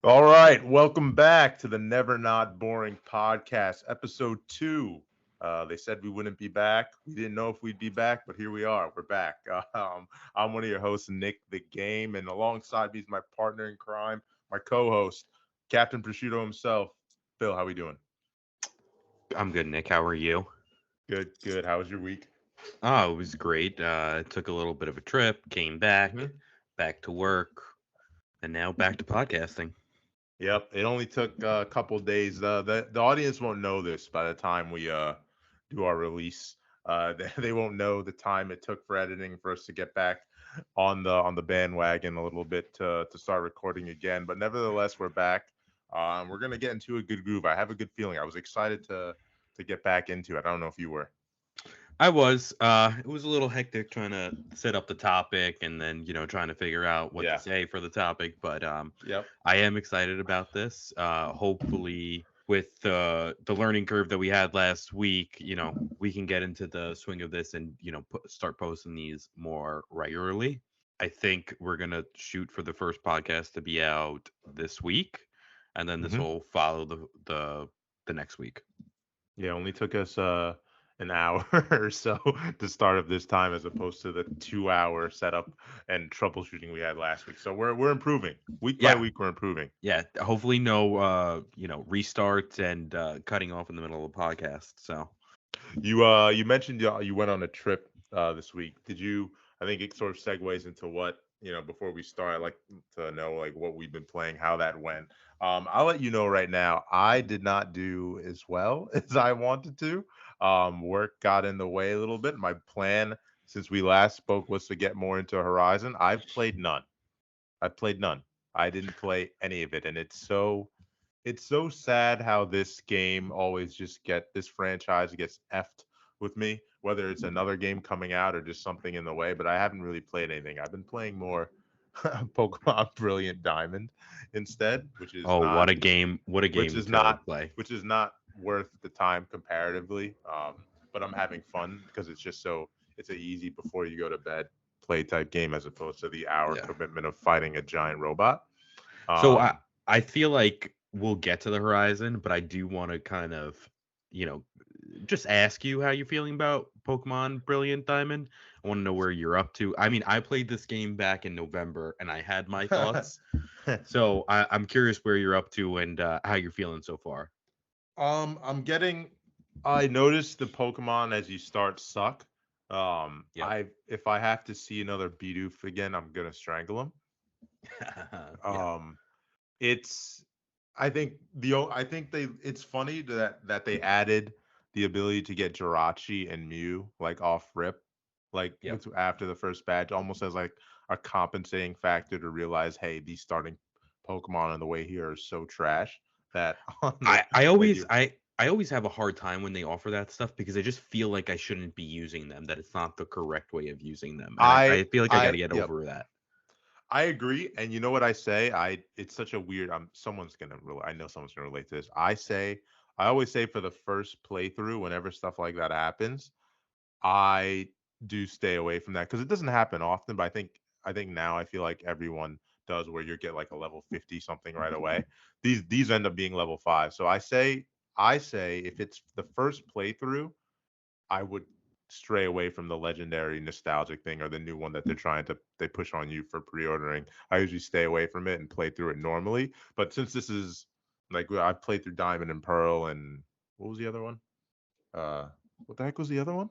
All right, welcome back to the Never Not Boring podcast, episode 2. They said we wouldn't be back. We didn't know if we'd be back, but here we are. We're back. I'm one of your hosts, Nick the Game, and alongside me is my partner in crime, my co-host, Captain Prosciutto himself. Phil, how we doing? I'm good, Nick. How are you? Good, good. How was your week? Oh, it was great. Took a little bit of a trip, came back, Hmm. back to work, and now back to podcasting. Yep, it only took a couple days. The audience won't know this by the time we do our release. They won't know the time it took for editing for us to get back on the bandwagon a little bit to start recording again. But nevertheless, we're back. We're gonna get into a good groove. I have a good feeling. I was excited to get back into it. I don't know if you were. I was. It was a little hectic trying to set up the topic and then, trying to figure out what to Yeah. say for the topic. But Yep. I am excited about this. Hopefully, with the learning curve that we had last week, we can get into the swing of this and, start posting these more regularly. I think we're gonna shoot for the first podcast to be out this week, and then this Hmm. will follow the next week. Yeah, it only took us an hour or so to start up this time as opposed to the 2 hour setup and troubleshooting we had last week. So we're improving. Week by Yeah, week we're improving. yeah. Hopefully, no restarts and cutting off in the middle of the podcast. So You mentioned you went on a trip this week. Did you I think it sort of segues into what, before we start, I'd like to know like what we've been playing, how that went. I'll let you know right now, I did not do as well as I wanted to. Work got in the way a little bit. My plan since we last spoke was to get more into Horizon. I've played none. I played none. I didn't play any of it, and it's so sad how this game always just get this franchise gets effed with me, whether it's another game coming out or just something in the way. But I haven't really played anything. I've been playing more Pokemon Brilliant Diamond instead, which is oh, not what a game! What a which game is to not play. which is not worth the time comparatively. But I'm having fun because it's a easy before you go to bed play type game as opposed to the hour Yeah. commitment of fighting a giant robot. So I Um, I feel like we'll get to the horizon, but I do want to kind of, you know, just ask you how you're feeling about Pokemon Brilliant Diamond. I want to know where you're up to. I mean, I played this game back in November and I had my thoughts. So I'm curious where you're up to and how you're feeling so far. I'm getting. I noticed the Pokemon as you start suck. Yep. If I have to see another Bidoof again, I'm gonna strangle him. Yeah. Um, it's. I think they. It's funny that they added the ability to get Jirachi and Mew like off rip, like Yep. after the first badge, almost as like a compensating factor to realize, hey, these starting Pokemon on the way here are so trash that on the I I when always you I I always have a hard time when they offer that stuff because I just feel like I shouldn't be using them, that it's not the correct way of using them. And I feel like I got to get yep, over that. I agree. And you know what I say? It's such a weird. I know someone's gonna relate to this. I always say for the first playthrough, whenever stuff like that happens, I do stay away from that because it doesn't happen often. But I think now I feel like everyone does where you get like a level 50 something right away. These end up being level 5. So I say if it's the first playthrough, I would stray away from the legendary nostalgic thing or the new one that they push on you for pre-ordering. I usually stay away from it and play through it normally. But since this is like I've played through Diamond and Pearl and what was the other one? Uh, what the heck was the other one?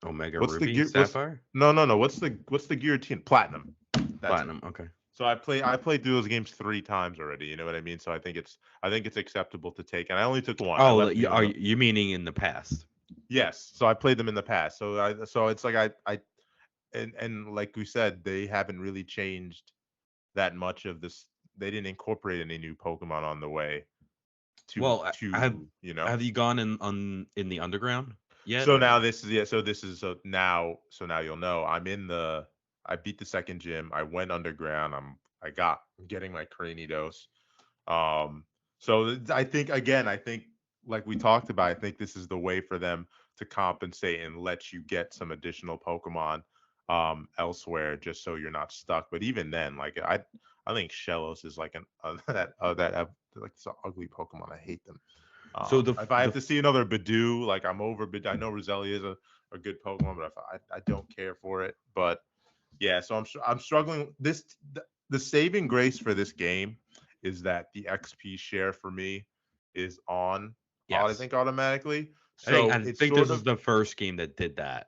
Omega What's the Ruby, gear? What's Sapphire, no. What's the guillotine? Platinum. That's it. Platinum. Okay. So I played through those games 3 times already. You know what I mean? So I think it's acceptable to take. And I only took one. I Oh, left Mew on are the you meaning in the past? yes. So I played them in the past. So it's like I and like we said, they haven't really changed that much of this. They didn't incorporate any new Pokemon on the way to Well, to you know. have you gone in the underground yet So or now no? this is yeah. So this is so now you'll know. I beat the second gym. I went underground. I'm getting my Cranidos. Um, I think like we talked about, I think this is the way for them to compensate and let you get some additional Pokemon elsewhere, just so you're not stuck. But even then, like I think Shellos is like an like it's an ugly Pokemon. I hate them. So the If I have the to see another Badoo, like I'm over Bidoof. I know Roselia is a good Pokemon, but if I don't care for it. But yeah, so I'm struggling. The saving grace for this game is that the XP share for me is on. I yes, think automatically. I think So I it's think sort this is of the first game that did that.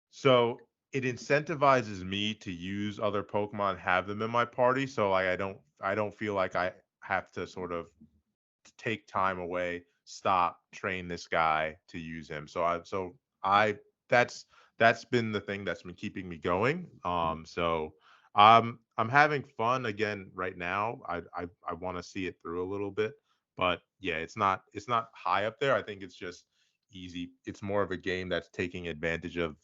so it incentivizes me to use other Pokemon, have them in my party. So like I don't feel like I have to sort of take time away, stop, train this guy to use him. So I that's been the thing that's been keeping me going. So I'm having fun again right now. I want to see it through a little bit, but yeah, it's not high up there. I think it's just easy. It's more of a game that's taking advantage of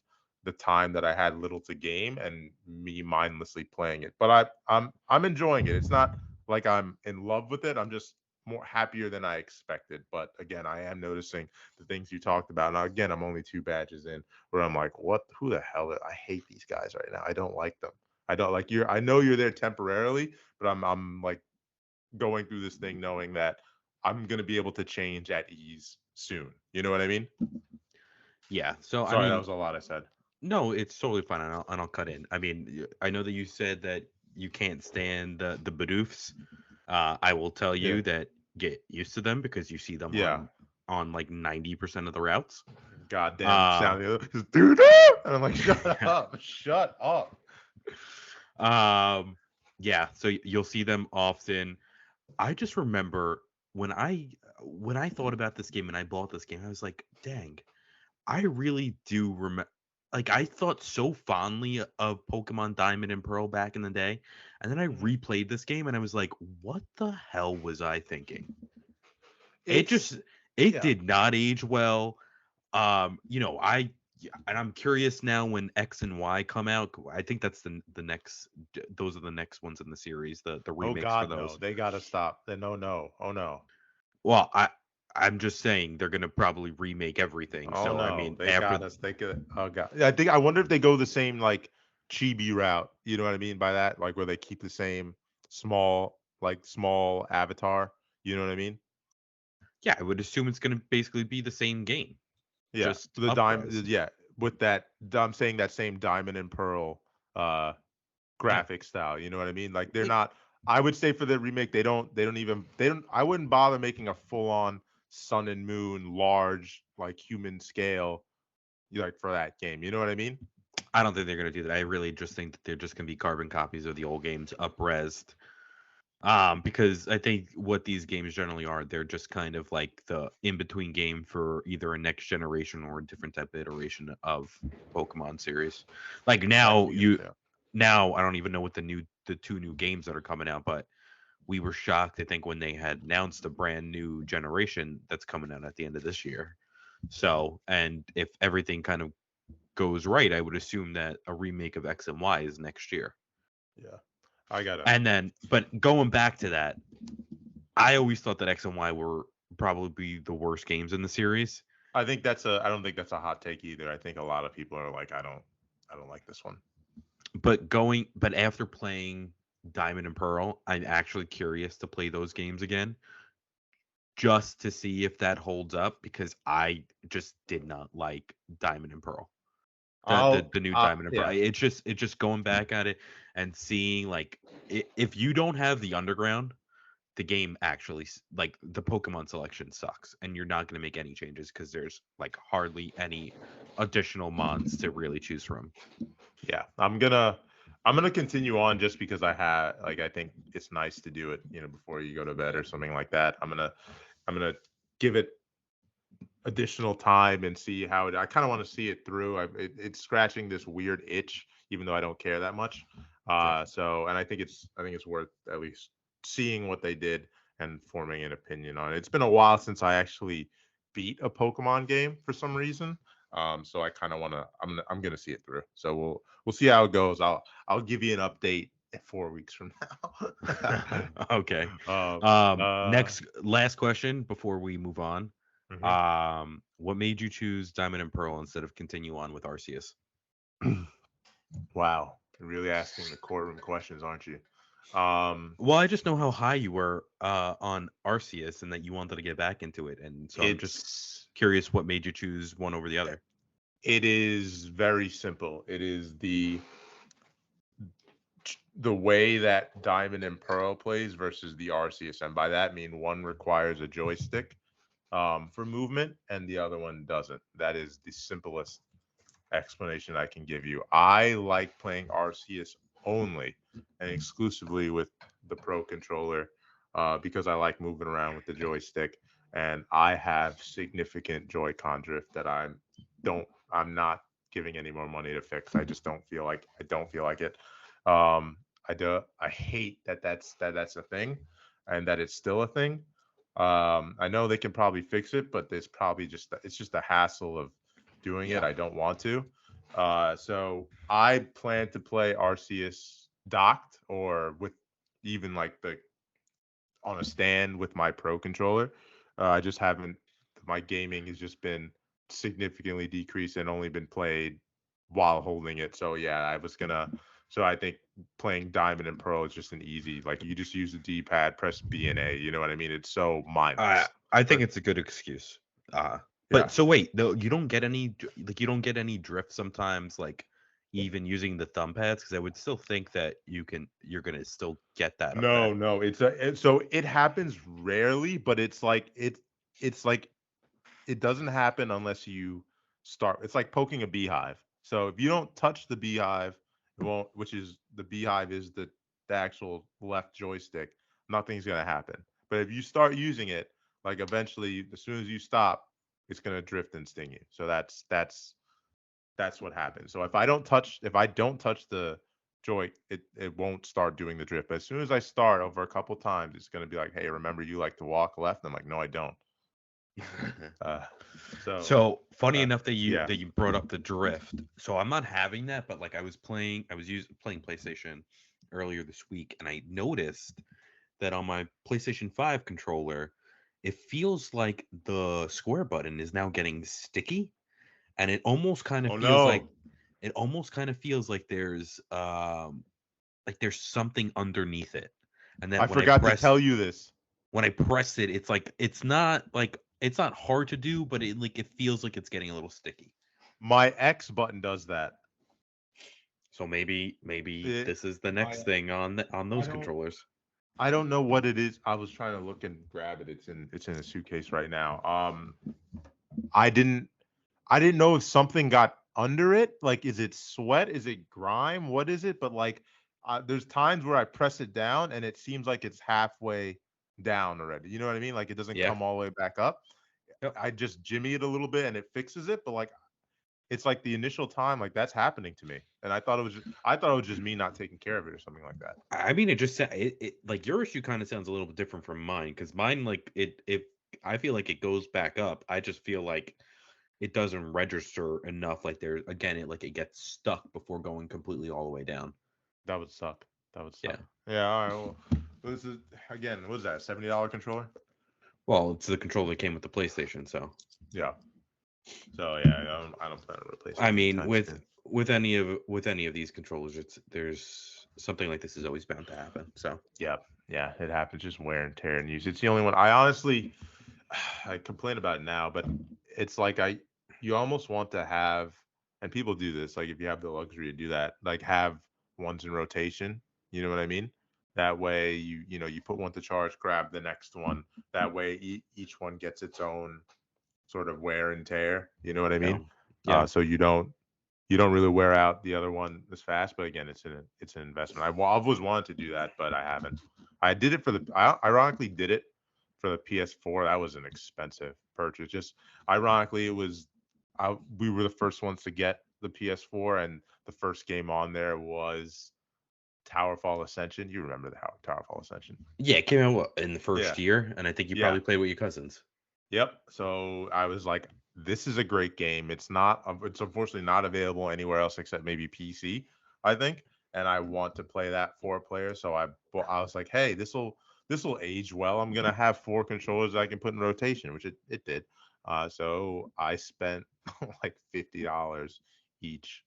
the time that I had little to game and me mindlessly playing it. But I'm enjoying it. It's not like I'm in love with it. I'm just more happier than I expected. But again, I am noticing the things you talked about. Now, again, I'm only 2 badges in where I'm like, what? Who the hell? I hate these guys right now. I don't like them. I don't like you're. I know you're there temporarily, but I'm like going through this thing knowing that I'm gonna be able to change at ease soon. You know what I mean? Yeah. So I Sorry, that mean, was a lot I said. no, it's totally fine, and I'll cut in. I mean, I know that you said that you can't stand the Bidoofs. I will tell Yeah. you that get used to them because you see them Yeah. on like 90% of the routes. Goddamn Uh, sound. Dude, and I'm like, shut yeah. up, shut up. Um, yeah. So you'll see them often. I just remember when I thought about this game and I bought this game, I was like, dang, I really do remember. Like I thought so fondly of Pokemon Diamond and Pearl back in the day, and then I Mhm. replayed this game and I was like, "What the hell was I thinking?" It It's just it yeah. did not age well. You know, yeah, and I'm curious now when X and Y come out. I think that's the next. Those are the next ones in the series. The Oh remakes for God, no. those. They gotta stop. Then no, no. Oh no. Well, I'm just saying they're gonna probably remake everything. Oh So I no. mean, They after got us. They could. Oh God. Yeah, I wonder if they go the same like chibi route. You know what I mean by that? Like where they keep the same small avatar. You know what I mean? yeah, I would assume it's gonna basically be the same game, Yeah. just The upres. diamond. Yeah. With that, I'm saying that same diamond and pearl uh Yeah, graphic style. You know what I mean? Like they're yeah, not. I would say for the remake, they don't. I wouldn't bother making a full on sun and moon, large like human scale, like for that game. You know what I mean? I don't think they're gonna do that. I really just think that they're just gonna be carbon copies of the old games, upresed. Because I think what these games generally are, they're just kind of like the in between game for either a next generation or a different type of iteration of Pokemon series. Like Exactly. Yeah. now I don't even know what the two new games that are coming out, but we were shocked, I think, when they had announced a brand new generation that's coming out at the end of this year. So, and if everything kind of goes right, I would assume that a remake of X and Y is next year. Yeah. I gotta. And then, but going back to that, I always thought that X and Y were probably the worst games in the series. I think that's a. I don't think that's a hot take either. I think a lot of people are like, I don't like this one. But after playing Diamond and Pearl, I'm actually curious to play those games again just to see if that holds up because I just did not like Diamond and Pearl. The new Diamond and Pearl. Yeah. It's just going back at it and seeing like if you don't have the underground, the game actually like the Pokemon selection sucks, and you're not going to make any changes because there's like hardly any additional mons to really choose from. Yeah, I'm gonna continue on just because I think it's nice to do it, before you go to bed or something like that. I'm gonna give it additional time and see how it. I kind of want to see it through. It's scratching this weird itch, even though I don't care that much. Yeah. And I think it's worth at least seeing what they did and forming an opinion on it. It's been a while since I actually beat a Pokemon game for some reason. So I kind of want to. I'm gonna see it through. So we'll see how it goes. I'll give you an update 4 weeks from now. Okay. um, uh, Next, last question before we move on. mhm. What made you choose Diamond and Pearl instead of continue on with Arceus? Wow, you're really asking the courtroom questions, aren't you? Well, I just know how high you were on Arceus and that you wanted to get back into it, and so I'm just It's curious what made you choose one over the other. it is very simple. It is the way that Diamond and Pearl plays versus the Arceus, and by that I mean one requires a joystick for movement, and the other one doesn't. That is the simplest explanation I can give you. I like playing Arceus only and exclusively with the Pro controller because I like moving around with the joystick, and I have significant Joy-Con drift that I'm not giving any more money to fix. I don't feel like it. I hate that's a thing, and that it's still a thing. I know they can probably fix it, but there's probably it's just a hassle of doing it. Yeah. I don't want to. So I plan to play Arceus docked or with even like the on a stand with my Pro controller. I just haven't. My gaming has just been significantly decreased and only been played while holding it. So yeah, I was gonna. So I think playing Diamond and Pearl is just an easy. Like you just use the D-pad, press B and A. You know what I mean? It's so I mindless. I think But it's a good excuse. yeah, But so wait, though you don't get any like you don't get any drift sometimes, like even using the thumb pads, because I would still think that you're gonna still get that no, effect. no. So it happens rarely, but it's like it doesn't happen unless you start. It's like poking a beehive. So if you don't touch the beehive, it won't. Which is the beehive is the actual left joystick. Nothing's gonna happen. But if you start using it, like eventually, as soon as you stop, it's gonna drift and sting you. So that's what happens. So if I don't touch the joy, it won't start doing the drift. But as soon as I start over a couple times, it's gonna be like, hey, remember you like to walk left? I'm like, no, I don't. Uh, so So funny uh, enough yeah. that you brought up the drift. So I'm not having that, but like I was playing PlayStation earlier this week, and I noticed that on my PlayStation 5 controller, it feels like the square button is now getting sticky, and Oh no, it almost kind of feels like there's something underneath it, and I that forgot to tell you this. when I press it, it's like it's not hard to do, but it feels like it's getting a little sticky. My X button does that. So maybe It, this is the my next thing on I those don't controllers. I don't know what it is. I was trying to look and grab it. It's in a suitcase right now. I didn't I didn't know if something got under it. Like, is it sweat? Is it grime? What is it? But like, there's times where I press it down and it seems like it's halfway down already. You know what I mean? Like it doesn't Yeah. come all the way back up. Yep. I just jimmy it a little bit and it fixes it. But like, it's like the initial time, like that's happening to me, and I thought it was just me not taking care of it or something like that. I mean, it like your issue kind of sounds a little bit different from mine because mine like it I feel like it goes back up. I just feel like it doesn't register enough. Like there again, it gets stuck before going completely all the way down. That would suck. That would Yeah. suck. Yeah. All right. Well, this is again. What was that? $70 controller? Well, it's the controller that came with the PlayStation, so Yeah. So yeah, I don't plan on replacing I it mean, anytime soon. with any of these controllers, it's there's something like this is always bound to happen. So Yeah, yeah, it happens. Just wear and tear and use. It's the only one. I honestly, I complain about it now, but it's like you almost want to have, and people do this. Like if you have the luxury to do that, like have ones in rotation. You know what I mean? That way, you put one to charge, grab the next one. That way, each one gets its own sort of wear and tear. You know what I yeah, mean? yeah, So you don't really wear out the other one as fast. But again, it's an investment. I've always wanted to do that, but I haven't. I ironically did it for the PS4. That was an expensive purchase. Just ironically, we were the first ones to get the PS4, and the first game on there was Towerfall Ascension. You remember the Towerfall Ascension? yeah. It came out in the first Yeah, year, and I think you yeah. probably played with your cousins. Yep. So I was like, this is a great game. It's unfortunately not available anywhere else except maybe PC, I think. And I want to play that 4 player. So I was like, hey, this will age well. I'm gonna have 4 controllers I can put in rotation, which it did. So I spent like $50 each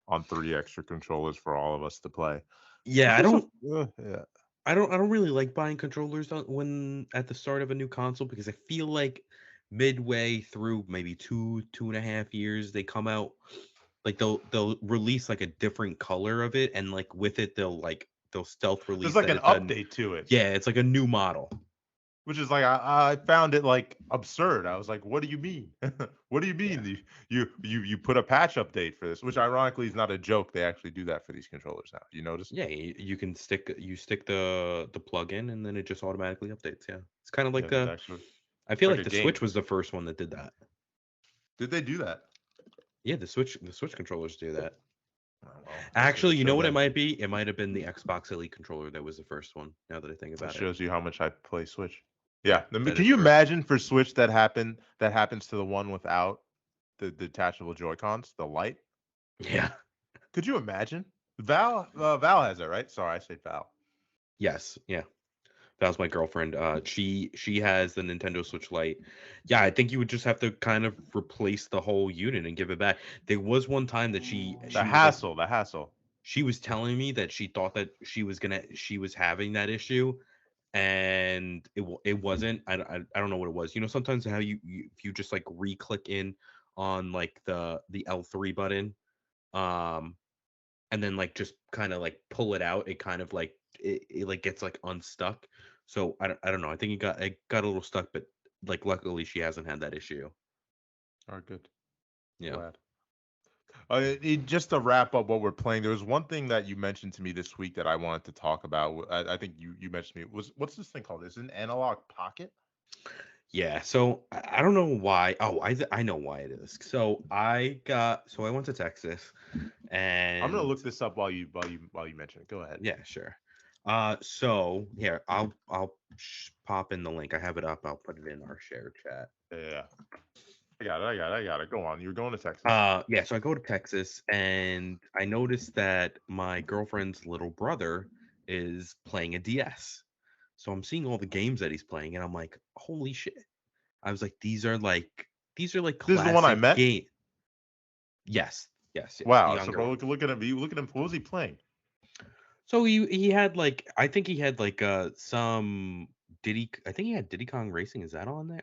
on 3 extra controllers for all of us to play, Yeah, which I is don't yeah. I don't really like buying controllers when at the start of a new console because I feel like midway through maybe 2.5 years they come out like they'll release like a different color of it, and like with it they'll stealth There's release like that an it's a update to it, yeah, it's like a new model. which is like I found it like absurd. I was like, what do you mean? What do you Yeah. mean you put a patch update for this? Which ironically is not a joke. They actually do that for these controllers now. You notice? Yeah, you can stick the plug in and then it just automatically updates. Yeah. It's kind of Yeah, like there's actually I it's feel like like a the game. Switch was the first one that did that. Did they do that? Yeah, the Switch controllers do that. Oh, well, Actually, it you know shows what it that might be? It might have been the Xbox Elite controller that was the first one, now that I think it about it. shows you how much I play Switch. Yeah, Yeah, I mean, that can is you true. imagine for Switch that happens to the one without the detachable Joy Cons, the light? Yeah. Could you imagine? Val has it, right? Sorry, I said Val. Yes. Yeah. That was my girlfriend. She has the Nintendo Switch Lite. Yeah, I think you would just have to kind of replace the whole unit and give it back. There was one time that The she was like hassle, the hassle. she was telling me that she thought that she was having that issue, and it wasn't. I don't know what it was. You know, sometimes how if you just like re-click in on like the L3 button, um and then like just kind of like pull it out, it kind of like it like gets like unstuck. So I don't know, I think it got a little stuck, but like luckily she hasn't had that issue. All right, good. Yeah. Glad. Just to wrap up what we're playing, there was one thing that you mentioned to me this week that I wanted to talk about. I think you mentioned to me was what's this thing called? Is it an analog pocket? Yeah, so I don't know why. Oh, I know why it is. So I went to Texas, I'm gonna and look this up while you mention it. Go ahead. yeah, sure. So here I'll pop in the link. I have it up. I'll put it in our share chat. Yeah, I got it. Go on. You're going to Texas. Yeah, so I go to Texas and I noticed that my girlfriend's little brother is playing a DS. So I'm seeing all the games that he's playing and I'm like, holy shit. I was like, these are like This is the one I classic met. game. Yes, yes, yes, the Wow. So younger bro, one. look at him. You look at him. What was he playing? So he had like I think he had like some Diddy I think he had Diddy Kong Racing. Is that on there?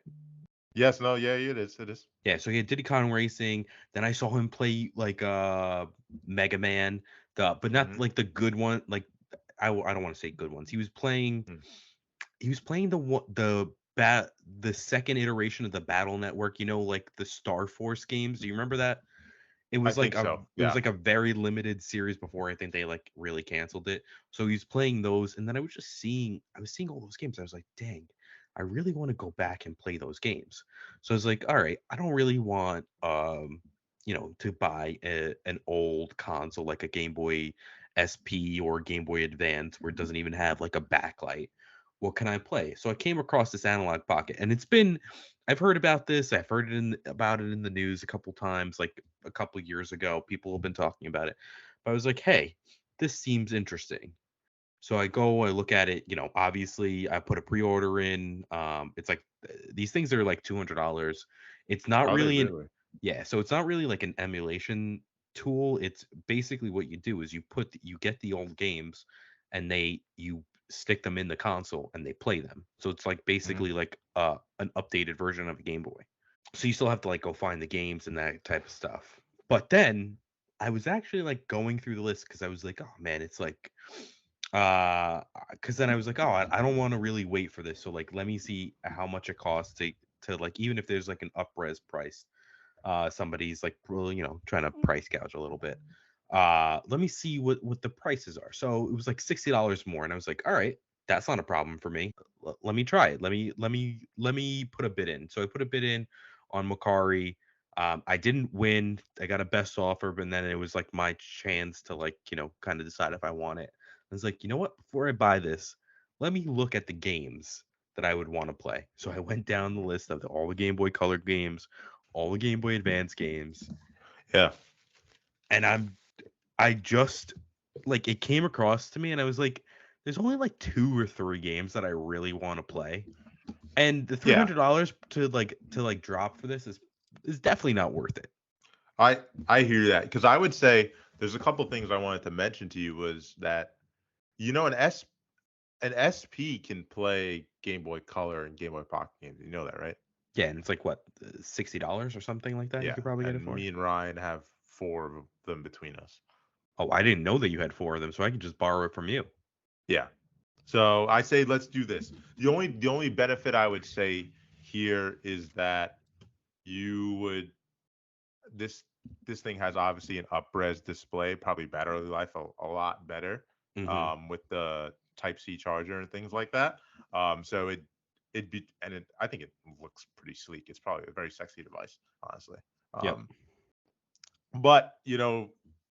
Yes. No. Yeah. It is. It is. Yeah, so he had Diddy Kong Racing. Then I saw him play like Mega Man, but not Mm-hmm. like the good one. Like I don't want to say good ones. He was playing the second iteration of the Battle Network. You know, like the Star Force games. Do you remember that? It I was like think a so. it was Yeah. like a very limited series before I think they like really canceled it. So he's playing those, and then I was seeing all those games. I was like, dang, I really want to go back and play those games. So I was like, all right, I don't really want to buy an old console like a Game Boy SP or Game Boy Advance where it doesn't even have like a backlight. What can I play? So I came across this analog pocket, and I've heard about this. I've heard about it in the news a couple times, like a couple years ago. People have been talking about it. But I was like, hey, this seems interesting. So I look at it, obviously I put a pre-order in. It's like these things are like $200. It's not Are they really really? yeah, so it's not really like an emulation tool. It's basically what you do is you get the old games and you stick them in the console and they play them. So it's like Mm-hmm. basically like an updated version of a Game Boy. So you still have to like go find the games and that type of stuff. But then I was actually like going through the list because I was like, oh man, it's like because then I was like, oh, I don't want to really wait for this. So like let me see how much it costs to like even if there's like an upres price, somebody's like really, trying to price gouge a little bit. Let me see what the prices are. So it was like $60 more, and I was like, all right, that's not a problem for me. Let me try it. Let me put a bid in. So I put a bid in on Macari. I didn't win. I got a best offer, but then it was like my chance to like, kind of decide if I want it. I was like, you know what? Before I buy this, let me look at the games that I would want to play. So I went down the list of all the Game Boy Color games, all the Game Boy Advance games, Yeah. and I just like it came across to me, and I was like, there's only like two or three games that I really want to play, and the three Yeah. hundred dollars to drop for this is definitely not worth it. I hear that because I would say there's a couple things I wanted to mention to you was that an an SP can play Game Boy Color and Game Boy Pocket games. You know that, right? Yeah, and it's like what, $60 or something like that. You Yeah. could probably get it And for. me and Ryan have four of them between us. Oh, I didn't know that you had four of them, so I could just borrow it from you. Yeah. So I say let's do this. The only benefit I would say here is that you would this this thing has obviously an upres display, probably battery life a lot better, Hmm. with the Type C charger and things like that. So it'd be and I think it looks pretty sleek. It's probably a very sexy device, honestly. Yep. Um, but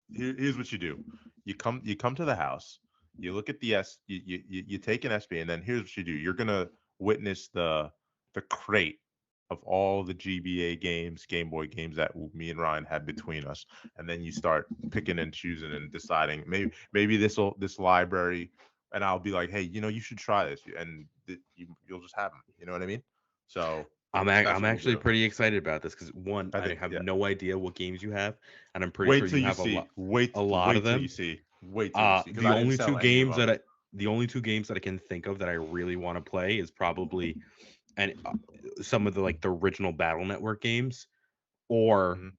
here's what you do: you come to the house, you look at the you take an SP, and then here's what you do: you're gonna witness the crate of all the GBA games, Game Boy games that me and Ryan had between us, and then you start picking and choosing and deciding maybe this library, and I'll be like, hey, you should try this, and you'll just have them. You know what I mean? So that's I'm what we'll actually do. pretty excited about this because one, I I think, have yeah. no idea what games you have, and I'm pretty sure Wait till you you have see. Wait, a lot of wait till you them. see. Wait till you see, because The I didn't only two sell any of games them. the only two games that I can think of that I really want to play is probably and some of the like the original Battle Network games or Hmm.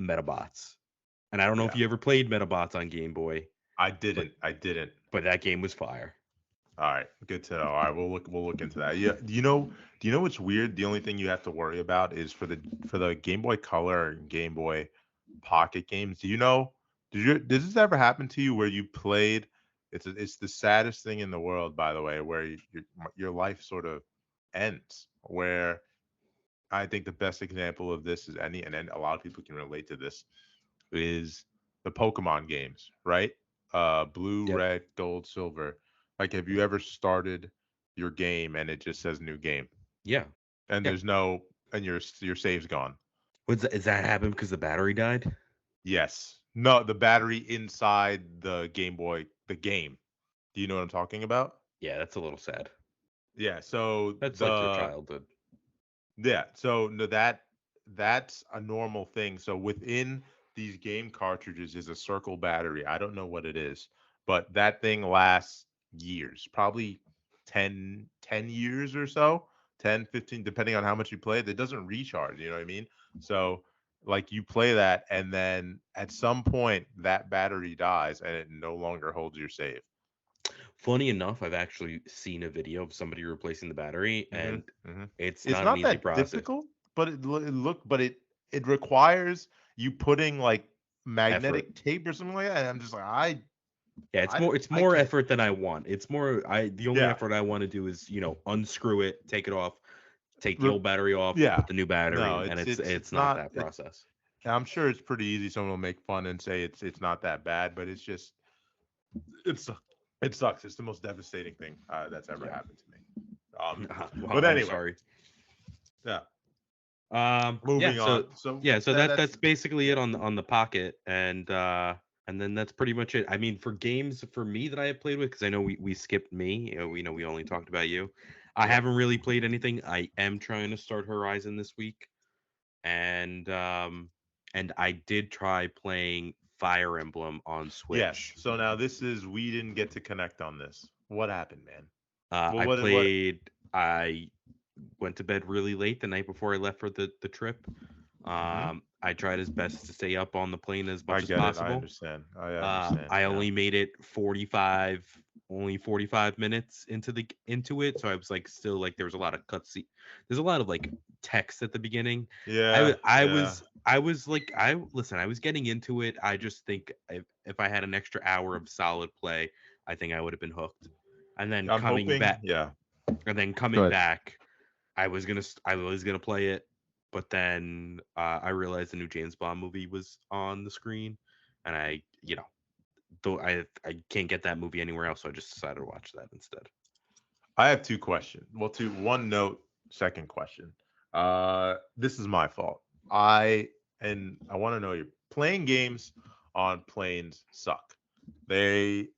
Metabots. And I don't know if Yeah, you ever played Metabots on Game Boy, I but didn't. I didn't. that game was fire. All right, good to know. All right, we'll look into that. Yeah, do you know what's weird? The only thing you have to worry about is for the Game Boy Color and Game Boy Pocket games. Do you know? Does this ever happen to you where you played? It's the saddest thing in the world, by the way, where your life sort of ends. Where I think the best example of this is and a lot of people can relate to this, is the Pokemon games, right? Blue, Yep. red, gold, silver. Like, have you ever started your game and it just says new game, Yeah. and Yeah. there's no, and your save's gone? Is that happen because the battery died? Yes. No, the battery inside the Game Boy, the game. Do you know what I'm talking about? Yeah, that's a little sad. Yeah. So That's like your childhood. yeah, so no, that's a normal thing. So within these game cartridges is a circle battery. I don't know what it is, but that thing lasts years, probably 10 years or so, 10, 15, depending on how much you play it. It doesn't recharge, you know what I mean? So like you play that, and then at some point that battery dies and it no longer holds your save. Funny enough, I've actually seen a video of somebody replacing the battery, Hmm. and Hmm. it's It's not an not easy that process. difficult, but it requires you putting like Effort. magnetic tape or something like that. And I'm just like, Yeah, I, it's I more can't. effort than I want. It's more I the only Yeah, effort I want to do is, unscrew it, take it off, take the re- old battery off, yeah. put the new battery No, in, and it's it's not not. that process. I'm sure it's pretty easy. Someone will make fun and say it's not that bad, but it's just it's it sucks. It's the most devastating thing that's ever Yeah. happened to me. Um, Well, but I'm anyway, sorry. yeah. Yeah, Moving so on. So yeah, so that's that's basically it on the Pocket, and then that's pretty much it. I mean, for games for me that I have played with, because I know we skipped me, we know we only talked about you. I yep. haven't really played anything. I am trying to start Horizon this week, and I did try playing Fire Emblem on Yes. Switch. So now this is we didn't get to connect on this. What happened, man? Well, I what? played. I went to bed really late the night before I left for the trip. Hmm. I tried as best to stay up on the plane as I much as get it. I possible. understand. I understand. I Yeah. only made it 45, only 45 minutes into it, so I was like still like there was a lot of cutscene. There's a lot of like text at the beginning. Yeah. Yeah. I was like I listen. I was getting into it. I just think if I had an extra hour of solid play, I think I would have been hooked. And then I'm coming hoping. back, Yeah. and then Go coming ahead. back, I was gonna play it, but then I realized the new James Bond movie was on the screen, and though I can't get that movie anywhere else, so I just decided to watch that instead. I have two questions. Well, two. One note. Second question. This is my fault. I want to know you playing games on planes suck. They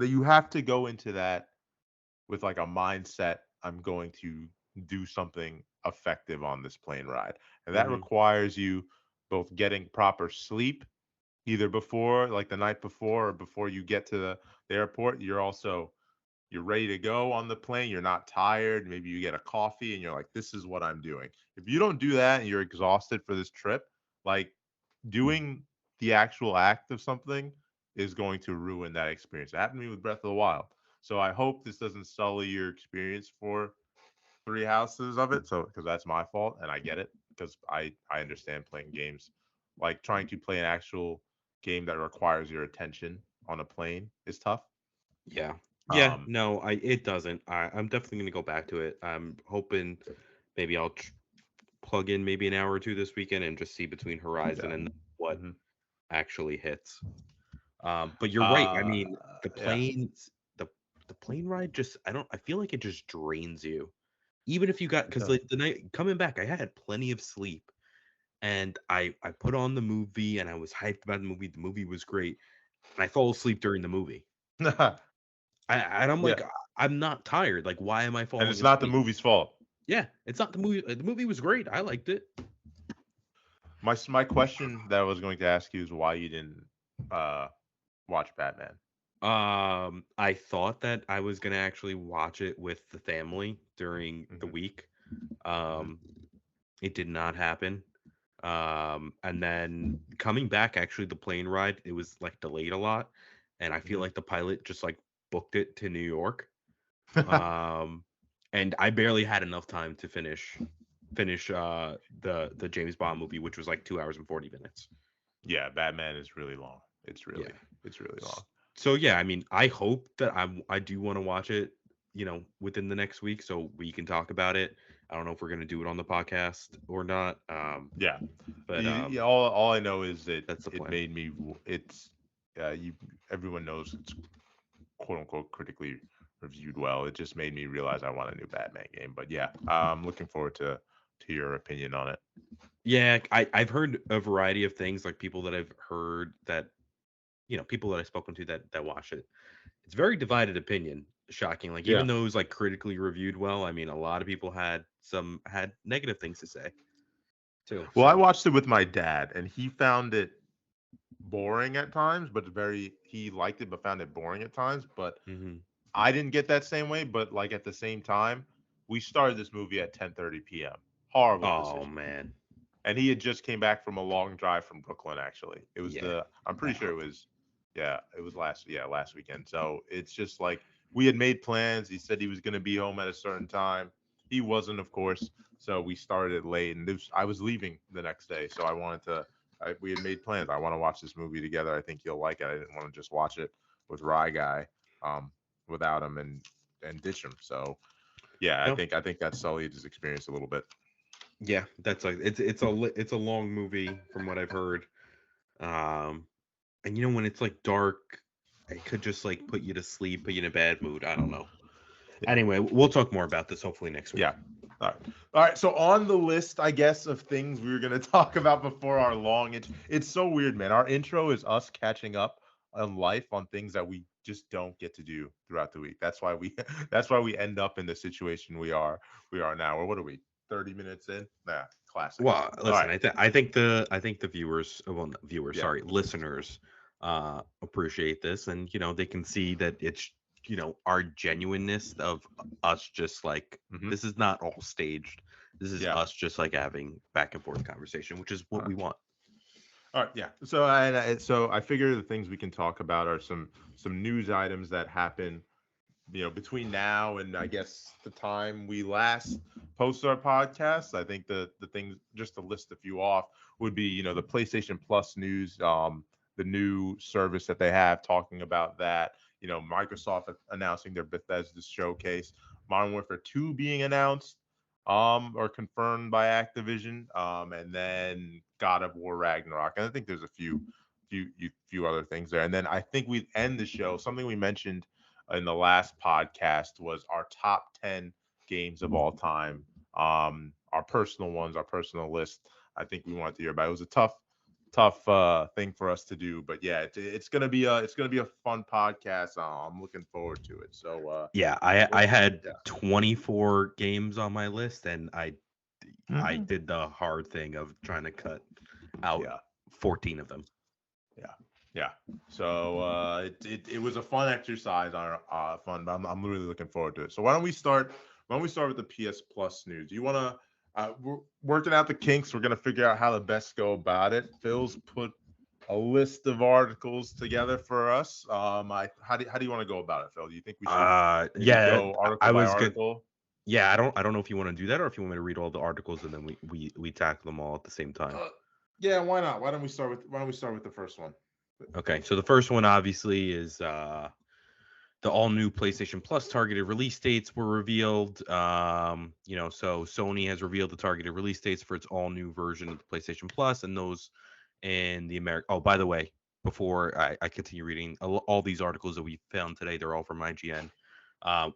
you have to go into that with like a mindset. I'm going to do something effective on this plane ride, and that Hmm. requires you both getting proper sleep, either before, like the night before, or before you get to the airport. You're also you're ready to go on the plane, you're not tired, maybe you get a coffee and you're like, this is what I'm doing. If you don't do that and you're exhausted for this trip, like doing the actual act of something is going to ruin that experience. It happened to me with Breath of the Wild. So I hope this doesn't sully your experience for three houses of it. So because that's my fault and I get it because I understand playing games like trying to play an actual game that requires your attention on a plane is tough. Yeah. Yeah, Um, no, it doesn't. I'm definitely gonna go back to it. I'm hoping maybe I'll plug in maybe an hour or two this weekend and just see between yeah. Horizon and what Hmm. actually hits. But you're right. I Uh, mean, the yeah. planes, the plane ride just I feel like it just drains you. Even if you got It because does. like the night coming back, I had plenty of sleep and I put on the movie and I was hyped about the movie. The movie was great, and I fall asleep during the movie. And I'm Yeah. like, I'm not tired. Like, why am I And it's falling not the asleep? movie's fault. Yeah, it's not the movie. The movie was great. I liked it. My question that I was going to ask you is why you didn't uh watch Batman. I thought that I was gonna actually watch it with the family during the Hmm. week. Hmm. Um, it did not happen. And then coming back, actually, the plane ride it was like delayed a lot, and I feel Hmm. like the pilot just like booked it to New York. Um, and I barely had enough time to finish the James Bond movie, which was like 2 hours and 40 minutes. Yeah, Batman is really long. It's Yeah. really long. So yeah, I mean, I hope that I do want to watch it, within the next week, so we can talk about it. I don't know if we're gonna do it on the podcast or not. Yeah. But All I know is that that's the it plan. made me. It's you. Everyone knows it's quote unquote critically reviewed well. It just made me realize I want a new Batman game. But yeah, I'm looking forward to your opinion on it. Yeah, I've heard a variety of things, like people that I've heard that people that I've spoken to that watch it. It's very divided opinion. Shocking. Like Yeah. even though it was like critically reviewed well, I mean, a lot of people had negative things to say too. Well, I So. watched it with my dad, and he found it boring at times, but very he liked it, but found it boring at times. But Hmm. I didn't get that same way. But like at the same time, we started this movie at 10:30 p.m. Horrible Oh decision. man. And he had just came back from a long drive from Brooklyn. Actually, it was Yeah. the I'm pretty sure Wow. it was yeah it was last weekend. So it's just like we had made plans. He said he was going to be home at a certain time. He wasn't, of course. So we started late, and I was leaving the next day. So I wanted to. We had made plans. I want to watch this movie together. I think you'll like it. I didn't want to just watch it with Rye Guy, um, without him and ditch him. So yeah, No. I think that sullied his experience a little bit. Yeah, that's like it's a long movie from what I've heard. Um, and when it's like dark, it could just like put you to sleep, put you in a bad mood. I don't know. Yeah. Anyway, we'll talk more about this hopefully next week. Yeah. All right. All right. So on the list, I guess, of things we were gonna talk about before our long it's so weird, man. Our intro is us catching up on life on things that we just don't get to do throughout the week. That's why we that's why we end up in the situation we are now. Or what are we? 30 minutes in? Nah, classic. Well, All listen, right. I think the viewers, well, not viewers, Yeah. sorry, listeners, appreciate this, and they can see that it's our genuineness of us, just like Hmm. this is not all staged. This is Yeah. us just like having back and forth conversation, which is All what right. we want. All right, yeah. So I figure the things we can talk about are some news items that happen, between now and I guess the time we last post our podcast. I think the things, just to list a few off, would be the PlayStation Plus news, the new service that they have, talking about that. Microsoft announcing their Bethesda showcase, Modern Warfare 2 being announced, or confirmed by Activision, and then God of War Ragnarok. And I think there's a few other things there. And then I think we end the show. Something we mentioned in the last podcast was our top 10 games of all time, our personal ones, our personal list. I think we wanted to hear about it. It was a tough thing for us to do, but yeah, it's gonna be a fun podcast. I'm looking forward to it. So Yeah, I had yeah. 24 games on my list, and I Mhm. did the hard thing of trying to cut out Yeah. 14 of them. Yeah. Yeah. So it was a fun exercise on fun, but I'm really looking forward to it. So why don't we start? Why don't we start with the PS Plus news? Do you want to? We're working out the kinks. We're gonna figure out how to best go about it. Phil's put a list of articles together for us. How do you want to go about it, Phil? Do you think we should maybe Yeah, go article I by was good. article? Yeah, I don't know if you want to do that or if you want me to read all the articles and then we tackle them all at the same time. Yeah, why not? Why don't we start with the first one? Okay, so the first one obviously is the all new PlayStation Plus targeted release dates were revealed. So Sony has revealed the targeted release dates for its all new version of the PlayStation Plus, and those in the America. Oh, by the way, before I continue reading all these articles that we found today, they're all from IGN.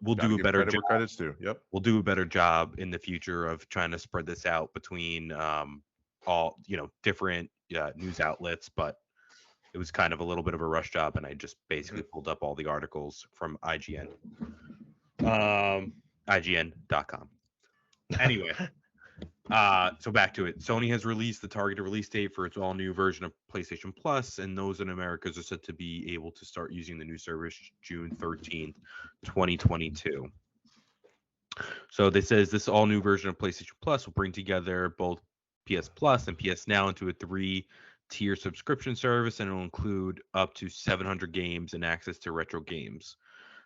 We'll Got to do a give better credit job. where credit's due. Yep. We'll do a better job in the future of trying to spread this out between all different news outlets, but it was kind of a little bit of a rush job, and I just basically Mhm. pulled up all the articles from IGN.com. Anyway, so back to it. Sony has released the targeted release date for its all new version of PlayStation Plus, and those in America are said to be able to start using the new service June 13th, 2022. So they says this all new version of PlayStation Plus will bring together both PS Plus and PS Now into a three-tier subscription service, and it will include up to 700 games and access to retro games.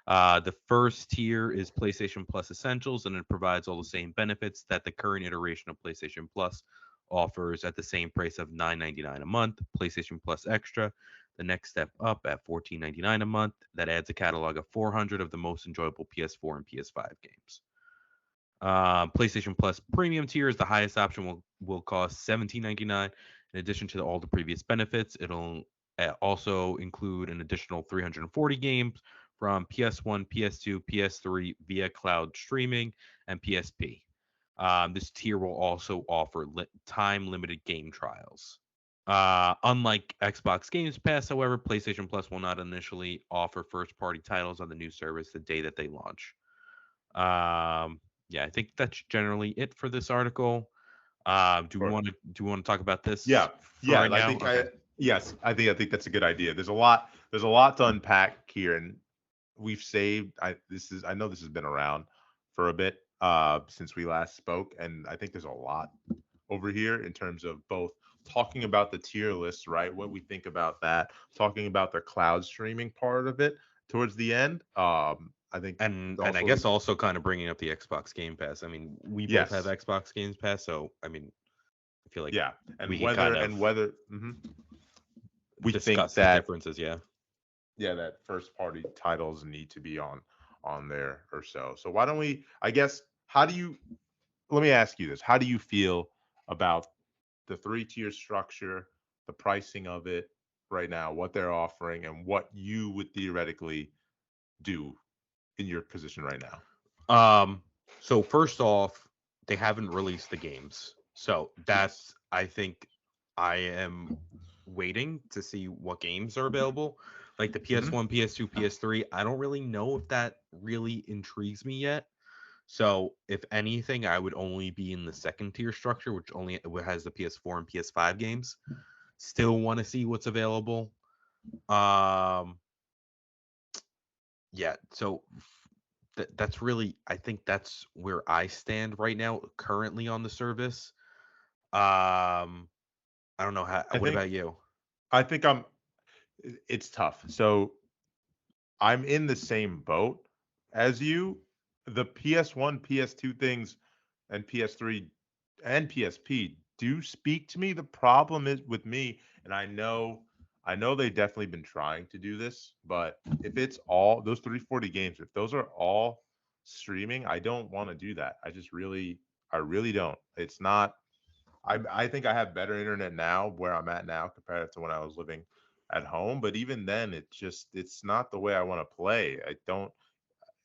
The first tier is PlayStation Plus Essentials, and it provides all the same benefits that the current iteration of PlayStation Plus offers at the same price of $9.99 a month. PlayStation Plus Extra, the next step up at $14.99 a month, that adds a catalog of 400 of the most enjoyable PS4 and PS5 games. PlayStation Plus Premium tier is the highest option. Will cost $17.99. In addition to all the previous benefits, it'll also include an additional 340 games from PS1, PS2, PS3 via cloud streaming, and PSP. This tier will also offer time-limited game trials. Unlike Xbox Games Pass, however, PlayStation Plus will not initially offer first-party titles on the new service the day that they launch. Yeah, I think that's generally it for this article. Sure. Do we want to talk about this Yeah, for yeah. right I now? think Okay. I yes, I think that's a good idea. There's a lot to unpack here, and we've saved. I know this has been around for a bit since we last spoke, and I think there's a lot over here in terms of both talking about the tier list, right? What we think about that, talking about the cloud streaming part of it towards the end. I think And I also guess also kind of bringing up the Xbox Game Pass. I mean, we both have yes, Xbox Games Pass, so I mean, I feel like yeah, we and can whether kind of and whether we think discuss the that differences. Yeah. yeah, that first party titles need to be on there or so. So why don't we? I guess how do you? Let me ask you this: how do you feel about the three-tier structure, the pricing of it right now, what they're offering, and what you would theoretically do in your position right now? Um. So first off, they haven't released the games, so Yes. that's I think I am waiting to see what games are available. Like the Hmm. PS1, PS2, PS3. I don't really know if that really intrigues me yet. So if anything, I would only be in the second tier structure, which only has the PS4 and PS5 games. Still want to see what's available. Um, yeah. So that's really, I think that's where I stand right now, currently on the service. Um, I don't know how. I What think about you? I think it's tough. So I'm in the same boat as you. The PS1, PS2 things and PS3 and PSP do speak to me. The problem is with me, and I know they definitely been trying to do this, but if it's all those 340 games, if those are all streaming, I don't want to do that. I really don't. It's not I think I have better internet now where I'm at now compared to when I was living at home. But even then, it's not the way I want to play.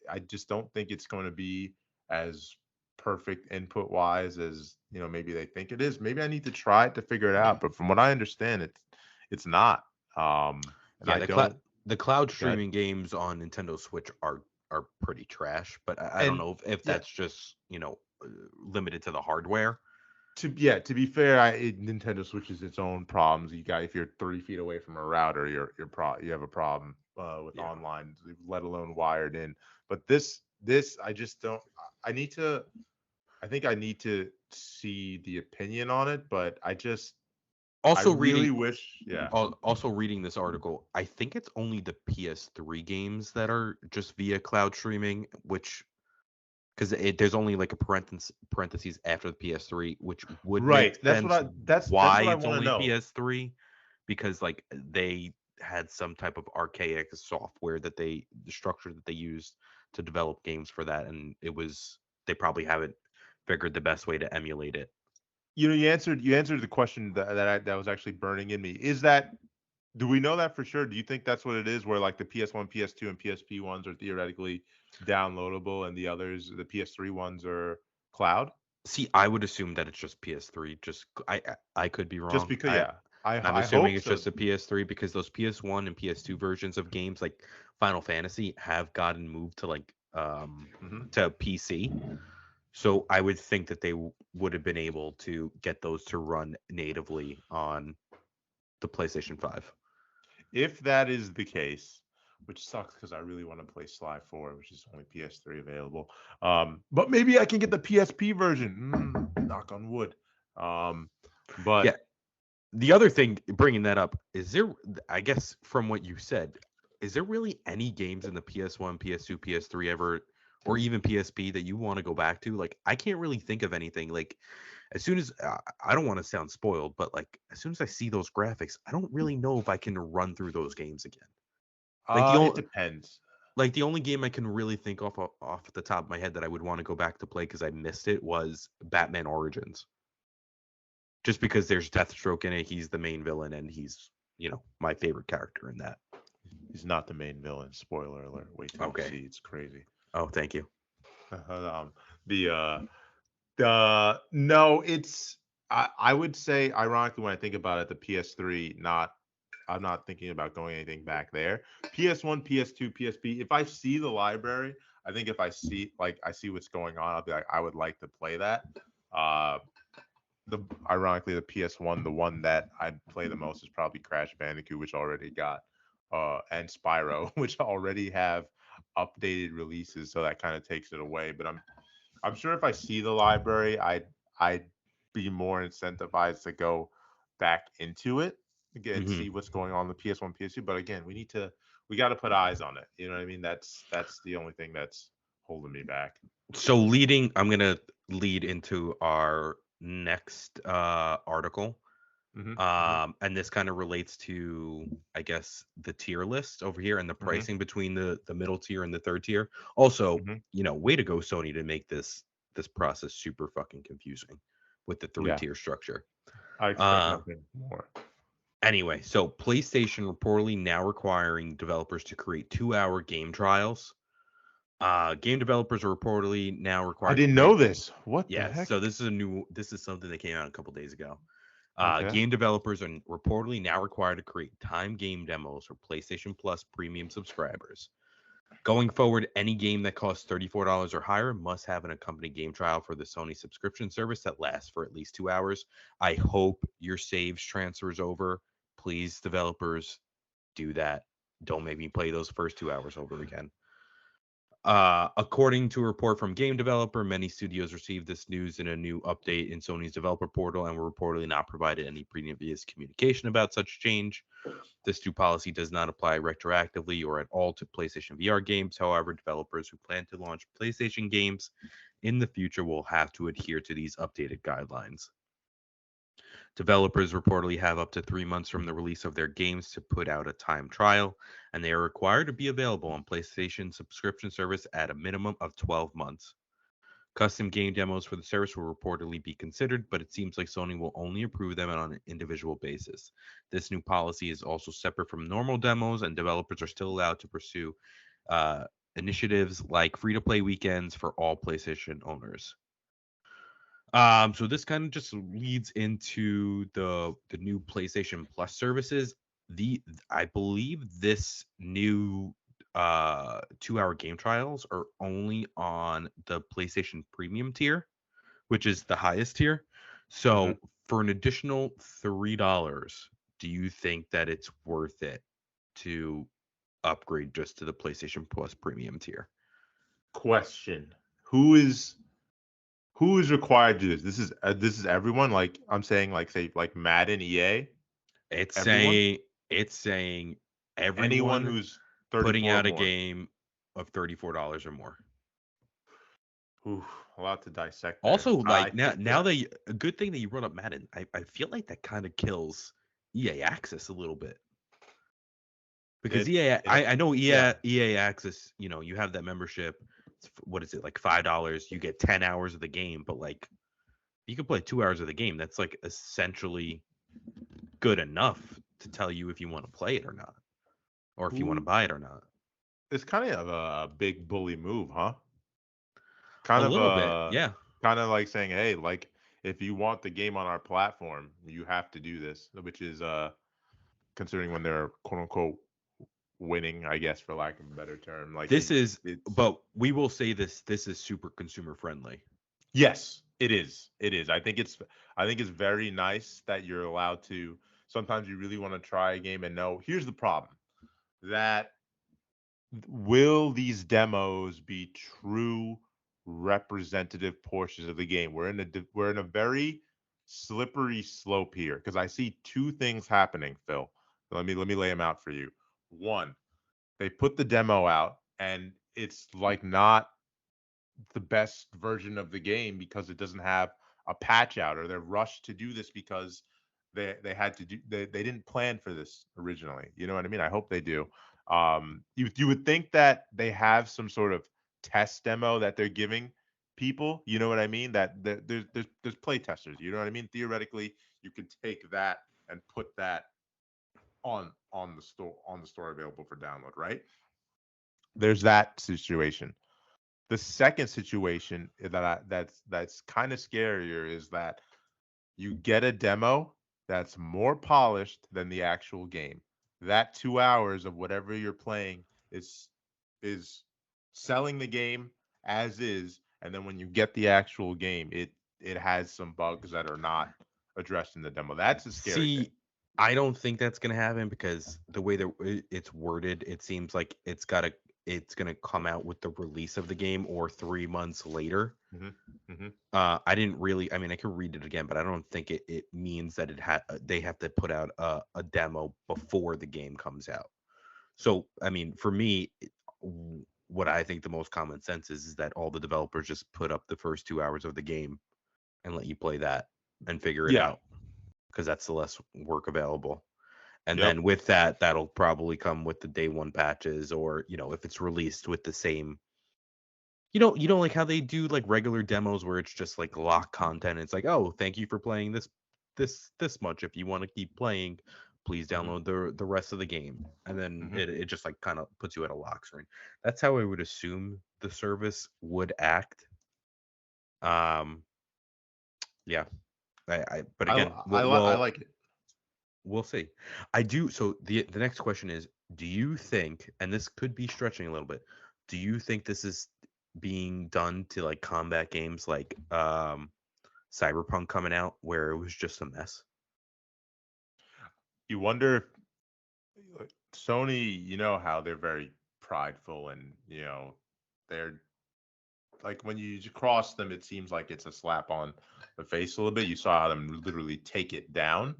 I just don't think it's going to be as perfect input wise as maybe they think it is. Maybe I need to try it to figure it out. But from what I understand, it's not. And Yeah, I don't the cloud get streaming games on Nintendo Switch are pretty trash, but I don't and know if yeah, that's just limited to the hardware. To be fair, Nintendo Switch is its own problems. You got if you're 3 feet away from a router, you have a problem with Yeah. online, let alone wired in. But this I just don't. I need to. I think I need to see the opinion on it, but I Also really reading wish. Yeah. also reading this article, I think it's only the PS3 games that are just via cloud streaming, which because there's only like a parentheses after the PS3, which would make Right. That's what sense I. That's why what I it's want to only know. PS3, because like they had some type of archaic software that the structure that they used to develop games for that, and they probably haven't figured the best way to emulate it. You answered the question that was actually burning in me. Is that Do we know that for sure? Do you think that's what it is? Where like the PS1, PS2, and PSP ones are theoretically downloadable, and the others, the PS3 ones, are cloud? See, I would assume that it's just PS3. I could be Just wrong. because, yeah, I'm I assuming hope it's so. just a PS3 because those PS1 and PS2 versions of games like Final Fantasy have gotten moved to Hmm. to PC. So I would think that they would have been able to get those to run natively on the PlayStation 5. If that is the case, which sucks because I really want to play Sly 4, which is only PS3 available. But maybe I can get the PSP version. Knock on wood. Um, Yeah. but The other thing, bringing that up, is there, I guess, from what you said, is there really any games in the PS1, PS2, PS3 ever, or even PSP that you want to go back to? Like, I can't really think of anything. Like, as soon as I don't want to sound spoiled, but like, as soon as I see those graphics, I don't really know if I can run through those games again. Like the it only, depends. like the only game I can really think off the top of my head that I would want to go back to play because I missed it was Batman Origins, just because there's Deathstroke in it. He's the main villain, and he's my favorite character in that. He's not the main villain. Spoiler alert. Wait till you Okay. see. It's crazy. Oh, thank you. um, the no, it's I would say ironically when I think about it, the PS3 not I'm not thinking about going anything back there. PS1, PS2, PSP. If I see the library, I think if I see what's going on, I'll be like I would like to play that. Uh, the Ironically the PS1, the one that I'd play the most is probably Crash Bandicoot, which already got and Spyro, which already have updated releases, so that kind of takes it away. But I'm sure if I see the library, I'd be more incentivized to go back into it again, Hmm. see what's going on in the PS1, PS2. But again, we got to put eyes on it. You know what I mean? That's the only thing that's holding me back. So I'm gonna lead into our next article. Hmm. Hmm. And this kind of relates to, I guess, the tier list over here and the Hmm. pricing between the middle tier and the third tier. Also, Hmm. way to go, Sony, to make this process super fucking confusing with the three Yeah, tier structure. I expect Uh, nothing more. Anyway, so PlayStation reportedly now requiring developers to create 2-hour game trials. Game developers are reportedly now I required to didn't create. know this. What the Yeah, heck? so this is something that came out a couple days ago. Okay. Game developers are reportedly now required to create time game demos for PlayStation Plus premium subscribers. Going forward, any game that costs $34 or higher must have an accompanying game trial for the Sony subscription service that lasts for at least 2 hours. I hope your saves transfers over. Please, developers, do that. Don't make me play those first 2 hours over again. According to a report from Game Developer, many studios received this news in a new update in Sony's developer portal and were reportedly not provided any previous communication about such change. This new policy does not apply retroactively or at all to PlayStation VR games. However, developers who plan to launch PlayStation games in the future will have to adhere to these updated guidelines. Developers reportedly have up to 3 months from the release of their games to put out a time trial, and they are required to be available on PlayStation subscription service at a minimum of 12 months. Custom game demos for the service will reportedly be considered, but it seems like Sony will only approve them on an individual basis. This new policy is also separate from normal demos, and developers are still allowed to pursue uh, initiatives like free to play weekends for all PlayStation owners. So this kind of just leads into the new PlayStation Plus services. I believe this new 2-hour game trials are only on the PlayStation Premium tier, which is the highest tier. So for an additional $3, do you think that it's worth it to upgrade just to the PlayStation Plus premium tier? Question: Who is required to do this? This is everyone. Like I'm saying, like say like Madden, EA, It's everyone, saying it's saying anyone everyone who's putting 34 or out a more. game of $34 or more. Ooh, a lot to dissect there. Also, I like think now that that a good thing that you brought up Madden, I feel like that kind of kills EA Access a little bit. Because I know yeah. EA Access, you have that membership. What is it, like $5? You get 10 hours of the game, but like you can play 2 hours of the game. That's like essentially good enough to tell you if you want to play it or not, or if you want to Who buy it or not. It's kind of a big bully move, huh? A Kind of little bit, yeah. kind of like saying, hey, like if you want the game on our platform, you have to do this, which is considering when they're quote unquote winning, I guess, for lack of a better term. Like This is, it's but we will say this is super consumer friendly. yes, it is. It is. I think it's very nice that you're allowed to sometimes you really want to try a game and know here's the problem. That will these demos be true representative portions of the game? We're in a very slippery slope here because I see two things happening, Phil. Let me lay them out for you. One, they put the demo out and it's like not the best version of the game because it doesn't have a patch out, or they're rushed to do this because they had to do they didn't plan for this originally. You know what I mean? I hope they do. You would think that they have some sort of test demo that they're giving people. You know what I mean? That there's play testers. You know what I mean? Theoretically, you could take that and put that on the store available for download, right? There's that situation. The second situation that's kind of scarier is that you get a demo that's more polished than the actual game. That 2 hours of whatever you're playing is selling the game as is, and then when you get the actual game, it has some bugs that are not addressed in the demo. That's a scary thing. See, I don't think that's gonna happen because the way that it's worded, it seems like it's gonna come out with the release of the game or 3 months later. Hmm. Hmm. I didn't really. I mean, I could read it again, but I don't think it means that they have to put out a demo before the game comes out. So, I mean, for me, what I think the most common sense is that all the developers just put up the first 2 hours of the game and let you play that and figure it Yeah. out because that's the less work available. And Yep. then with that, that'll probably come with the day one patches, or if it's released with the same. You know, like how they do like regular demos where it's just like lock content. It's like, oh, thank you for playing this much. If you want to keep playing, please Hmm. download the rest of the game. And then Hmm. it just like kind of puts you at a lock screen. That's how I would assume the service would act. Um, yeah. But I again, I, li- I like it. we'll see. I do. So the next question is, do you think, and this could be stretching a little bit, do you think this is being done to like combat games like Cyberpunk coming out where it was just a mess? You wonder if Sony, you know how they're very prideful and, they're like when you cross them, it seems like it's a slap on the face a little bit. You saw them literally take it down.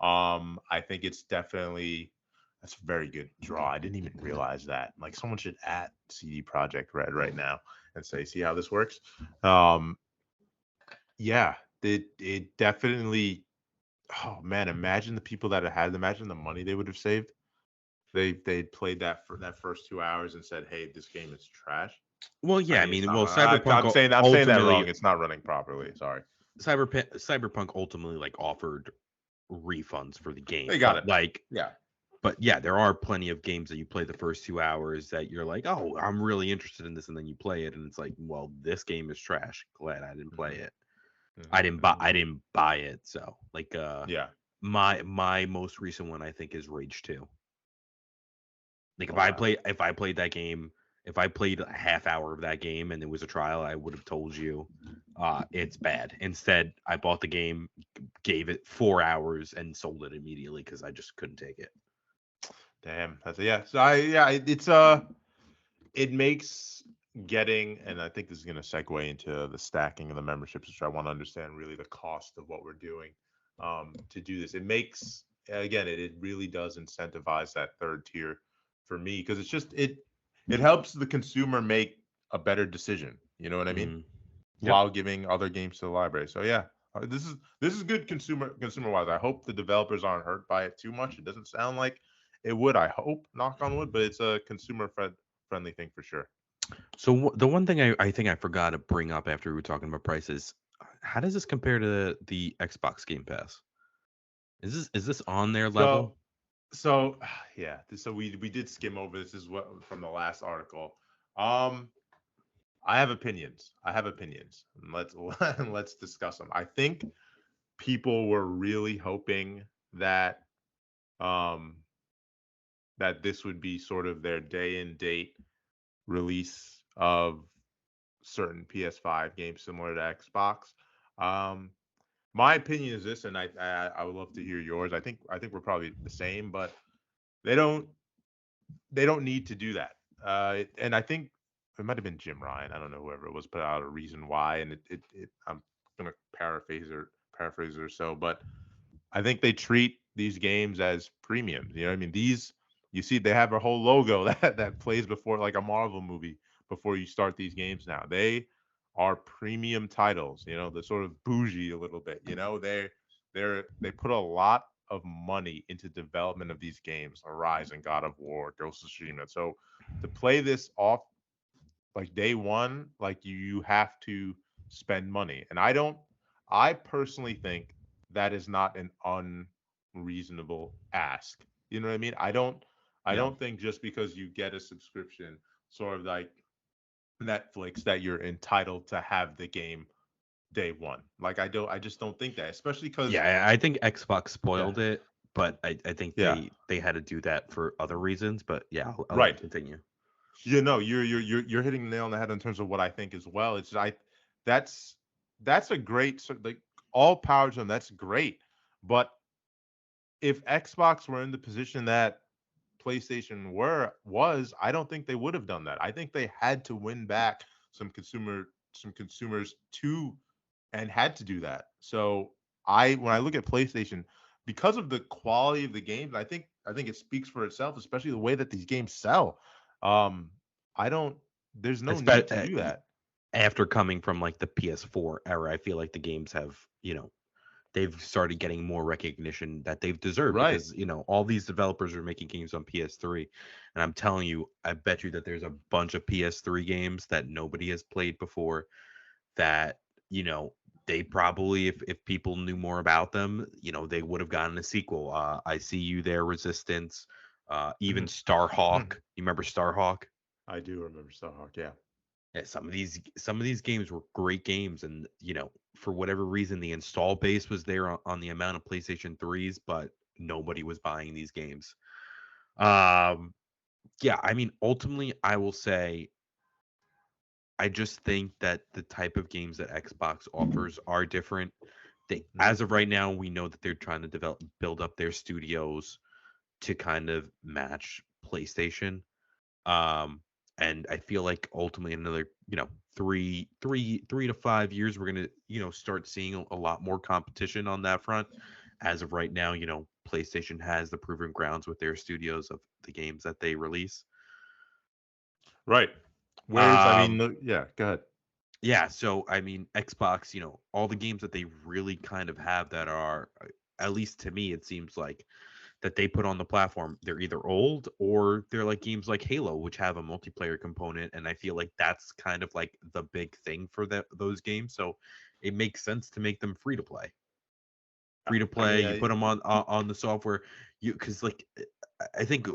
I think it's definitely that's a very good draw. I didn't even realize that. Like someone should at CD Project Red right now and say, see how this works. Um, yeah, it definitely. Oh man, imagine the people that it had. Imagine the money they would have saved. They played that for that first 2 hours and said, "Hey, this game is trash." Well, I yeah, I mean, it's mean, not. well, Cyberpunk I'm saying that ultimately, wrong. It's not running properly. Sorry. Cyberpunk ultimately like offered refunds for the game, They got but it. like, Yeah. but yeah, there are plenty of games that you play the first 2 hours that you're like, oh, I'm really interested in this, and then you play it, and it's like, well, this game is trash. Glad I didn't play Hmm. it. Hmm. Hmm. I didn't buy it. So like Yeah. my most recent one I think is Rage 2. Like Oh wow. if I played that game, If I played a half hour of that game and it was a trial, I would have told you it's bad. Instead, I bought the game, gave it 4 hours, and sold it immediately because I just couldn't take it. Damn, that's yeah. So it's it makes getting, and I think this is going to segue into the stacking of the memberships, which I want to understand really the cost of what we're doing to do this. It makes, again, it really does incentivize that third tier for me because it's just it helps the consumer make a better decision. You know what I mean? Mm. Yep. While giving other games to the library. So yeah, this is good consumer wise. I hope the developers aren't hurt by it too much. It doesn't sound like it would. I hope, knock on wood, but it's a friendly thing for sure. So the one thing I think I forgot to bring up after we were talking about prices, how does this compare to the Xbox Game Pass? Is this on their So level? so yeah, so we did skim over this. This is what from the last article. Um, I have opinions. I have opinions. Let's let's discuss them. I think people were really hoping that um that this would be sort of their day and date release of certain PS5 games similar to Xbox. Um, my opinion is this, and I would love to hear yours. I think we're probably the same, but they don't they don't need to do that. And I think it might have been Jim Ryan. I don't know whoever it was put out a reason why, and I'm gonna paraphrase or so, but I think they treat these games as premiums. You know what I mean? These you see they have a whole logo that plays before like a Marvel movie before you start these games now. They are premium titles, you know, they're sort of bougie a little bit, you know. They put a lot of money into development of these games, Horizon, God of War, Ghost of Tsushima. So to play this off like day one, like you have to spend money. And I personally think that is not an unreasonable ask. You know what I mean? I Yeah. don't think just because you get a subscription, sort of like Netflix, that you're entitled to have the game day one. Like I just don't think that, especially because Yeah, I think Xbox yeah, spoiled it, but I think yeah, they had to do that for other reasons. But yeah, I'll let you right. continue. You know, you're hitting the nail on the head in terms of what I think as well. It's I that's that's a great like all power to them. That's great, but if Xbox were in the position that PlayStation was, I don't think they would have done that. I think they had to win back some consumers to and had to do that. So I when I look at PlayStation, because of the quality of the games, I think it speaks for itself, especially the way that these games sell. Um, I don't. There's no It's need to do that. after coming from like the PS4 era. I feel like the games have, they've started getting more recognition that they've deserved Right. because, all these developers are making games on PS3. And I'm telling you, I bet you that there's a bunch of PS3 games that nobody has played before that, you know, they probably, if people knew more about them, they would have gotten a sequel. I See You There, Resistance, even Mhm. Starhawk. Mhm. You remember Starhawk? I do remember Starhawk. Yeah. Yeah, some of these games were great games, and for whatever reason, the install base was there on the amount of PlayStation 3s, but nobody was buying these games. Um, yeah, I mean, ultimately, I will say I just think that the type of games that Xbox offers are different. Mhm. As of right now, we know that they're trying to build up their studios to kind of match PlayStation. Um, and I feel like ultimately another, 3 to 5 years, we're gonna, start seeing a lot more competition on that front. As of right now, PlayStation has the proven grounds with their studios of the games that they release. Right. Whereas, I mean, Um, yeah. Go ahead. yeah, so I mean, Xbox, all the games that they really kind of have that are, at least to me, it seems like that they put on the platform, they're either old or they're like games like Halo, which have a multiplayer component, and I feel like that's kind of like the big thing for those games. So it makes sense to make them free to play. Free to I play, mean, you put them on the software, because like I think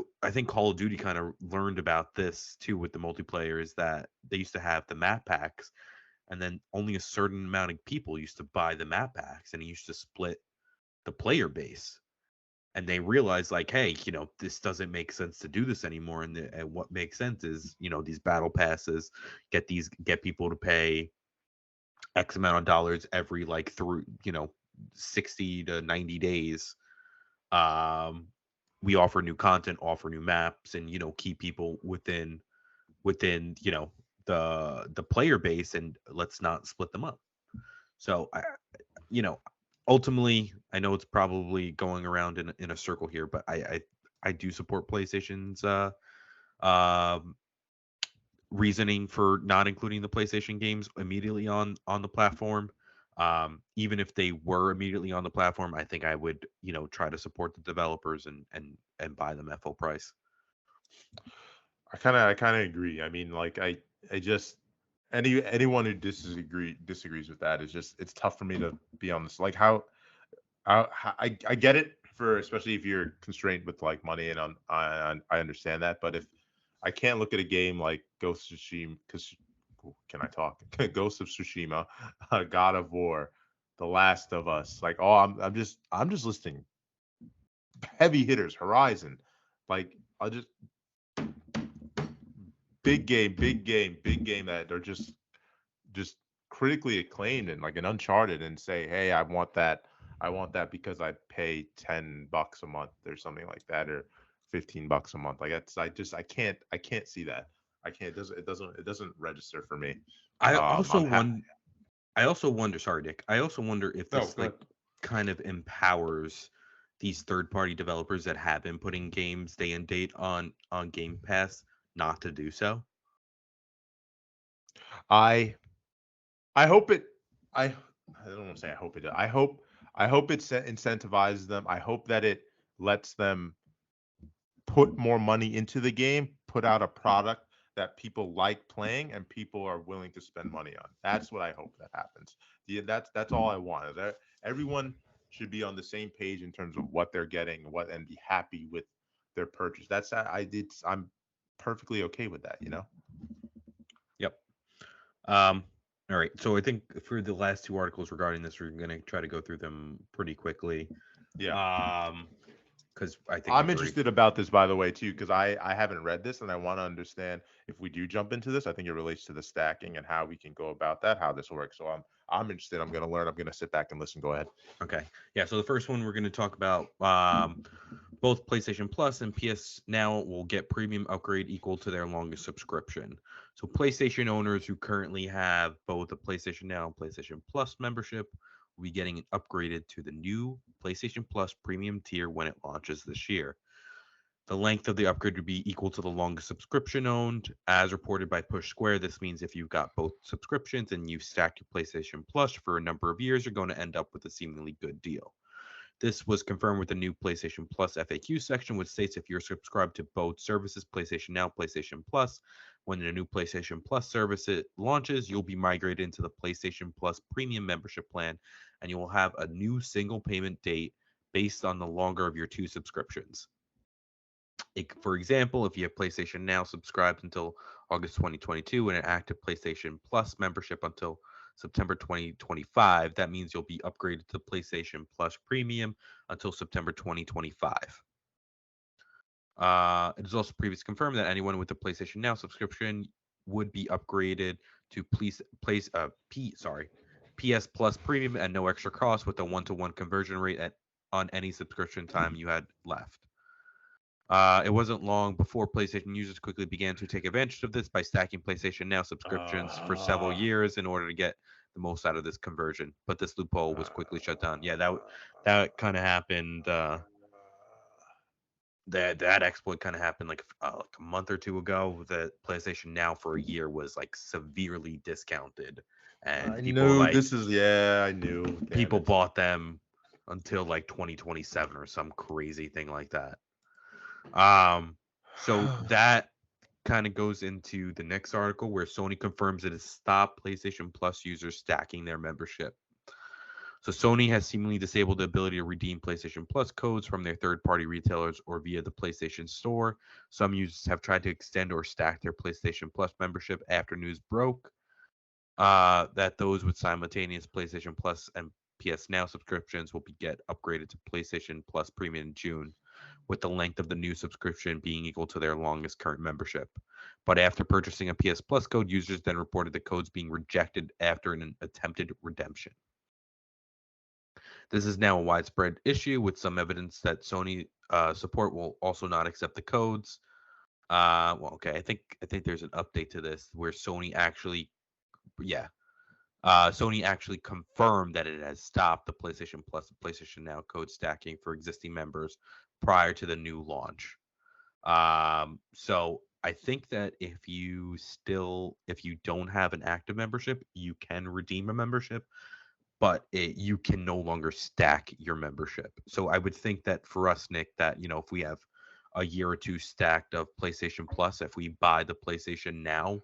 Call of Duty kind of learned about this too with the multiplayer, is that they used to have the map packs, and then only a certain amount of people used to buy the map packs, and it used to split the player base. and they realize like, hey, this doesn't make sense to do this anymore, and what makes sense is, these battle passes, get people to pay X amount of dollars every like through 60 to 90 days. um we offer new content, offer new maps, and keep people within the player base, and let's not split them up. So you know ultimately, I know it's probably going around in a circle here, but I do support PlayStation's um reasoning for not including the PlayStation games immediately on the platform. Even if they were immediately on the platform, I think I would, try to support the developers and buy them at full price. I kind of agree. I mean, like I just anyone who disagrees with that is just it's tough for me to be on this. Like I get it for especially if you're constrained with like money and I understand that, but if I can't look at a game like Ghost of Tsushima because can I talk? Ghost of Tsushima, God of War, The Last of Us. Like, oh, I'm just listing heavy hitters. Horizon, like I'll just big game that are just critically acclaimed and like an Uncharted and say, hey, I want that because I pay $10 a month or something like that or $15 a month. Like that's I can't see that. I can't it doesn't register for me. I also I'm happy. won I also wonder, sorry, Nick. I also wonder if No, this go like ahead. kind of empowers these third-party developers that have been putting games day and date on Game Pass not to do so. I I hope it I don't want to say I hope it I hope it incentivizes them. I hope that it lets them put more money into the game, put out a product that people like playing and people are willing to spend money on. That's what I hope that happens. Yeah, that's all I want. Is that everyone should be on the same page in terms of what they're getting, what and be happy with their purchase. I'm perfectly okay with that. Yep. Um, all right. So I think for the last two articles regarding this, we're going to try to go through them pretty quickly. Yeah. Um, because I think I'm we've already. interested about this, by the way, too, because I haven't read this and I want to understand if we do jump into this. I think it relates to the stacking and how we can go about that, how this works. So I'm interested. I'm going to learn. I'm going to sit back and listen. Go ahead. Okay. Yeah. So the first one we're going to talk about, both PlayStation Plus and PS Now will get premium upgrade equal to their longest subscription. So PlayStation owners who currently have both a PlayStation Now and PlayStation Plus membership will be getting upgraded to the new PlayStation Plus premium tier when it launches this year. The length of the upgrade would be equal to the longest subscription owned. As reported by Push Square, this means if you've got both subscriptions and you've stacked your PlayStation Plus for a number of years, you're going to end up with a seemingly good deal. This was confirmed with the new PlayStation Plus FAQ section, which states if you're subscribed to both services, PlayStation Now, PlayStation Plus, when the new PlayStation Plus service launches, you'll be migrated into the PlayStation Plus premium membership plan, and you will have a new single payment date based on the longer of your two subscriptions. For example, if you have PlayStation Now subscribed until August 2022 and an active PlayStation Plus membership until September 2025, that means you'll be upgraded to PlayStation Plus Premium until September 2025. It is also previously confirmed that anyone with a PlayStation Now subscription would be upgraded to PS Plus Premium at no extra cost with a one-to-one conversion rate on any subscription time you had left. It wasn't long before PlayStation users quickly began to take advantage of this by stacking PlayStation Now subscriptions for several Uh, years in order to get the most out of this conversion. But this loophole was quickly shut down. Yeah, uh, that kind of happened. That exploit kind of happened like a month or two ago. That PlayStation Now for a year was like severely discounted, and I knew this is I knew. Damn people it. bought them until like 2027 or some crazy thing like that. Um, so that kind of goes into the next article where Sony confirms it has stopped PlayStation Plus users stacking their membership. So Sony has seemingly disabled the ability to redeem PlayStation Plus codes from their third-party retailers or via the PlayStation Store. Some users have tried to extend or stack their PlayStation Plus membership after news broke that those with simultaneous PlayStation Plus and PS Now subscriptions will get upgraded to PlayStation Plus Premium in June, with the length of the new subscription being equal to their longest current membership. But after purchasing a PS Plus code, users then reported the codes being rejected after an attempted redemption. This is now a widespread issue, with some evidence that Sony support will also not accept the codes. Okay, I think there's an update to this where Sony actually confirmed that it has stopped the PlayStation Plus and PlayStation Now code stacking for existing members prior to the new launch. So I think that if you don't have an active membership, you can redeem a membership, but you can no longer stack your membership. So I would think that for us, Nick, that if we have a year or two stacked of PlayStation Plus, if we buy the PlayStation Now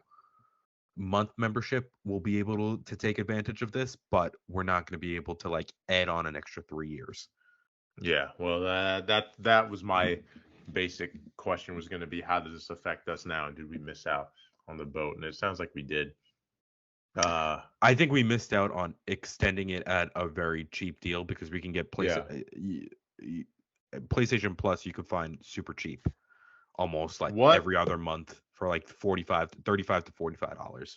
month membership, we'll be able to take advantage of this, but we're not going to be able to like add on an extra 3 years. Yeah, well, that was my basic question, was going to be, how does this affect us now, and did we miss out on the boat? And it sounds like we did. I think we missed out on extending it at a very cheap deal, because we can get PlayStation Plus. You could find super cheap, almost like every other month for like $35 to $45.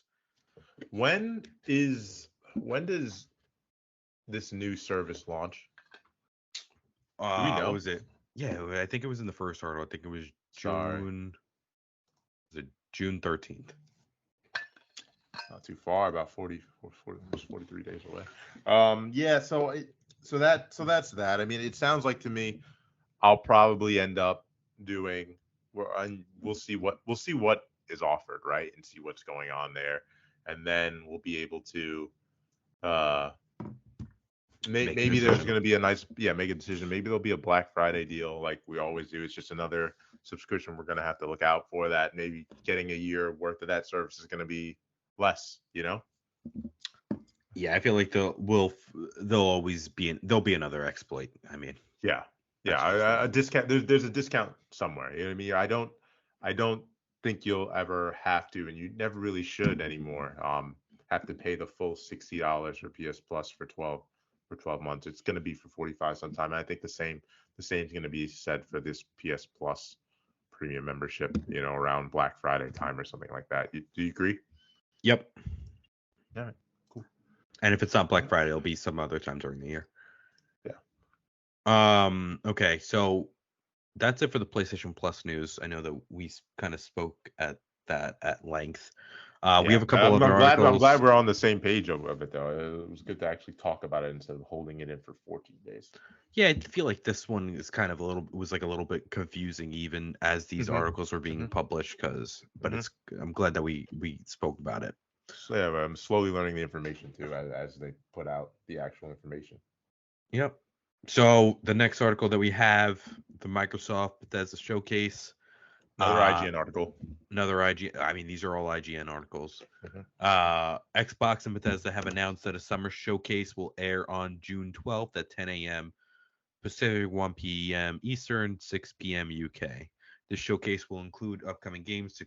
When does this new service launch? Do we know? Was it? Yeah, I think it was in the first article. I think it was June. Was it June 13th? Not too far, about 43 days away. Yeah. So that's that. I mean, it sounds like to me, I'll probably end up doing. We'll see what is offered, right, and see what's going on there, and then we'll be able to. Maybe there's going to be make a decision. Maybe there'll be a Black Friday deal like we always do. It's just another subscription we're going to have to look out for. That maybe getting a year worth of that service is going to be less. Yeah, I feel like there'll be another exploit. I mean, yeah, a discount. There's a discount somewhere. You know what I mean? I don't think you'll ever have to, and you never really should anymore. Have to pay the full $60 for PS Plus for 12 months. It's going to be for 45 sometime. And I think the same is going to be said for this PS Plus premium membership. Around Black Friday time or something like that. Do you agree? Yep. All right. Cool. And if it's not Black Friday, it'll be some other time during the year. Yeah. Okay, so that's it for the PlayStation Plus news. I know that we kind of spoke at that at length. We have a couple other articles. I'm glad we're on the same page of it, though. It was good to actually talk about it instead of holding it in for 14 days. Yeah, I feel like this one is kind of a little bit confusing, even as these articles were being published. I'm glad that we spoke about it. So yeah, I'm slowly learning the information too as they put out the actual information. Yep. So the next article that we have, the Microsoft Bethesda showcase. Another IGN article. I mean, these are all IGN articles. Xbox and Bethesda have announced that a summer showcase will air on June 12th at 10 a.m. Pacific, 1 p.m. Eastern, 6 p.m. UK. This showcase will include upcoming games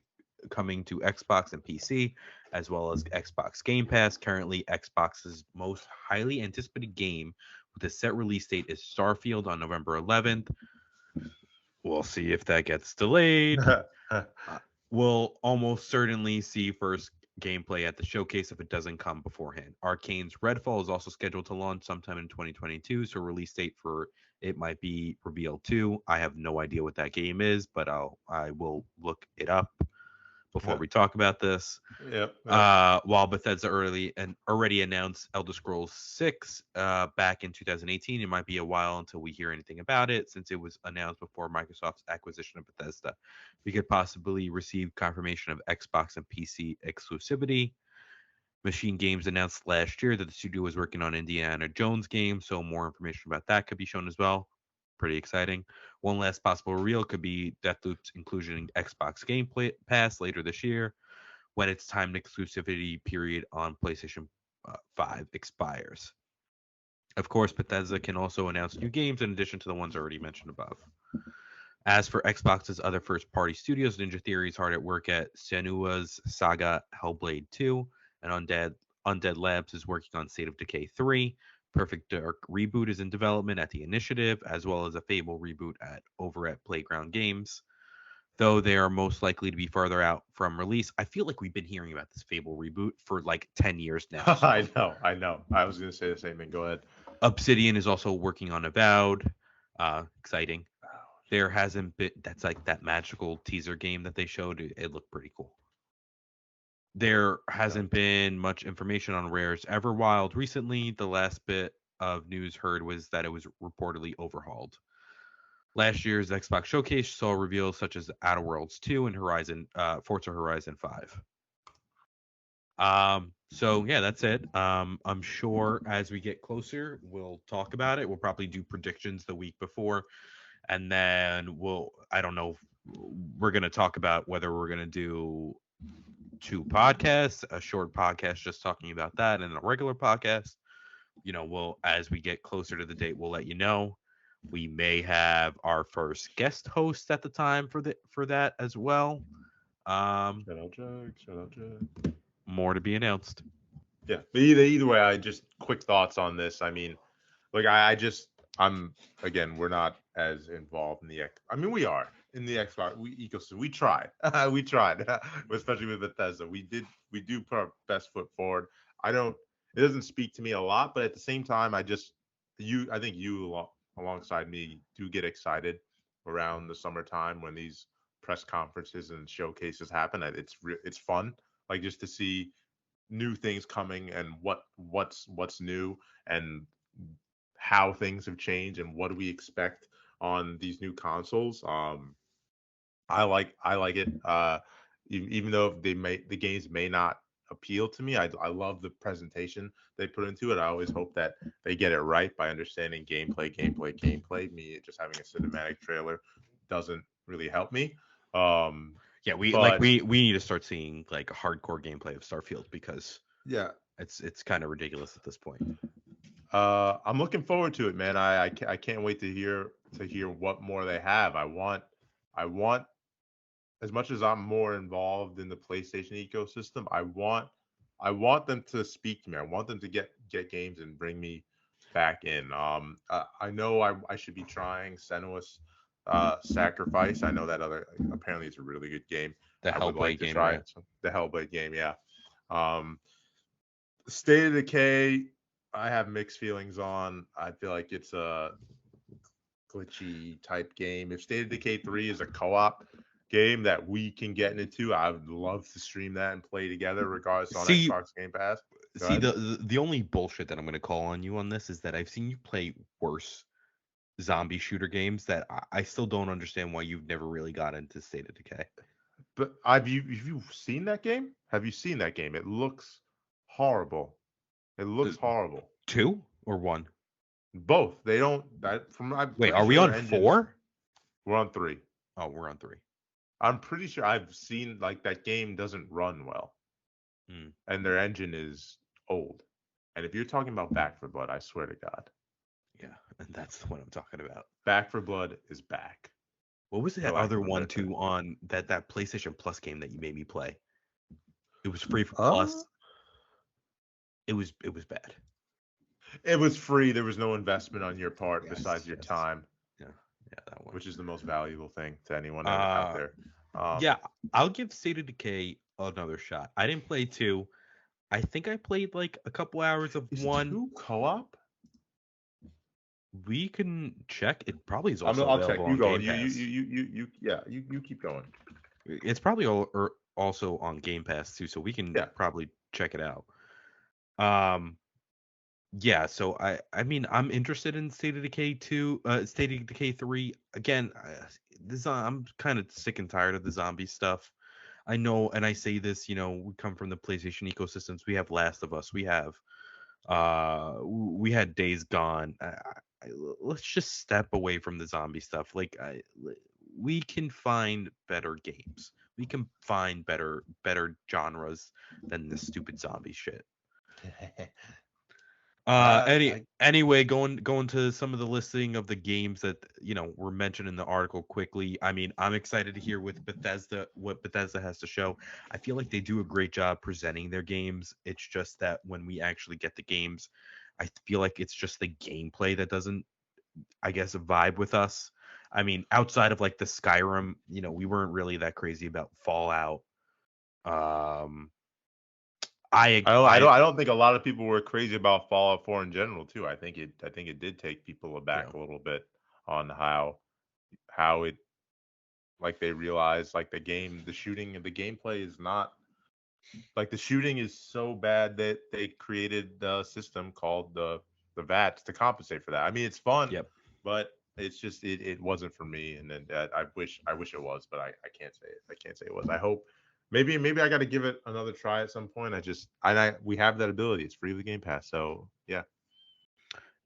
coming to Xbox and PC, as well as Xbox Game Pass. Currently, Xbox's most highly anticipated game with a set release date is Starfield on November 11th. We'll see if that gets delayed. We'll almost certainly see first gameplay at the showcase if it doesn't come beforehand. Arcane's Redfall is also scheduled to launch sometime in 2022, so release date for it might be revealed too. I have no idea what that game is, but I will look it up before we talk about this. Yep. While Bethesda already announced Elder Scrolls 6 back in 2018, it might be a while until we hear anything about it, since it was announced before Microsoft's acquisition of Bethesda. We could possibly receive confirmation of Xbox and PC exclusivity. Machine Games announced last year that the studio was working on Indiana Jones game, so more information about that could be shown as well. Pretty exciting. One last possible reveal could be Deathloop's inclusion in Xbox Game Pass later this year, when its timed exclusivity period on PlayStation 5 expires. Of course, Bethesda can also announce new games in addition to the ones already mentioned above. As for Xbox's other first-party studios, Ninja Theory is hard at work at Senua's Saga Hellblade 2, and Undead Labs is working on State of Decay 3. Perfect Dark reboot is in development at the Initiative, as well as a Fable reboot over at Playground Games. Though they are most likely to be farther out from release. I feel like we've been hearing about this Fable reboot for like 10 years now. So. I know. I was gonna say the same thing. Go ahead. Obsidian is also working on Avowed. Exciting. There hasn't been that's like that magical teaser game that they showed. It looked pretty cool. There hasn't been much information on Rare's Everwild recently. The last bit of news heard was that it was reportedly overhauled. Last year's Xbox Showcase saw reveals such as Outer Worlds 2 and Forza Horizon 5. So yeah, that's it. I'm sure as we get closer, we'll talk about it. We'll probably do predictions the week before, and then I don't know, we're gonna talk about whether we're gonna do 2 podcasts, a short podcast just talking about that, and a regular podcast. As we get closer to the date, we'll let you know. We may have our first guest host at the time for that as well. Shout out Jack. Shout out Jack. More to be announced. Yeah, but either way, I just quick thoughts on this. I mean, like I'm again, we're not as involved in we are in the Xbox ecosystem. We tried, we tried, especially with Bethesda. We do put our best foot forward. It doesn't speak to me a lot, but at the same time, I think you alongside me do get excited around the summertime when these press conferences and showcases happen. It's fun, like just to see new things coming and what's new and how things have changed and what do we expect on these new consoles. I like it. Even though the games may not appeal to me, I love the presentation they put into it. I always hope that they get it right by understanding gameplay. Me just having a cinematic trailer doesn't really help me. Yeah, we need to start seeing like a hardcore gameplay of Starfield because yeah, it's kind of ridiculous at this point. I'm looking forward to it, man. I can't wait to hear what more they have. I want as much as I'm more involved in the PlayStation ecosystem, I want them to speak to me. I want them to get games and bring me back in. I know I should be trying Senua's Sacrifice. I know that apparently it's a really good game. The I would Hellblade like to game, try right? it. The Hellblade game, yeah. State of Decay, I have mixed feelings on. I feel like it's a glitchy type game. If State of Decay 3 is a co-op game that we can get into, I would love to stream that and play together, regardless on Xbox Game Pass. The only bullshit that I'm going to call on you on this is that I've seen you play worse zombie shooter games that I still don't understand why you've never really got into State of Decay. But have you seen that game? Have you seen that game? It looks horrible. It looks horrible. 2 or 1? Both. They don't. Wait, are we on 4? We're on 3. Oh, we're on 3. I'm pretty sure I've seen like that game doesn't run well, and their engine is old. And if you're talking about Back for Blood, I swear to God. Yeah, and that's what I'm talking about. Back for Blood is back. What was that other one too on that PlayStation Plus game that you made me play? It was free for Plus. It was bad. It was free. There was no investment on your part besides your time. Yeah, that one. Which is the most valuable thing to anyone out there. Yeah, I'll give State of Decay another shot. I didn't play 2. I think I played like a couple hours of 1. 2 co-op? We can check. It probably is also I'll available check. You on go. Game Pass. You keep going. It's probably also on Game Pass too, so we can probably check it out. Yeah, so I mean I'm interested in State of Decay 2, State of Decay 3. Again, I'm kind of sick and tired of the zombie stuff. I know, and I say this, we come from the PlayStation ecosystems. We have Last of Us. We have we had Days Gone. Let's just step away from the zombie stuff. Like we can find better games. We can find better genres than this stupid zombie shit. Anyway, going to some of the listing of the games that were mentioned in the article quickly. I mean, I'm excited to hear what Bethesda has to show. I feel like they do a great job presenting their games. It's just that when we actually get the games, I feel like it's just the gameplay that doesn't, I guess, vibe with us. I mean, outside of like the Skyrim, we weren't really that crazy about Fallout. Um, I I I don't think a lot of people were crazy about Fallout 4 in general too. I think it did take people you aback know a little bit on how it like they realized like the shooting and the gameplay is not like the shooting is so bad that they created the system called the VATs to compensate for that. I mean, it's fun, yep. but it's just it wasn't for me. And then I wish it was, but I can't say it. I can't say it was. I hope maybe I got to give it another try at some point. I we have that ability. It's free with Game Pass, so yeah,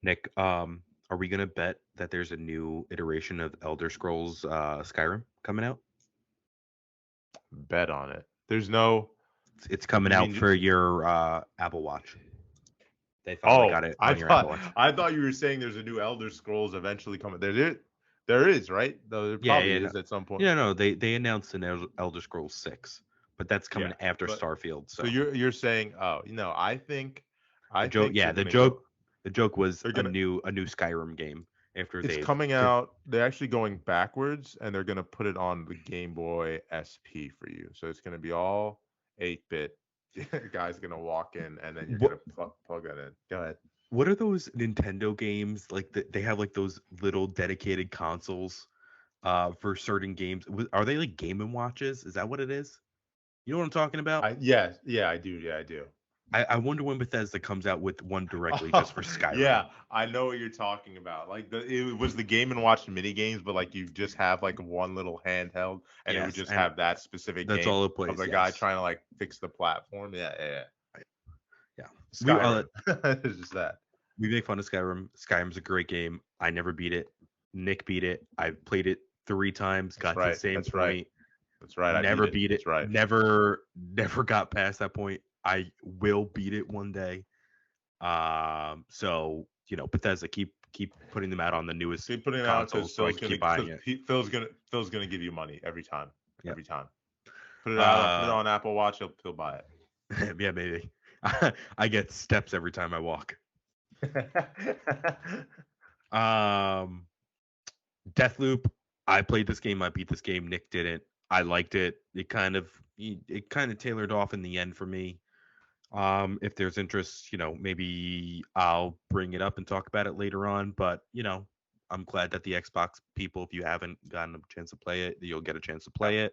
Nick, are we gonna bet that there's a new iteration of Elder Scrolls Skyrim coming out? bet on it. There's no. It's coming You out mean for your Apple Watch. They finally got it on your Apple Watch. I thought you were saying there's a new Elder Scrolls eventually coming. There is, right? There Yeah, probably yeah, no, is at some point. yeah, no. They announced an Elder Scrolls 6, but that's coming Yeah, after but Starfield. so So you're saying, oh, the joke, they're yeah, gonna go. the joke was They're gonna. a new Skyrim game after It's they've coming out. They're actually going backwards, and they're gonna put it on the Game Boy SP for you. So it's gonna be all 8-bit. Guy's gonna walk in, and then you're what gonna plug that in. Go ahead. what are those Nintendo games like? They have like those little dedicated consoles for certain games. Are they like Game and Watches? Is that what it is? You know what I'm talking about? Yeah, I do. Yeah, I do. I wonder when Bethesda comes out with one directly just Oh, for Skyrim. yeah, I know what you're talking about. Like it was the Game and Watch mini games, but like you just have like one little handheld, and it would Yes, just and have that specific that's game all it of plays. the guy Yes, trying to like fix the platform. Yeah. yeah. We Skyrim. It's just that. we make fun of Skyrim. Skyrim's a great game. I never beat it. Nick beat it. I've played it 3 times. That's Got to the right. same That's right. point. That's right. I beat Never it. beat it. That's right. Never got past that point. I will beat it one day. So Bethesda keep putting them out on the newest Keep putting it out because consoles, so I can keep buying it. Phil's gonna give you money every time. Yep. Every time. Put it out. Put it Uh, on Apple Watch. He'll buy yeah, maybe. I get steps every time I walk. it. Um, Deathloop. I played this game. I beat this game. Nick didn't. I liked it. It kind of tailored off in the end for me. If there's interest, maybe I'll bring it up and talk about it later on. But I'm glad that the Xbox people, if you haven't gotten a chance to play it, you'll get a chance to play it.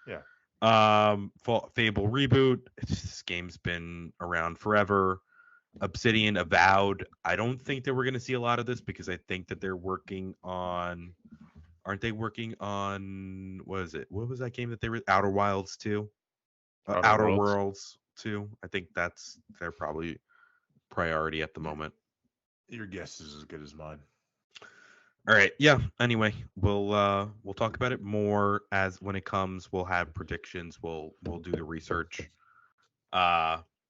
Yeah. Fable reboot. This game's been around forever. Obsidian Avowed. I don't think that we're going to see a lot of this because I think that they're working on. Aren't they working on what is it? What was that game that they were Outer Wilds 2? Outer Outer Worlds. Worlds 2. I think that's their probably priority at the moment. Your guess is as good as mine. All right. Yeah. Anyway, we'll talk about it more as when it comes. We'll have predictions. We'll do the research.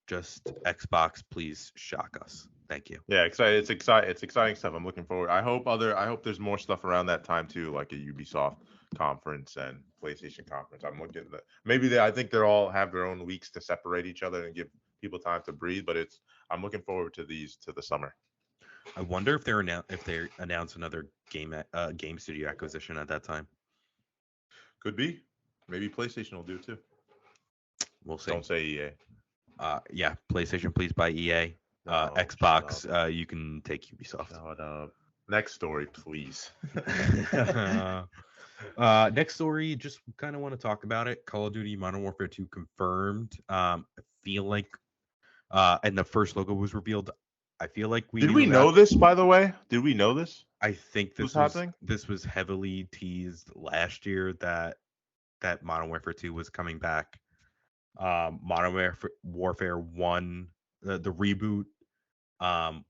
Just Xbox, please shock us. Thank you. Yeah, excited. It's exciting stuff. I'm looking forward. I hope there's more stuff around that time too, like a Ubisoft conference and PlayStation conference. I'm looking at I think they all have their own weeks to separate each other and give people time to breathe. But I'm looking forward to these to the summer. I wonder if they announce another game studio acquisition at that time. Could be. Maybe PlayStation will do it too. We'll see. Don't say EA. Yeah, PlayStation, please buy EA. No, Xbox, you can take Ubisoft. Shut up. Next story, please. Next story, just kind of want to talk about it. Call of Duty Modern Warfare 2 confirmed. I feel like, and the first logo was revealed. I feel like Did we know this, by the way? Did we know this? I think this was happening. This was heavily teased last year that Modern Warfare 2 was coming back. Modern Warfare 1, the reboot,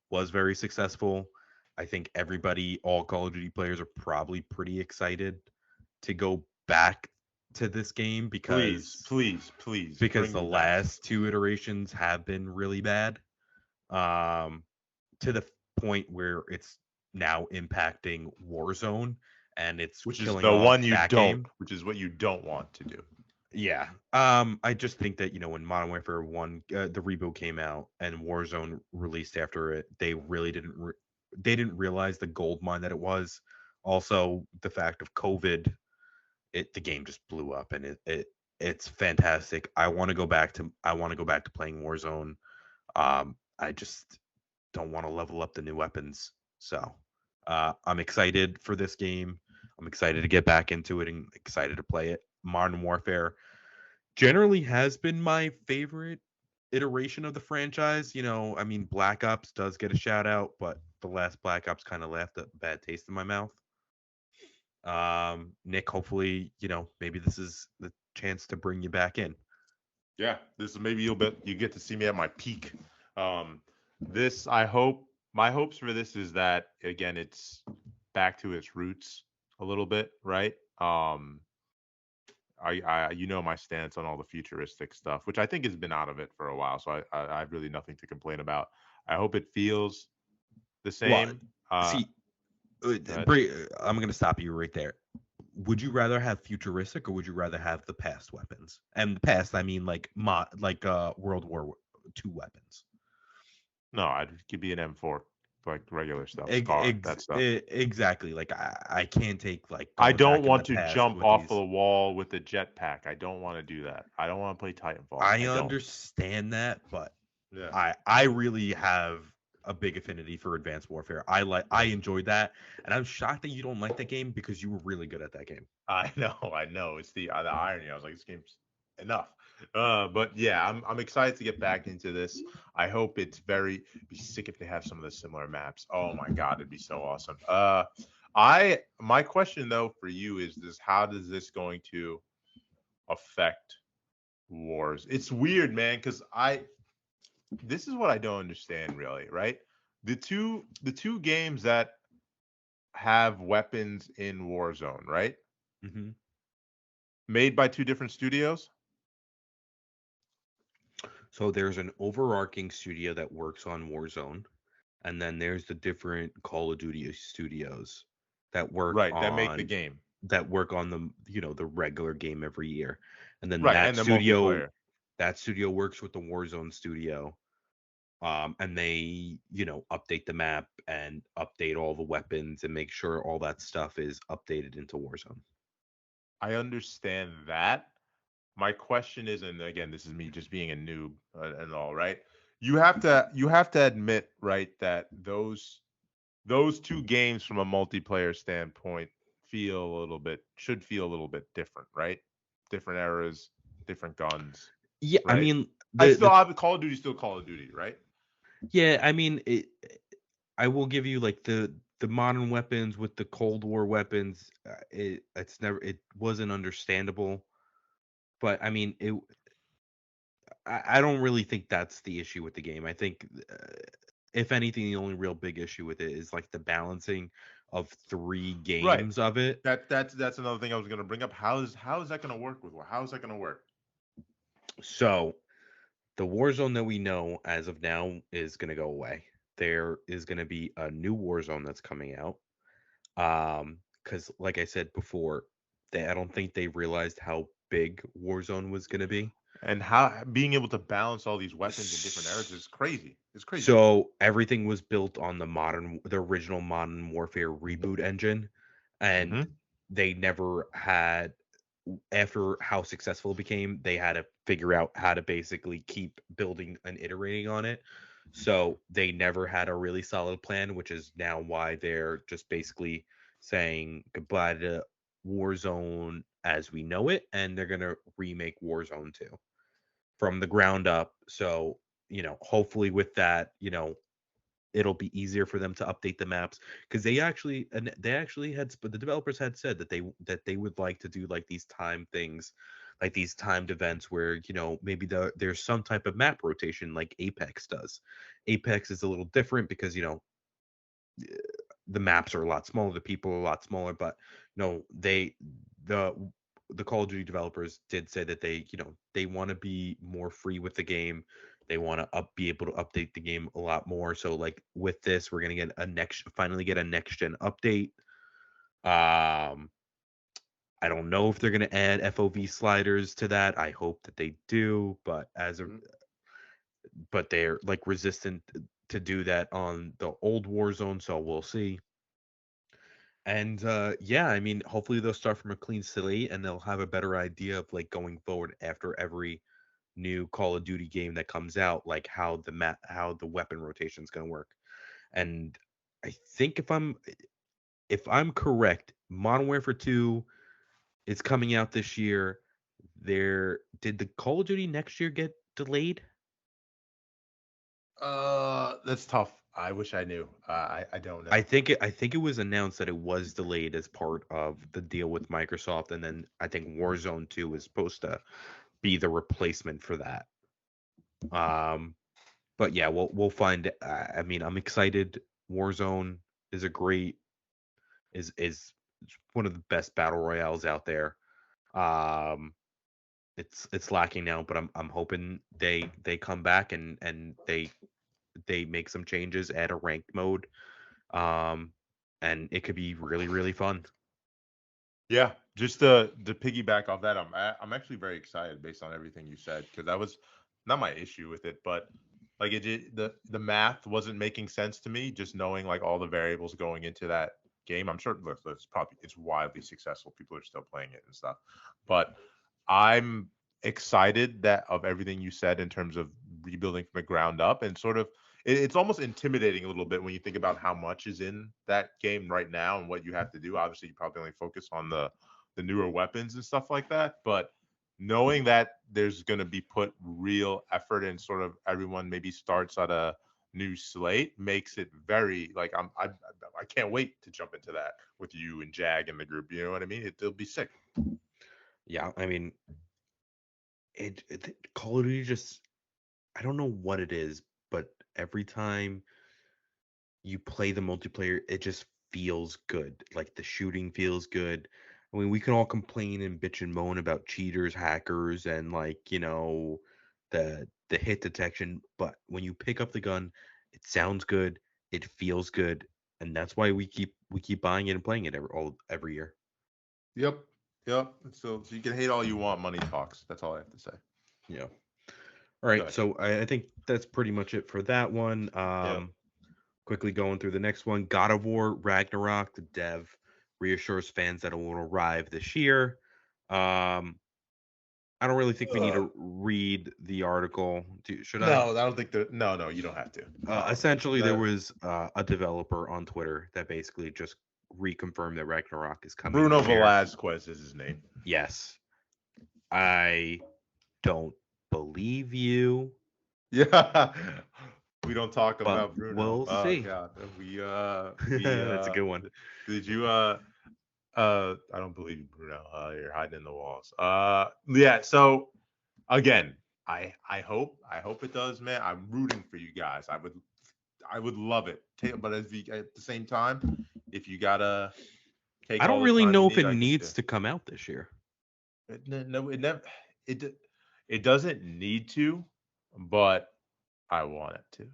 was very successful. I think all Call of Duty players are probably pretty excited to go back to this game because please because the last 2 iterations have been really bad, to the point where it's now impacting Warzone and it's which is killing the off one you that don't game. which is what you don't want to do. Yeah. I just think that, when Modern Warfare 1, the reboot came out and Warzone released after it, they didn't realize the gold mine that it was. Also, the fact of COVID, the game just blew up, and it's fantastic. I want to go back to playing Warzone. I just don't want to level up the new weapons. So, I'm excited for this game. I'm excited to get back into it and excited to play it. Modern Warfare generally has been my favorite iteration of the franchise. I mean, Black Ops does get a shout out, but the last Black Ops kind of left a bad taste in my mouth. Nick, hopefully, maybe this is the chance to bring you back in. Yeah, this is maybe you get to see me at my peak. This I hope my hopes for this is that again it's back to its roots a little bit, right? I you know my stance on all the futuristic stuff, which I think has been out of it for a while, so I have really nothing to complain about. I hope it feels the Well, same. see, Go ahead. I'm going to stop you right there. Would you rather have futuristic or would you rather have the past weapons? And the past, I mean World War II weapons. No, I'd give me an M4, like regular stuff, Scar, that stuff. Exactly. Like I can't take like I going don't back in the want to past jump with off of these. the wall with a jetpack. I don't want to do that. I don't want to play Titanfall. I I don't. understand that, but Yeah. I really have a big affinity for Advanced Warfare. I enjoyed that, and I'm shocked that you don't like that game because you were really good at that game. I know. It's the irony. I was like, this game's enough. But yeah, I'm excited to get back into this. I hope it's be sick if they have some of the similar maps. Oh my god, it'd be so awesome. My question though for you is this: how does this going to affect wars? It's weird, man, because this is what I don't understand really, right? The two games that have weapons in Warzone, right? Mm-hmm. Made by two different studios. So there's an overarching studio that works on Warzone, and then there's the different Call of Duty studios that work Right, that make the on game. the regular game every year. And then Right, and the multiplayer. that studio works with the Warzone studio. And they, update the map and update all the weapons and make sure all that stuff is updated into Warzone. I understand that. My question is, and again, this is me just being a noob and all, right? You have to admit, right, that those two games from a multiplayer standpoint should feel a little bit different, right? Different eras, different guns, Yeah, I right? mean I the still have Call of Duty, still Call of Duty, right? yeah, I mean I will give you like the modern weapons with the Cold War weapons. It wasn't understandable, but I mean I don't really think that's the issue with the game. I think if anything, the only real big issue with it is like the balancing of three Right. games of it. That's another thing I was gonna bring up. How is that gonna work with how is that gonna work? So the Warzone that we know as of now is going to go away. There is going to be a new Warzone that's coming out. Because like I said before, I don't think they realized how big Warzone was going to be. And how being able to balance all these weapons in different eras is crazy. It's crazy. So everything was built on the original Modern Warfare reboot engine, and Hmm. they never had. After how successful it became, they had to figure out how to basically keep building and iterating on it. So they never had a really solid plan, which is now why they're just basically saying goodbye to Warzone as we know it, and they're gonna remake Warzone 2 from the ground up. So, hopefully with that, it'll be easier for them to update the maps because they actually the developers had said that they would like to do like these time things, like these timed events where maybe there's some type of map rotation like Apex does. Apex is a little different because the maps are a lot smaller, the people are a lot smaller, but no, the the Call of Duty developers did say that they want to be more free with the game. They want to be able to update the game a lot more. So like with this, we're gonna finally get a next gen update. Um, I don't know if they're going to add FOV sliders to that. I hope that they do, but they're like resistant to do that on the old Warzone, so we'll see. And yeah, I mean, hopefully they'll start from a clean slate and they'll have a better idea of like going forward after every new Call of Duty game that comes out, like how the weapon rotation is going to work. And I think if I'm correct, Modern Warfare 2 is coming out this year. Did the Call of Duty next year get delayed? That's tough. I wish I knew. I don't I know. think it was announced that it was delayed as part of the deal with Microsoft, and then I think Warzone 2 is supposed to be the replacement for that. Um, but yeah, we'll find. I mean, I'm excited. Warzone is a great is one of the best battle royales out there. Um, it's lacking now, but I'm hoping they come back and they make some changes, add a ranked mode, um, and it could be really really fun. Yeah, just to piggyback off that, I'm actually very excited based on everything you said because that was not my issue with it, but like the math wasn't making sense to me. Just knowing like all the variables going into that game, I'm sure look, it's wildly successful. People are still playing it and stuff, but I'm excited that of everything you said in terms of rebuilding from the ground up and sort of it's almost intimidating a little bit when you think about how much is in that game right now and what you have to do. Obviously, you probably only focus on the newer weapons and stuff like that, but knowing that there's going to be put real effort and sort of everyone maybe starts at a new slate makes it very like I can't wait to jump into that with you and Jag in the group. You know what I mean? It'll be sick. Yeah, I mean, Call of Duty just I don't know what it is, but every time you play the multiplayer, it just feels good. Like the shooting feels good. I mean, we can all complain and bitch and moan about cheaters, hackers, and like, the hit detection, but when you pick up the gun, it sounds good, it feels good, and that's why we keep buying it and playing it every year. Yep. Yep. So you can hate all you want. Money talks. That's all I have to say. Yeah. All right, Good. so I think that's pretty much it for that one. Yep. Quickly going through the next one, God of War Ragnarok, the dev reassures fans that it will arrive this year. Um, I don't really think we need Ugh. to read the article. Should I? No, I don't think that. No, no, you don't have to. Essentially, there That was a developer on Twitter that basically just reconfirmed that Ragnarok is coming Bruno this year. Velasquez is his name. Yes, I don't believe you, Yeah. We don't talk but about Bruno. we'll Oh see. God. We That's a good one. did you I don't believe you, Bruno. You're hiding in the walls. Yeah, so again, I hope it does, man. I'm rooting for you guys. I would love it. But at the same time, if you gotta take I all don't the really time you know if need, it I get you. needs to come out this year. No, it never. It it doesn't need to, but I want it to.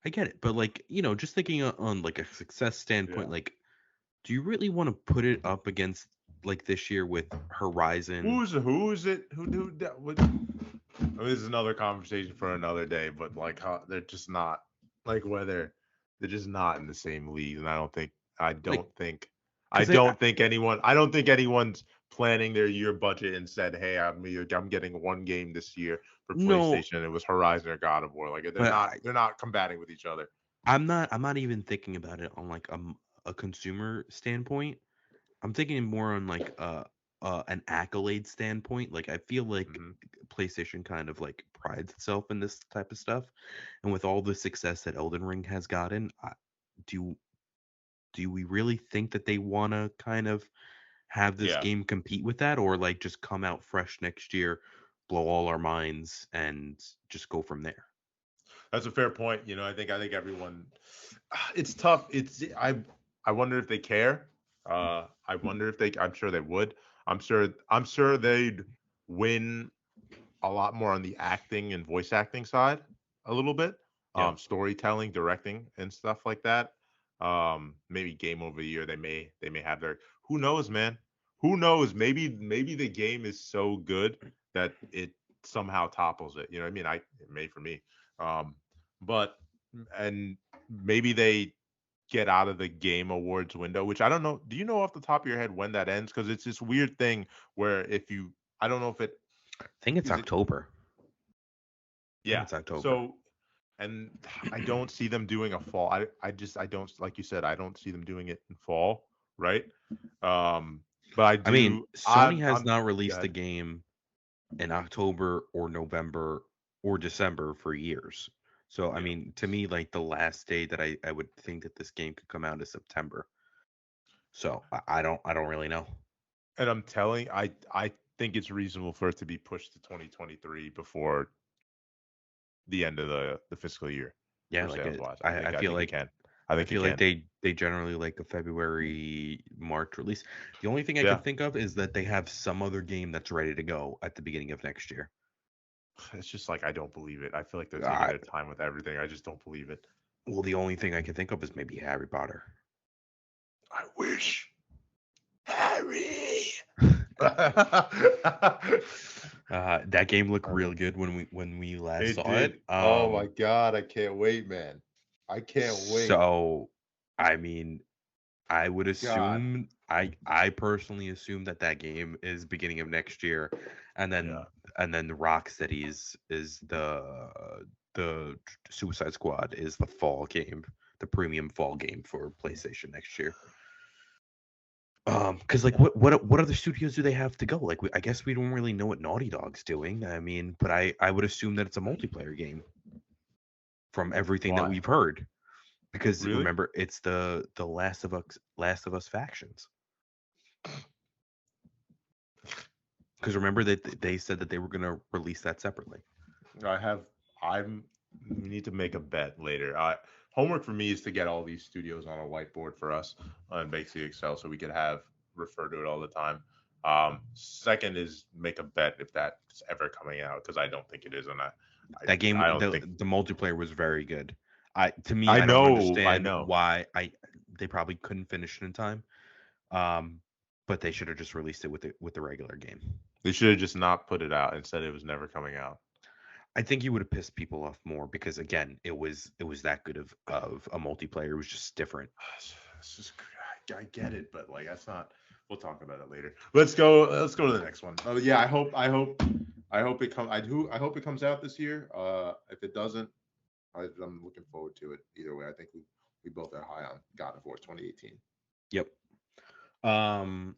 I get it, but like, just thinking on like a success standpoint, Yeah. like, do you really want to put it up against like this year with Horizon? Who's it? Who that would? I mean, this is another conversation for another day. But like, how they're just not like whether they're just not in the same league, and I Like, don't think I because don't think anyone I don't think anyone's planning their year budget and said, hey, I'm getting one game this year for no, PlayStation, and it was Horizon or God of War. Like they're but not they're not combating with each other. I'm not even thinking about it on like a consumer standpoint. I'm thinking more on like an accolade standpoint. Like I feel like Hmm. PlayStation kind of like prides itself in this type of stuff, and with all the success that Elden Ring has gotten, do do we really think that they want to kind of have this Yeah. game compete with that, or like just come out fresh next year, blow all our minds, and just go from there? That's a fair point. I think everyone. It's tough. I wonder if they care. I wonder if they. I'm sure they would. I'm sure they'd win a lot more on the acting and voice acting side, a little bit. Yeah. Storytelling, directing, and stuff like that. Maybe game over the year. They may have their. Who knows, man? who knows? Maybe the game is so good that it somehow topples it. You know what I mean? It may for me. Um, but and maybe they get out of the game awards window, which I don't know. Do you know off the top of your head when that ends? Because it's this weird thing where if you, I don't know if it I think it's is it. October. I think Yeah. it's October. So and I don't see them doing a fall. I don't, like you said, I don't see them doing it in fall, right? But I I mean, do. Sony has I'm not released a God. game in October or November or December for years. So, I Yeah. mean, to me, like the last day that I would think that this game could come out is September. So I don't really know. And I'm telling, I think it's reasonable for it to be pushed to 2023 before the end of the fiscal year Yeah, for like sales it, wise. I I feel think it like can. I I think it feel like can. they generally like a February March release. The only thing I Yeah. could think of is that they have some other game that's ready to go at the beginning of next year. It's just like I don't believe it. I feel like they're taking Uh, their time with everything. I just don't believe it. well, the only thing I can think of is maybe Harry Potter. I wish. Harry. That game looked real Um, good when we last it saw it. did. Oh my god, I can't wait, man. I can't wait. So I mean, I would God. assume I personally assume that that game is beginning of next year, and Yeah. then the Rocksteady is the Suicide Squad is the fall game, the premium fall game for PlayStation next year. Because like what other studios do they have to go? Like I guess we don't really know what Naughty Dog's doing. I mean, but I would assume that it's a multiplayer game from everything that Why? we've heard. Because Really? remember, it's the Last of Us factions. Because remember that they said that they were going to release that separately. I have. I'm. We need to make a bet later. Homework for me is to get all these studios on a whiteboard for us on basic Excel so we could have refer to it all the time. Second is make a bet if that's ever coming out because I don't think it is, and That game, I don't think. the multiplayer was very good. To me, I I don't know. I understand know. why they probably couldn't finish it in time. Um, but they should have just released it with the regular game. They should have just not put it out and said it was never coming out. I think you would have pissed people off more because again, it was that good of a multiplayer. It was just different. It's just, I get it, but like that's not. We'll talk about it later. Let's go. Let's go to the next one. Oh yeah, I hope it comes. I hope it comes out this year. If it doesn't, I'm looking forward to it. Either way, I think we both are high on God of War 2018. Yep. Um,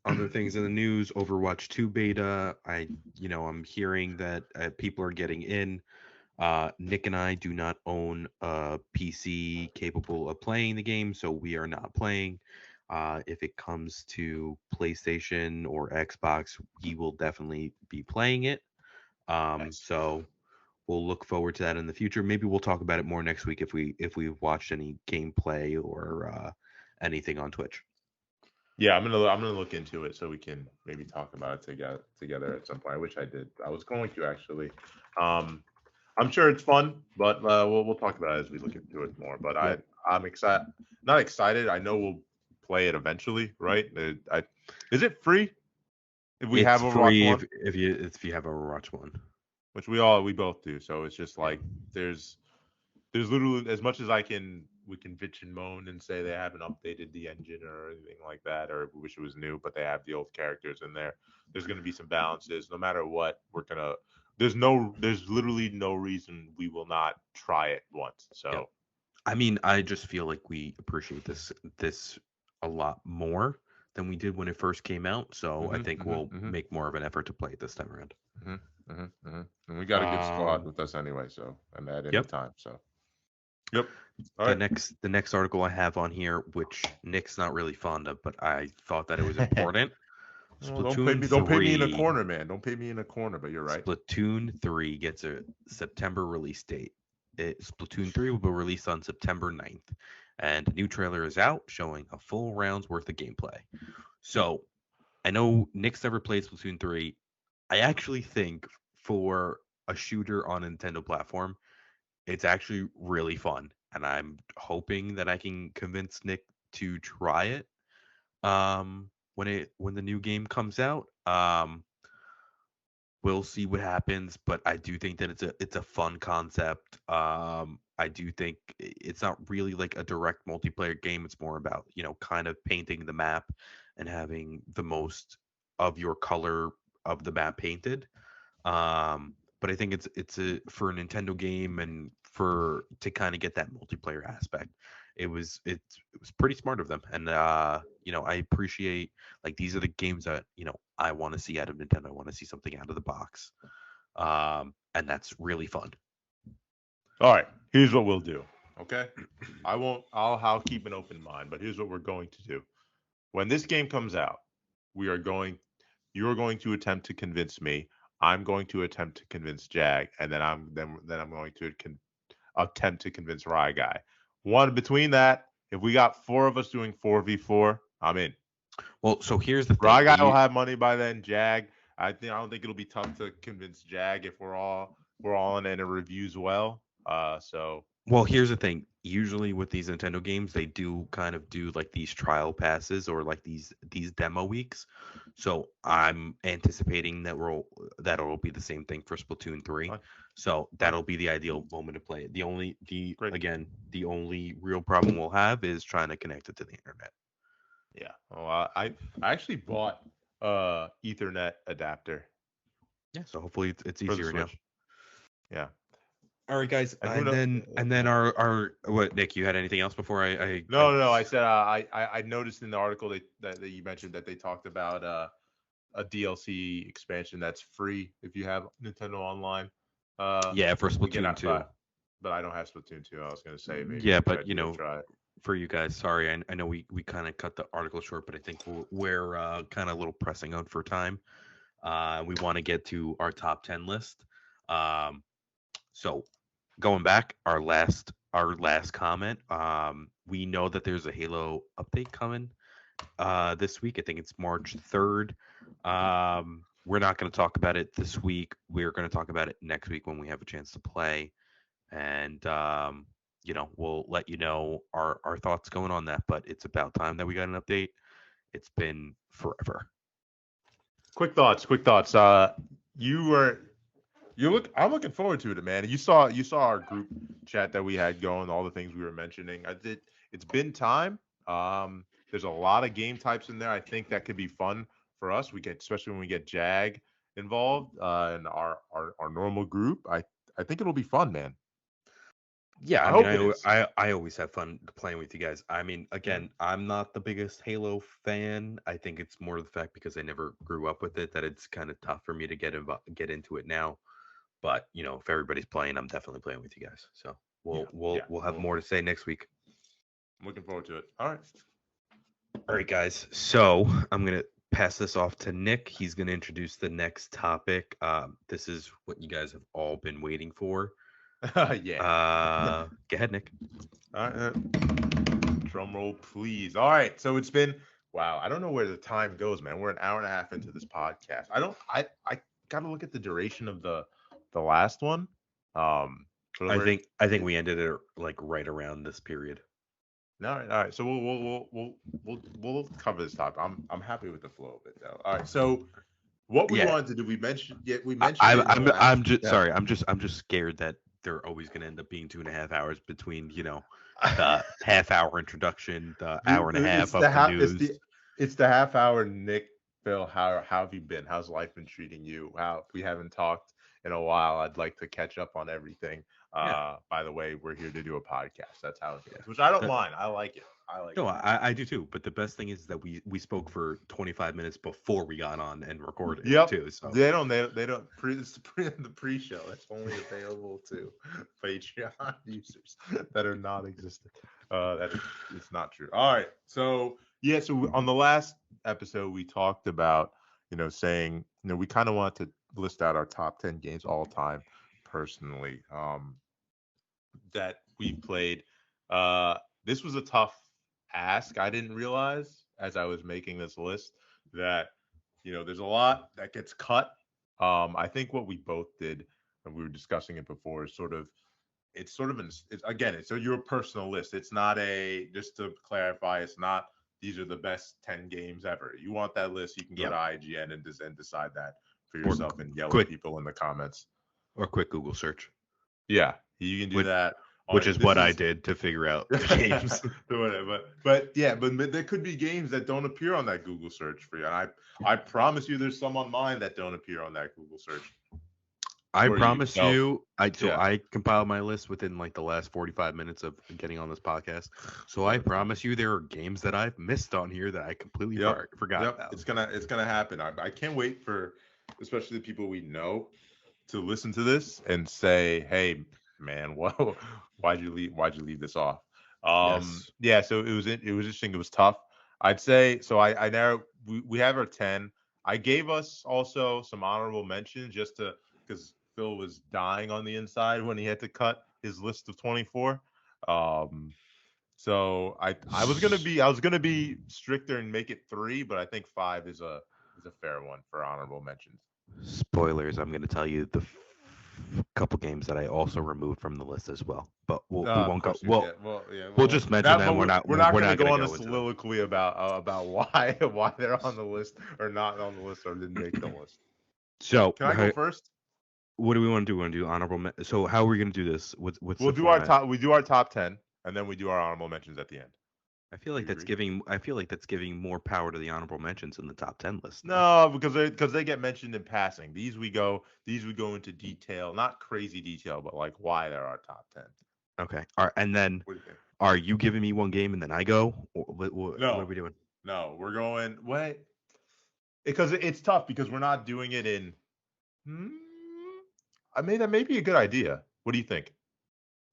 Other things in the news, Overwatch 2 beta. I'm hearing that people are getting in. Nick and I do not own a PC capable of playing the game, so we are not playing. If it comes to PlayStation or Xbox, we will definitely be playing it. Nice. So we'll look forward to that in the future. Maybe we'll talk about it more next week if we've watched any gameplay or anything on Twitch. Yeah, I'm gonna look into it so we can maybe talk about it together at some point. I wish I did. I was going to actually. Um, I'm sure it's fun, but we'll talk about it as we look into it more. But Yep. I'm excited. Not excited. I know we'll play it eventually, right? Is it free if we It's have Overwatch free One, if you have Overwatch 1. which we both do. So it's just Yeah. like there's literally as much as we can bitch and moan and say they haven't updated the engine or anything like that, or we wish it was new, but they have the old characters in there. There's gonna be some balances. No matter what, we're gonna. There's literally no reason we will not try it once. Yep. So I mean, I just feel like we appreciate this a lot more than we did when it first came out. So I hmm think hmm we'll hmm make more of an effort to play it this time around. and we got a good squad Um, with us anyway. So and at any yep. time. So yep. All The right. next article I have on here, which Nick's not really fond of, but I thought that it was important. Well, Splatoon don't pay me in a 3 corner, man. Don't pay me in a corner. But you're right. Splatoon 3 gets a September release date. Splatoon 3 will be released on September 9th, and a new trailer is out showing a full round's worth of gameplay. So, I know Nick's never played Splatoon 3. I actually think for a shooter on a Nintendo platform, it's actually really fun, and I'm hoping that I can convince Nick to try it. when the new game comes out. We'll see what happens, but I do think that it's a fun concept. I do think it's not really like a direct multiplayer game. It's more about, kind of painting the map and having the most of your color of the map painted. But I think it's a for a Nintendo game and for to kind of get that multiplayer aspect. It was pretty smart of them, and I appreciate, like, these are the games that I want to see out of Nintendo. I want to see something out of the box, and that's really fun. All right, here's what we'll do. Okay, I'll keep an open mind, but here's what we're going to do. When this game comes out, we are going. You're going to attempt to convince me. I'm going to attempt to convince Jag, and then I'm going to attempt to convince Rye Guy. One between that, if we got four of us doing 4v4, I'm in. Well, so here's the Rye thing. Guy will have money by then. Jag, I don't think it'll be tough to convince Jag if we're all in a reviews well. So Well, here's the thing. Usually with these Nintendo games, they do kind of do like these trial passes or like these demo weeks. So I'm anticipating that'll be the same thing for Splatoon 3. fine, So fine, that'll be the ideal moment to play it. great. The only real problem we'll have is trying to connect it to the internet. Yeah. Oh, I actually bought Ethernet adapter Yeah, so hopefully it's for the easier now. Switch. Yeah. All right, guys, And who and knows? then our what, Nick? You had anything else before I No. I said I noticed in the article that you mentioned that they talked about a DLC expansion that's free if you have Nintendo Online. Yeah, for We get Splatoon out, 2. but I don't have Splatoon 2. I was gonna say maybe Yeah, try but to try it. for you guys, sorry, I know we kind of cut the article short, but I think we're kind of a little pressing out for time. We want to get to our top 10 list. Um, so going back, our last comment. We know that there's a Halo update coming this week. I think it's March 3rd. We're not going to talk about it this week. We're going to talk about it next week when we have a chance to play, and we'll let you know our thoughts going on that. But it's about time that we got an update. It's been forever. Quick thoughts. Quick thoughts. I'm looking forward to it, man. You saw our group chat that we had going, all the things we were mentioning. It's been time. There's a lot of game types in there. I think that could be fun for us. We get especially when we get Jag involved in our normal group. I think it'll be fun, man. Yeah, I I mean, hope it is. I always have fun playing with you guys. I mean, Yeah. again, I'm not the biggest Halo fan. I think it's more the fact because I never grew up with it that it's kind of tough for me to get into it now. But if everybody's playing, I'm definitely playing with you guys. So Yeah. we'll have Well, more to say next week. I'm looking forward to it. All right. All right, guys. So I'm gonna pass this off to Nick. He's gonna introduce the next topic. This is what you guys have all been waiting for. Yeah. Go ahead, Nick. All right. Drum roll, please. All right. So it's been wow. I don't know where the time goes, man. We're an hour and a half into this podcast. I don't. I gotta look at the duration of the last one. But I think we ended it like right around this period. all right. So we'll cover this topic. I'm happy with the flow of it though. All right. So what we Yeah, wanted to do, we I, mentioned I'm it in the I'm last. I'm just Yeah. sorry. I'm just scared that they're always going to end up being 2.5 hours between the half-hour introduction, the hour and a half It's of the the half. news. It's the half hour. Nick, Phil, how have you been? How's life been treating you? How we haven't talked in a while. I'd like to catch up on everything. Yeah, By the way, we're here to do a podcast. That's how it goes, which I don't the, mind. I like it. I like no, it. I do too. But the best thing is that we spoke for 25 minutes before we got on and recorded Yep. too. So They don't the pre-show. It's only available to Patreon users that are not existent. It's not true. All right. So yeah, so on the last episode we talked about, saying, we kind of want to list out our top 10 games all time personally. That we played. This was a tough ask. I didn't realize as I was making this list that there's a lot that gets cut. I think what we both did, and we were discussing it before, is it's sort of it's, again, it's your personal list. It's not a, just to clarify, it's not these are the best 10 games ever. You want that list, you can go Yep. to IGN and decide that for Or yourself and yell quick at people in the comments. or quick Google search, Yeah, you can do which that. which is This what I is did to figure out the games. but yeah, but there could be games that don't appear on that Google search for you. And I promise you, there's some on mine that don't appear on that Google search. I Or you promise no, you, yeah, I compiled my list within like the last 45 minutes of getting on this podcast. So I promise you there are games that I've missed on here that I completely forgot yep. about. It's gonna happen. I can't wait for especially the people we know to listen to this and say, "Hey, man, why'd you leave this off?" Yes. Yeah. So it was interesting. It was tough. I'd say so. I narrow. We have our 10. I gave us also some honorable mentions just to because Phil was dying on the inside when he had to cut his list of 24. Um, so I was gonna be stricter and make it 3, but I think 5 is a fair one for honorable mentions. Spoilers, I'm going to tell you the couple games that I also removed from the list as well. But we Of won't go. course, you, Well, yeah, well, yeah, we'll well, just mention that, but them. we're not We're going to not going go to on a go into them. soliloquy about why they're on the list or not on the list or didn't make the list. So, Can I go first? what do we want to do? We want to do honorable. So, how are we going to do this? What's We'll the do our format? top. We do our top 10, and then we do our honorable mentions at the end. I feel Do like you agree? I feel like that's giving more power to the honorable mentions in the top 10 list. No? No, because they get mentioned in passing. These we go into detail, not crazy detail, but like why they're our top 10. Okay. All right. And then, What do you think? are you giving me one game and then I go? Or what are No, we doing? no, we're going. Wait, because it's tough because we're not doing it in. Hmm, I mean, that may be a good idea. What do you think?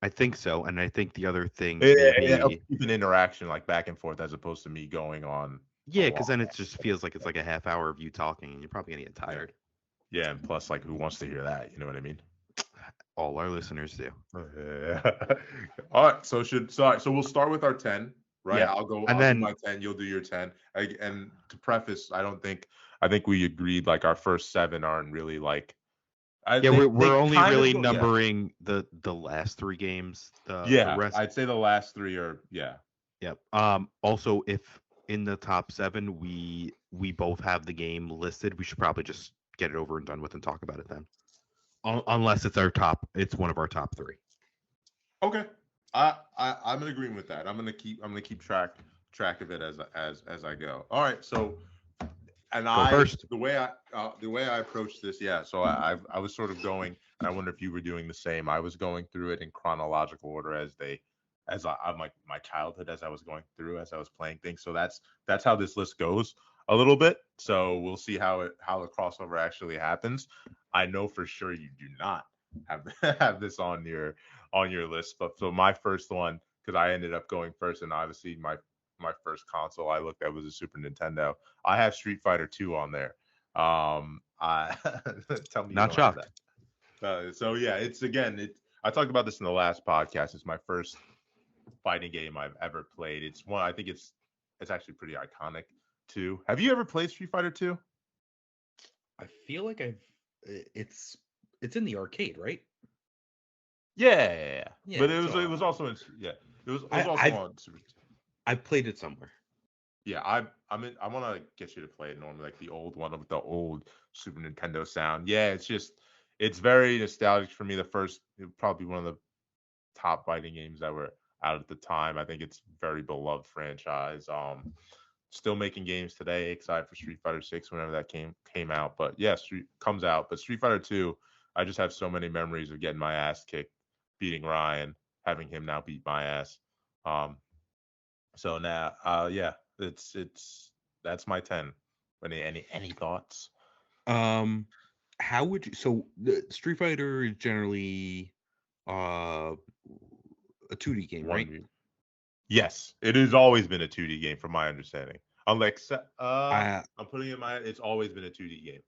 I think so, and I think the other thing It'll maybe, keep an interaction like back and forth as opposed to me going on a yeah, because long. then it just feels like it's like a half hour of you talking, and you're probably gonna get Yeah, tired. yeah, and plus, like, who wants to hear that? You know what I mean? All our listeners do. All right, so we'll start with our 10, right? Yeah, and I'll do then my 10, you'll do your 10. And to preface, I think we agreed like our first 7 aren't really like yeah, they we're only kind of really go, yeah. numbering the last three games. The Yeah, rest, I'd say the last 3 are yeah. yep. Also, if in the top seven we both have the game listed, we should probably just get it over and done with and talk about it then. Unless it's one of our top three. Okay. I'm in agreement with that. I'm gonna keep track of it as I go. All right. So and Go first. the way I approached this, yeah. So I was sort of going, and I wonder if you were doing the same. I was going through it in chronological order I'm like my childhood as I was going through as I was playing things. So that's how this list goes a little bit. So we'll see how the crossover actually happens. I know for sure you do not have have this on your list, but so my first one because I ended up going first, and obviously my first console I looked at was a Super Nintendo. I have Street Fighter 2 on there. I tell me you Not don't have shocked. that. So yeah, I talked about this in the last podcast. It's my first fighting game I've ever played. It's one I think it's actually pretty iconic too. Have you ever played Street Fighter 2? I feel like it's in the arcade, right? Yeah. Yeah, But so it was also in yeah. It was I also I've on Super. I've played it somewhere. Yeah, I want to get you to play it normally, like the old one with the old Super Nintendo sound. Yeah, it's very nostalgic for me. Probably one of the top fighting games that were out at the time. I think it's very beloved franchise. Still making games today. Excited for Street Fighter 6 whenever that came out. But yeah, Street comes out. But Street Fighter 2, I just have so many memories of getting my ass kicked, beating Ryan, having him now beat my ass. Um, so now, yeah, it's that's my 10. Any thoughts? Um, how would you? So the Street Fighter is generally uh a 2D game, right? One. Yes, it has always been a 2D game, from my understanding. Alexa, Uh, I'm putting it in my. It's always been a 2D game.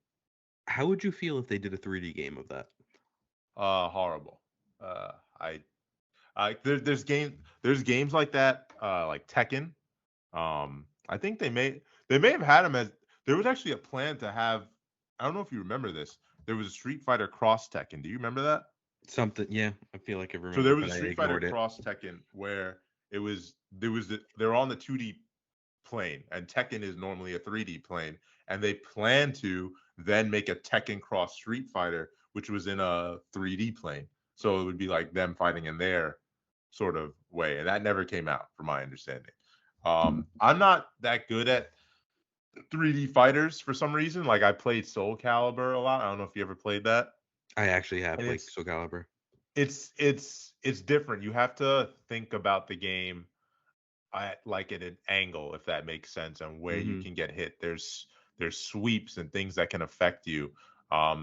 how would you feel if they did a 3D game of that? Horrible. I there's games like that, like Tekken. I think they may have had them as there was actually a plan to have. I don't know if you remember this. There was a Street Fighter Cross Tekken. Do you remember that? Something, yeah. I feel like I So remember, there was but a I Street Fighter ignored it. Cross Tekken where it was there was they're on the 2D plane, and Tekken is normally a 3D plane, and they plan to then make a Tekken Cross Street Fighter, which was in a 3D plane. So it would be like them fighting in their sort of way, and that never came out, from my understanding. I'm not that good at 3D fighters for some reason. Like I played Soul Calibur a lot. I don't know if you ever played that, I actually have and played Soul Calibur. it's different. You have to think about the game at like at an angle, if that makes sense, and where you Mm-hmm. can get hit. There's sweeps and things that can affect you.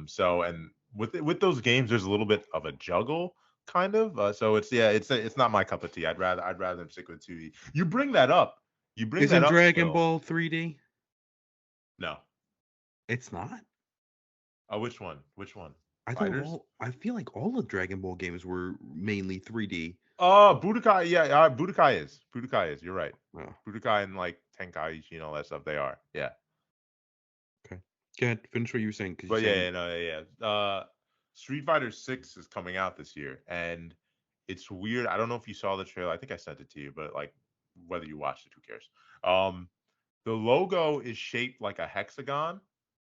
So and with those games, there's a little bit of a juggle, kind of. So it's yeah, it's not my cup of tea. I'd rather them stick with 2D. You bring that up. You bring that Isn't up, Dragon Will. Ball 3D? No. It's not. Which one? Which one? I thought Fighters? all. I feel like all of Dragon Ball games were mainly 3D. Budokai. Yeah, Budokai is. Budokai is. You're right. Oh, Budokai and like Tenkaichi and all that stuff. They are. Yeah. okay. Go ahead. Finish what you were saying because you're But yeah, saying. yeah, no, yeah, yeah. Street Fighter 6 is coming out this year, and it's weird. I don't know if you saw the trailer. I think I sent it to you, but like whether you watched it, who cares? Um, the logo is shaped like a hexagon.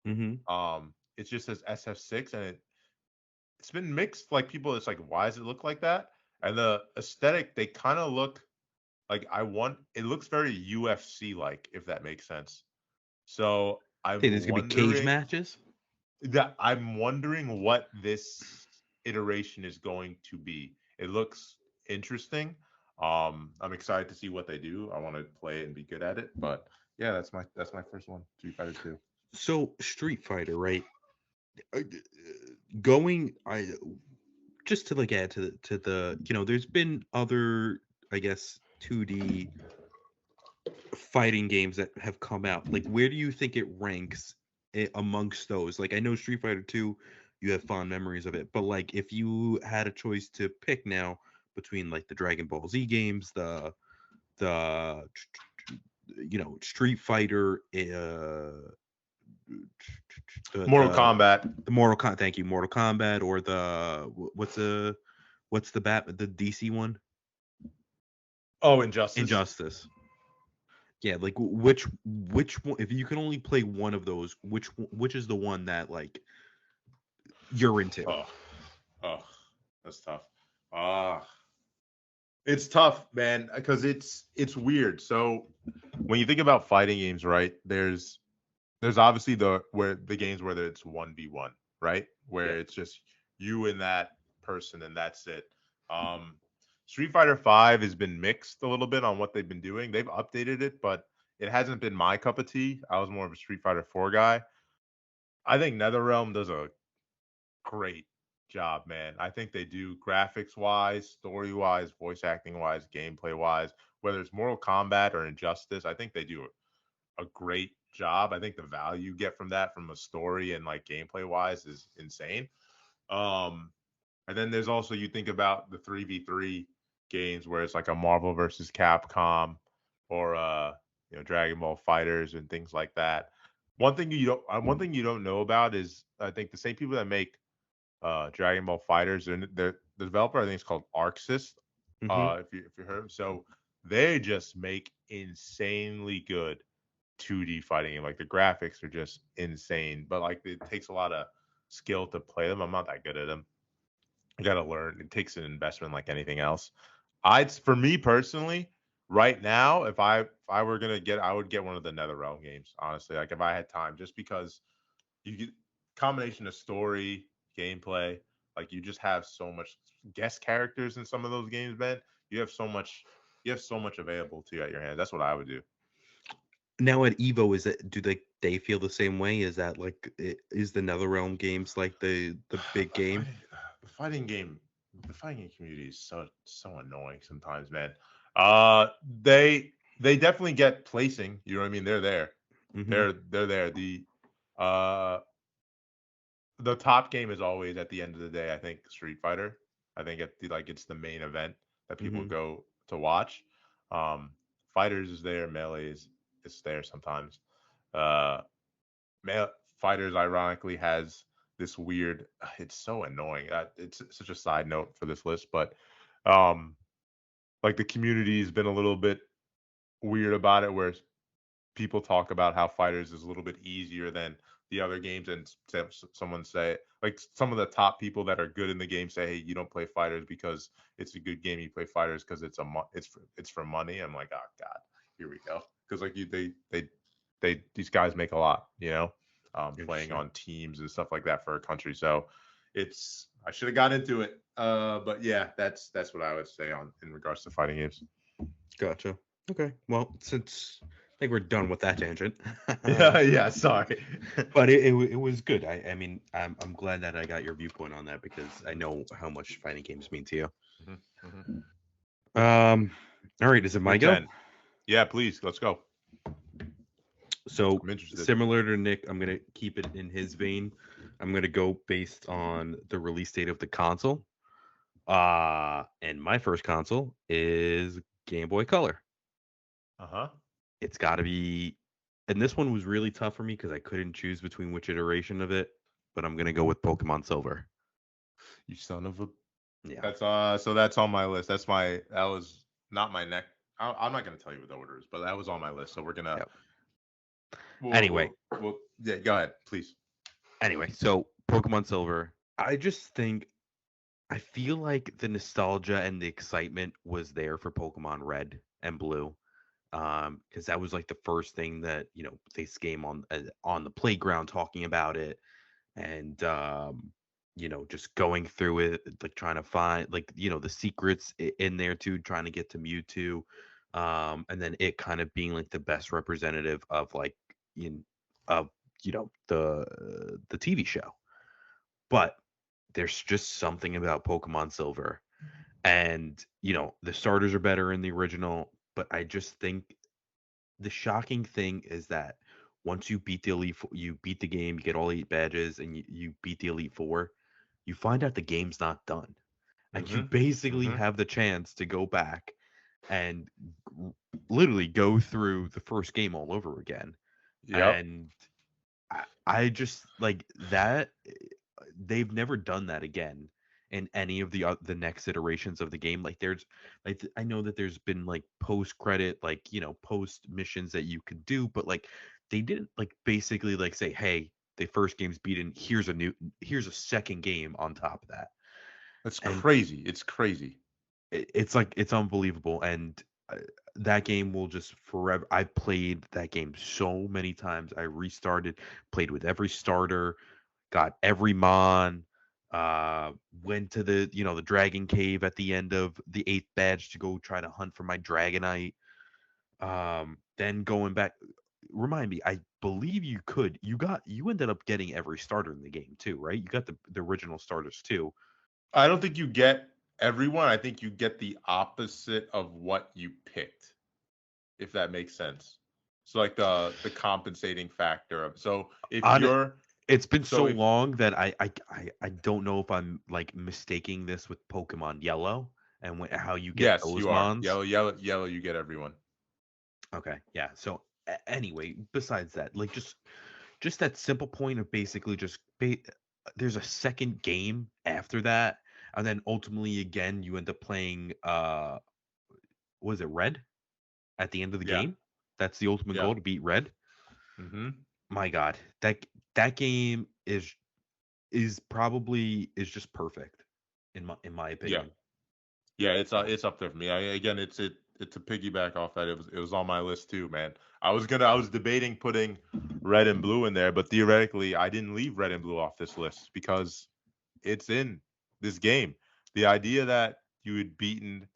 Mm-hmm. It just says SF6, and it's been mixed. Like people, it's like, why does it look like that? And the aesthetic, they kind of look like I want. It looks very UFC like, if that makes sense. So Hey, there's gonna be cage matches. I'm wondering what this iteration is going to be. It looks interesting. I'm excited to see what they do. I want to play it and be good at it. But yeah, that's my first one. Street Fighter 2. So Street Fighter, right? Uh, Going, I just to like add to the there's been other, I guess, 2D fighting games that have come out. Like, where do you think it ranks amongst those? Like, I know Street Fighter 2, you have fond memories of it, but like, if you had a choice to pick now between like the Dragon Ball Z games, the Street Fighter, Mortal Kombat. the thank you, Mortal Kombat, or the DC one, Oh, Injustice. Injustice. Yeah, like which one, if you can only play one of those, which is the one that like you're into? Oh, oh, that's tough. Ah, it's tough, man, because it's weird. So when you think about fighting games, right? There's obviously the games where it's 1v1, right? Yeah. Where it's just you and that person and that's it. Um Street Fighter 5 has been mixed a little bit on what they've been doing. They've updated it, but it hasn't been my cup of tea. I was more of a Street Fighter 4 guy. I think NetherRealm does a great job, man. I think they do graphics wise, story wise, voice acting wise, gameplay wise, whether it's Mortal Kombat or Injustice. I think they do a great job. I think the value you get from that, from a story and like gameplay wise, is insane. Um, and then there's also, you think about the 3v3 games where it's like a Marvel versus Capcom, or Dragon Ball Fighters and things like that. One thing you don't know about is, I think the same people that make Dragon Ball Fighters, and the developer, I think it's called Arxis. Mm-hmm. If you heard of, so they just make insanely good 2D fighting game. Like the graphics are just insane, but like it takes a lot of skill to play them. I'm not that good at them. I gotta learn. It takes an investment like anything else. For me personally, right now, if I were gonna get, I would get one of the NetherRealm games. Honestly, like if I had time, just because you get combination of story, gameplay, like you just have so much guest characters in some of those games, man. You have so much available to you at your hand. That's what I would do. Now at Evo, do they feel the same way? Is that like is the NetherRealm games like the big the game? fighting, the fighting game, the fighting game community is so annoying sometimes, man. They definitely get placing. You know what I mean? They're there. Mm-hmm. They're there. Uh the top game is always, at the end of the day, I think, Street Fighter. I think it's the main event that people Mm-hmm. go to watch. Um, Fighters is there. Melee is there sometimes. Uh, Fighters ironically has this weird. It's so annoying. It's such a side note for this list, but um, like the community has been a little bit weird about it, where people talk about how Fighters is a little bit easier than the other games, and someone say like some of the top people that are good in the game say, hey, you don't play Fighters because it's a good game. You play Fighters because it's for money. I'm like, oh god, here we go. Because like they these guys make a lot, playing Interesting. on teams and stuff like that for a country. So it's I should have got into it. But yeah, that's what I would say on in regards to fighting games. Gotcha. Okay. Well, since I think we're done with that tangent, Yeah, yeah. Sorry. but it was good. I mean, I'm glad that I got your viewpoint on that because I know how much fighting games mean to you. Mm-hmm. All right. Is it my Your go? 10. Yeah, please. Let's go. So I'm interested. similar to Nick, I'm gonna keep it in his vein. I'm gonna go based on the release date of the console. And my first console is Game Boy Color. Uh-huh. It's got to be, and this one was really tough for me because I couldn't choose between which iteration of it, but I'm gonna go with Pokemon Silver. You son of a. Yeah. That's on my list. That was not my neck. I'm not gonna tell you what the order is, but that was on my list. So we're gonna. Yep. We'll, Anyway, we'll, we'll yeah. Go ahead, please. so Pokemon Silver. I just think I feel like the nostalgia and the excitement was there for Pokemon Red and Blue. Because that was like the first thing that this game on the playground talking about it, and just going through it, like trying to find like the secrets in there too, trying to get to Mewtwo, and then it kind of being like the best representative of like in of the TV show. But there's just something about Pokemon Silver, and the starters are better in the original, but I just think the shocking thing is that once you beat the you beat the game, you get all 8 badges, and you beat the Elite Four, you find out the game's not done, and you Mm-hmm. basically Mm-hmm. have the chance to go back and literally go through the first game all over again. Yep. And I just like that. They've never done that again in any of the next iterations of the game. Like there's like I know that there's been like post credit, like post missions that you could do, but like they didn't like basically like say, hey, the first game's beaten, here's a second game on top of that. It's And crazy. It's crazy. it's like it's unbelievable. And that game will just forever. I've played that game so many times. I restarted, played with every starter, got every mon, uh went to the dragon cave at the end of the 8th badge to go try to hunt for my dragonite. Then going back, remind me, I believe you ended up getting every starter in the game too, right? You got the original starters too. I don't think you get everyone. I think you get the opposite of what you picked, if that makes sense. So like the compensating factor of so if On you're It's been so so if long that I don't know if I'm like mistaking this with Pokemon Yellow and how you get yes, those you are. mons. Yellow, you get everyone. Okay, yeah. So anyway, besides that, like just that simple point of basically there's a second game after that, and then ultimately again you end up playing was it Red at the end of the Yeah. game? That's the ultimate Yeah. goal, to beat Red. Mm-hmm. My God, that game is just perfect in my Yeah. opinion. Yeah, Um, it's up there for me. Again, it's a piggyback off that. It was on my list too, man. I was debating putting red and blue in there, but theoretically, I didn't leave red and blue off this list because it's in this game. The idea that you had beaten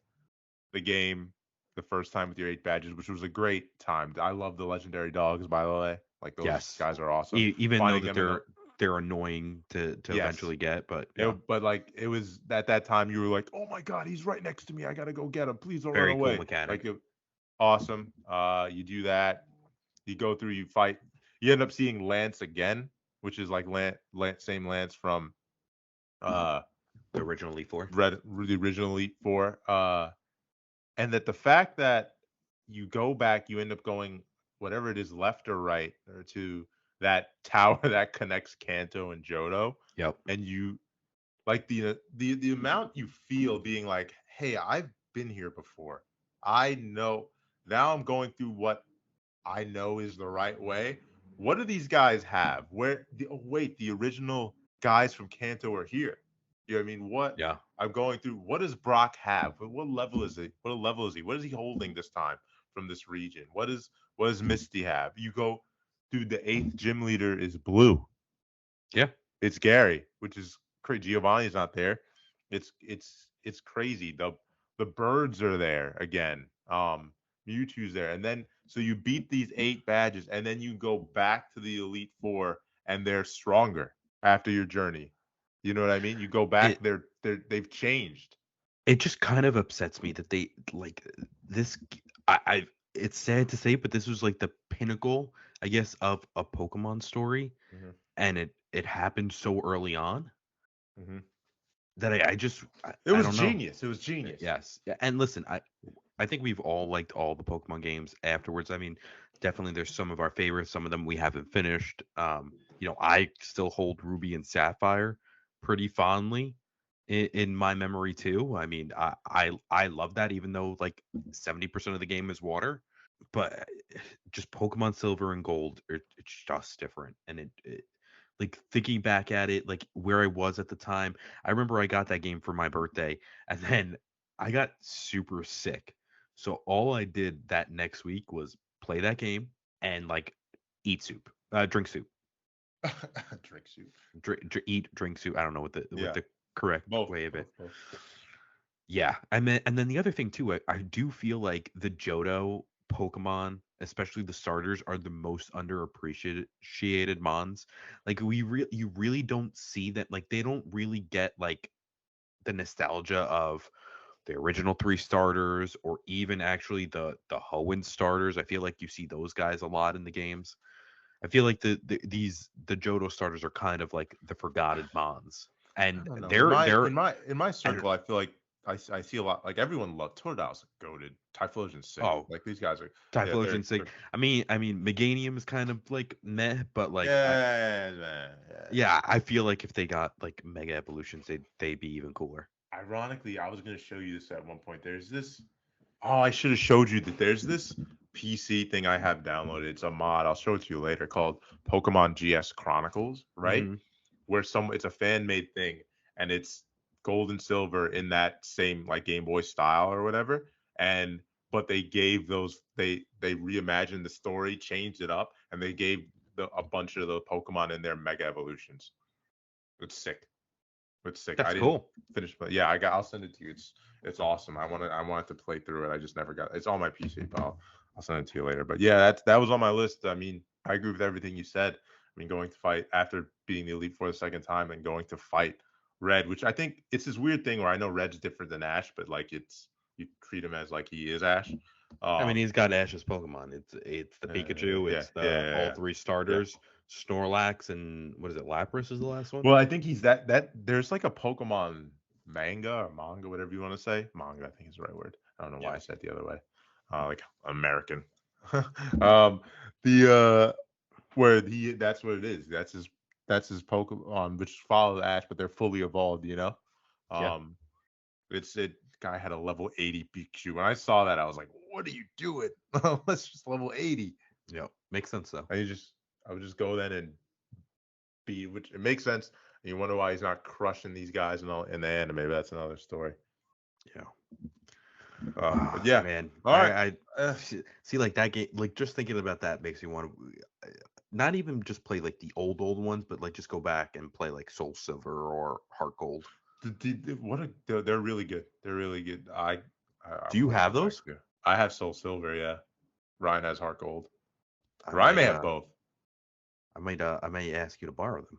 the game the first time with your 8 badges, which was a great time. I love the legendary dogs, by the way. Like those yes, guys are awesome. even though Finding that them in the they're annoying to yes, eventually get, but yeah, but like it was at that time you were like, oh my god, he's right next to me. I gotta go get him. Please don't run very cool away. Like mechanic. awesome. You do that. You go through. You fight. You end up seeing Lance again, which is like same Lance from uh The original Elite Four. the original Elite Four. And that the fact that you go back, you end up going whatever it is, left or right, or to that tower that connects Kanto and Johto, Yep. and you like the amount you feel being like, hey, I've been here before. I know now I'm going through what I know is the right way. What do these guys have? Wait, the original guys from Kanto are here. You know what I mean? What Yeah. I'm going through, what does Brock have? What level is it? What level is he? What is he holding this time from this region? What does Misty have? You go, dude, the eighth gym leader is blue. Yeah. It's Gary, which is crazy. Giovanni's not there. It's crazy. The birds are there again. Mewtwo's there, and then so you beat these 8 badges, and then you go back to the Elite Four, and they're stronger after your journey. You know what I mean? You go back, It they've changed. it just kind of upsets me that they like this. I it's sad to say, but this was like the pinnacle, I guess, of a Pokemon story, Hmm. and it happened so early on Hmm. that I just It I was don't know. genius. It was genius. Yes. Yeah, and listen, I think we've all liked all the Pokemon games afterwards. I mean, definitely there's some of our favorites, some of them we haven't finished. I still hold Ruby and Sapphire pretty fondly in my memory too. I mean, I love that even though like 70% of the game is water, but just Pokemon Silver and Gold, it's just different. And it like thinking back at it, like where I was at the time, I remember I got that game for my birthday, and then I got super sick. So all I did that next week was play that game and like eat soup, drink soup, Drink soup. drink soup. I don't know what Yeah, the correct both, way of it. both, both. Yeah, and then the other thing too, I do feel like the Johto Pokemon, especially the starters, are the most underappreciated mons. Like you really don't see that. Like they don't really get like the nostalgia of the original three starters, or even actually the Hoenn starters. I feel like you see those guys a lot in the games. I feel like the Johto starters are kind of like the forgotten mons, I and don't know. they're In my and circle, I feel like I see a lot. Like everyone loved Totodile's goaded. Typhlosion's sick. oh, Like these guys are. Yeah, Typhlosion sick. I mean, Meganium is kind of like meh, but like yeah, man, yeah. yeah, I feel like if they got like Mega Evolutions, they'd be even cooler. Ironically, I was gonna show you this at one point. There's this. Oh, I should have showed you that. There's this PC thing I have downloaded. It's a mod. I'll show it to you later. Called Pokemon GS Chronicles. Right, Hmm. where it's a fan made thing, and it's gold and silver in that same like Game Boy style or whatever. And but they gave those they reimagined the story, changed it up, and they gave a bunch of the Pokemon in their Mega Evolutions. It's sick. It's sick. I That's didn't cool. finish, but yeah, I'll send it to you. It's awesome. I wanted to play through it. I just never got. It's on my PC, but I'll send it to you later. But yeah, that was on my list. I mean, I agree with everything you said. I mean, going to fight after being the elite for the second time and going to fight Red, which I think it's this weird thing where I know Red's different than Ash, but like you treat him as like he is Ash. I mean, Um, he's got Ash's Pokemon. It's the Pikachu. yeah, It's the all yeah, three yeah. starters. Snorlax and what is it? Lapras is the last one. Well, I think he's that there's like a Pokemon manga, whatever you want to say. Manga, I think is the right word. I don't know why Yeah. I said it the other way. Like American. um, the where he that's what it is. That's his Pokemon, which follow Ash, but they're fully evolved. Yeah. Um, it guy had a level 80 Pikachu. When I saw that, I was like, what are you doing? Let's just level 80. Yeah. Makes sense though. And I would just go then and which it makes sense. And you wonder why he's not crushing these guys in the anime. But that's another story. Yeah. But yeah, Man, all right. I Uh, see like that game. Like just thinking about that makes me want to not even just play like the old ones, but like just go back and play like Soul Silver or Heart Gold. they're really good. They're really good. Do I'm you gonna have go back those? to. I have Soul Silver. Yeah, Ryan has Heart Gold. I Ryan may might have both. I might ask you to borrow them.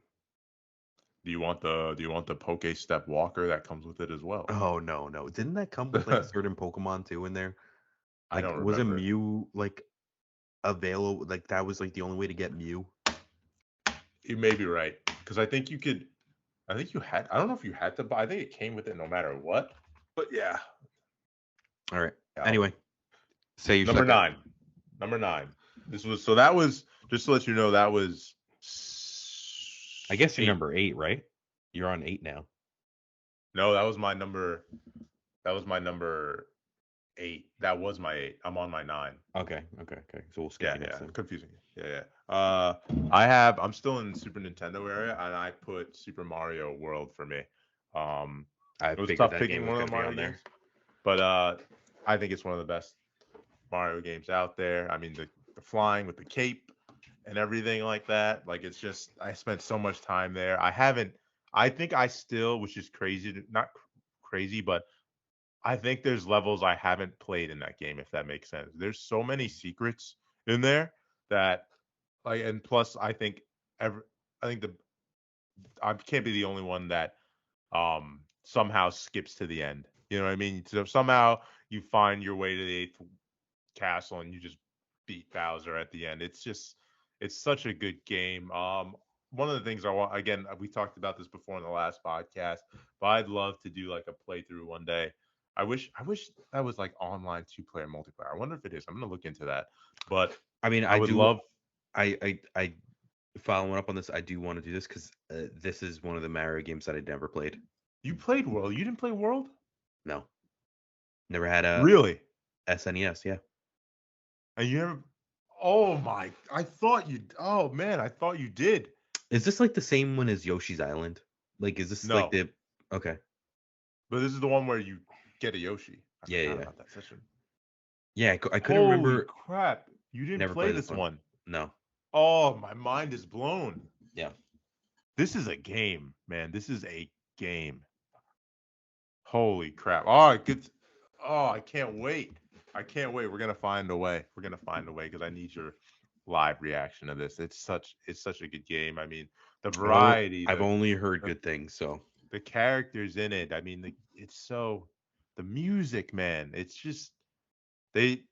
Do you want the Poke Step Walker that comes with it as well? Oh no, no. Didn't that come with like certain Pokemon too in there? I Like don't was a remember. Mew like available? Like that was like the only way to get Mew? You may be right because I think you could. I think you had. I don't know if you had to buy. I think it came with it no matter what. But yeah, All right. yeah. Anyway, say your Number second. nine. Number nine. That was just to let you know that was I guess you're eight. number 8, right? You're on 8 now. No, that was my number. That was my number 8. That was my 8. I'm on my 9. Okay. So we'll skip Yeah, you next yeah, time. confusing. Yeah, yeah. I'm still in Super Nintendo area, and I put Super Mario World for me. Um, I it was figured tough that game picking was one of going the to be Mario on there. games, but I think it's one of the best Mario games out there. I mean, the flying with the cape and everything like that. Like, it's just I spent so much time there. I haven't. I think I still, which is crazy, not crazy, but I think there's levels I haven't played in that game, if that makes sense. There's so many secrets in there that like, and plus every I think the I can't be the only one that somehow skips to the end. You know what I mean? So somehow you find your way to the eighth castle and you just beat Bowser at the end. It's such a good game. One of the things I want, again, we talked about this before in the last podcast, but I'd love to do like a playthrough one day. I wish that was like online 2-player multiplayer. I wonder if it is. I'm gonna look into that. But I mean, I I would do. love. I following up on this. I do want to do this because this is one of the Mario games that I never played. You played World. You didn't play World? No, never had a Really? SNES. Yeah. And you never? Oh my! I thought you. Oh man, I thought you did. Is this like the same one as Yoshi's Island? Like, is this like No, the? Okay. but this is the one where you get a Yoshi. I Yeah, forgot yeah, about that session. yeah. I couldn't Holy remember. crap! You didn't Never play played this this one. one. No. Oh, my mind is blown. Yeah. This is a game, man. This is a game. Holy crap! Oh, good. Oh, I can't wait. I can't wait. We're gonna find a way. We're gonna find a way because I need your live reaction to this. It's such a good game. I mean, the variety, I've only heard the good things. So the characters in it. I mean, it's so the music, man. It's just they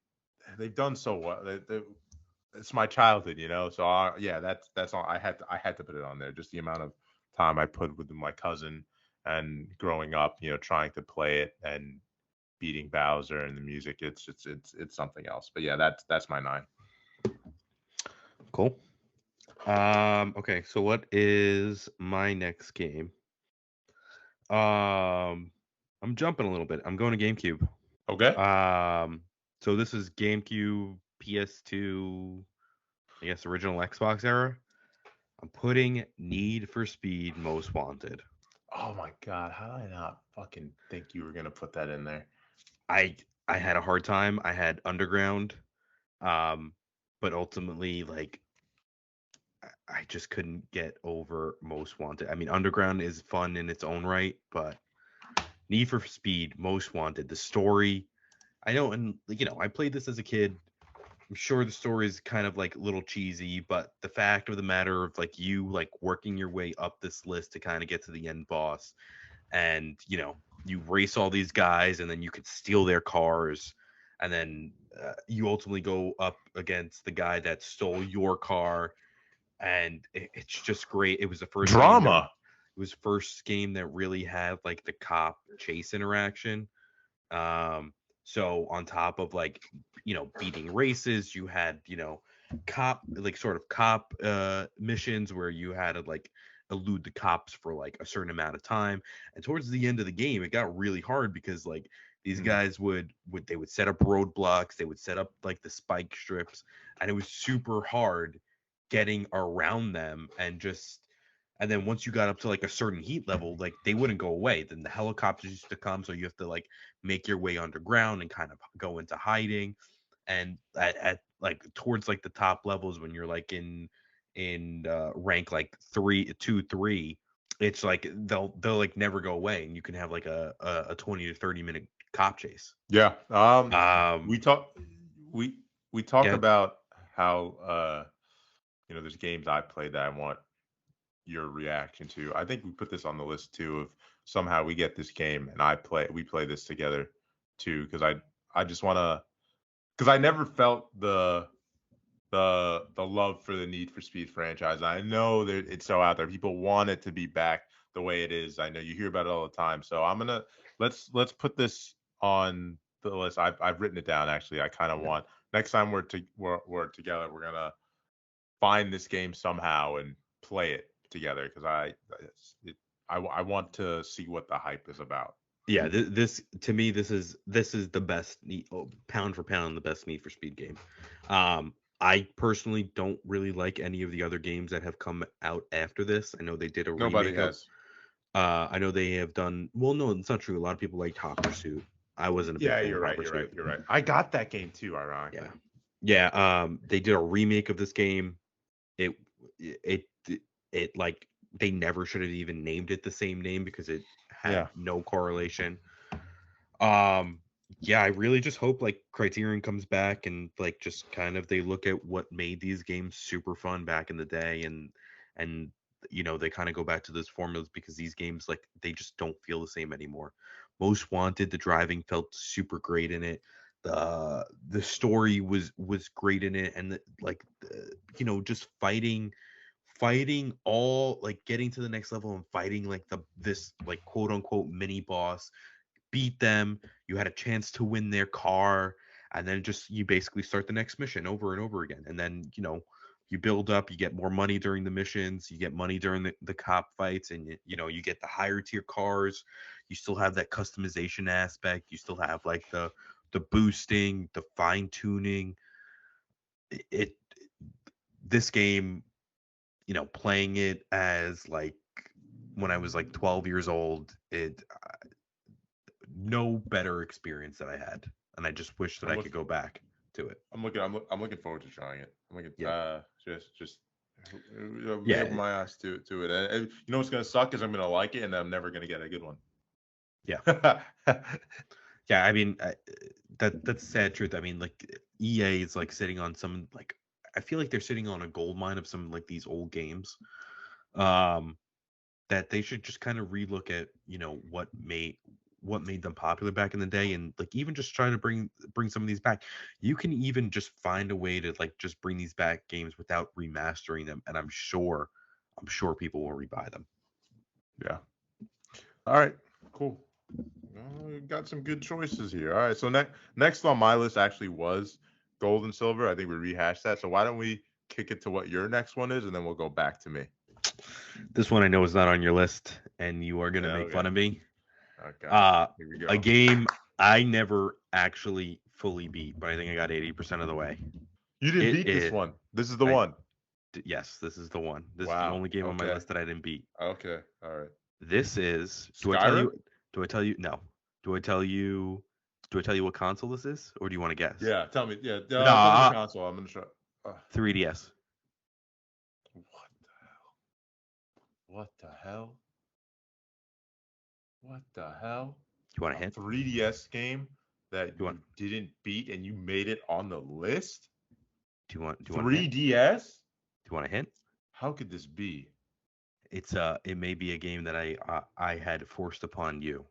they've done so well. It's my childhood, you know. So yeah, that's all. I had to put it on there. Just the amount of time I put with my cousin and growing up, trying to play it and beating Bowser and the music. It's something else. But yeah, that's my 9. cool. Okay. So what is my next game? I'm jumping a little bit. I'm going to GameCube. Okay. Um, so this is GameCube, PS2, I guess original Xbox era. I'm putting Need for Speed Most Wanted. Oh my God, how did I not fucking think you were gonna put that in there? I I had a hard time. I had Underground, um, but ultimately, like, I just couldn't get over Most Wanted. I mean, Underground is fun in its own right, but Need for Speed Most Wanted, the story. I know, and I played this as a kid. I'm sure the story is kind of like a little cheesy, but the fact of the matter of like you like working your way up this list to kind of get to the end boss, and you race all these guys, and then you could steal their cars, and then you ultimately go up against the guy that stole your car, and it's just great. It was the first game that Drama. it was first game that really had like the cop chase interaction. um, so on top of like, beating races, you had, cop like sort of cop missions where you had to like elude the cops for like a certain amount of time. And towards the end of the game, it got really hard because like these Hmm. guys would set up roadblocks, they would set up like the spike strips, and it was super hard getting around them. And then once you got up to like a certain heat level, like they wouldn't go away. Then the helicopters used to come, so you have to like make your way underground and kind of go into hiding. And at like towards like the top levels, when you're like in rank like 3, 2, 3, it's like they'll like never go away, and you can have like a 20 to 30 minute cop chase. Yeah. Um, We talk we we talk yeah, about how there's games I played that I want your reaction to. I think we put this on the list too of somehow we get this game and we play this together too because I just want to because I never felt the love for the Need for Speed franchise. I know that it's so out there. People want it to be back the way it is. I know you hear about it all the time. So let's put this on the list. I've written it down actually. I kind of yeah. want next time we're together, we're gonna find this game somehow and play it together because I want to see what the hype is about. Yeah, this to me, this is the best pound for pound the best Need for Speed game. I personally don't really like any of the other games that have come out after this. I know they did a Nobody remake of. has. I know they have done. Well, no, it's not true. A lot of people like Hot Pursuit. I wasn't a big Yeah, fan you're of Hot right. You're right. Pursuit. You're right. I got that game too, ironically. Yeah, yeah. They did a remake of this game. It it it like they never should have even named it the same name because it had Yeah. no correlation. Um, yeah, I really just hope like Criterion comes back and like just kind of they look at what made these games super fun back in the day and they kind of go back to those formulas because these games like they just don't feel the same anymore. Most Wanted, the driving felt super great in it. The story was great in it and just fighting all like getting to the next level and fighting like this like quote unquote mini boss, beat them, you had a chance to win their car, and then just you basically start the next mission over and over again. And then, you build up, you get more money during the missions, you get money during the cop fights, and you get the higher tier cars. You still have that customization aspect, you still have like the boosting, the fine tuning. It this game, playing it as like when I was like 12 years old, it no better experience that I had, and I just wish that I'm I could looking. go back to it. I'm looking forward to trying it. I'm looking. Yeah, Just yeah, open my eyes to it. And you know what's gonna suck is I'm gonna like it and I'm never gonna get a good one. yeah, yeah. I mean, that's the sad truth. I mean, like EA is like sitting on some like I feel like they're sitting on a gold mine of some like these old games. Um, that they should just kind of relook at what made them popular back in the day, and like even just try to bring some of these back. You can even just find a way to like just bring these back games without remastering them, and I'm sure people will rebuy them. Yeah. All right. Cool. Well, we got some good choices here. All right. So next on my list actually was gold and silver. I think we rehashed that. So why don't we kick it to what your next one is, and then we'll go back to me. This one I know is not on your list, and you are gonna Yeah. make Okay. fun of me. Okay. uh Here we a go. game I never actually fully beat, but I think I got 80% of the way. You didn't It beat this is one. This is the I one. Yes, this is the one. This is the Wow. only game on my Okay. list that I didn't beat. Okay. All right. This is. Do I tell Skyrim. you? Do I tell you? No. Do I tell you? Do I tell you what console this is, or do you want to guess? Yeah. Tell me. Yeah. No, Tell me the console. I'm gonna try. 3DS. What the hell? What the hell? What the hell? You want a A hint? 3DS game that You want? you didn't beat and you made it on the list? Do you want a hint? 3DS? Do you want a hint? How could this be? It may be a game that I had forced upon you,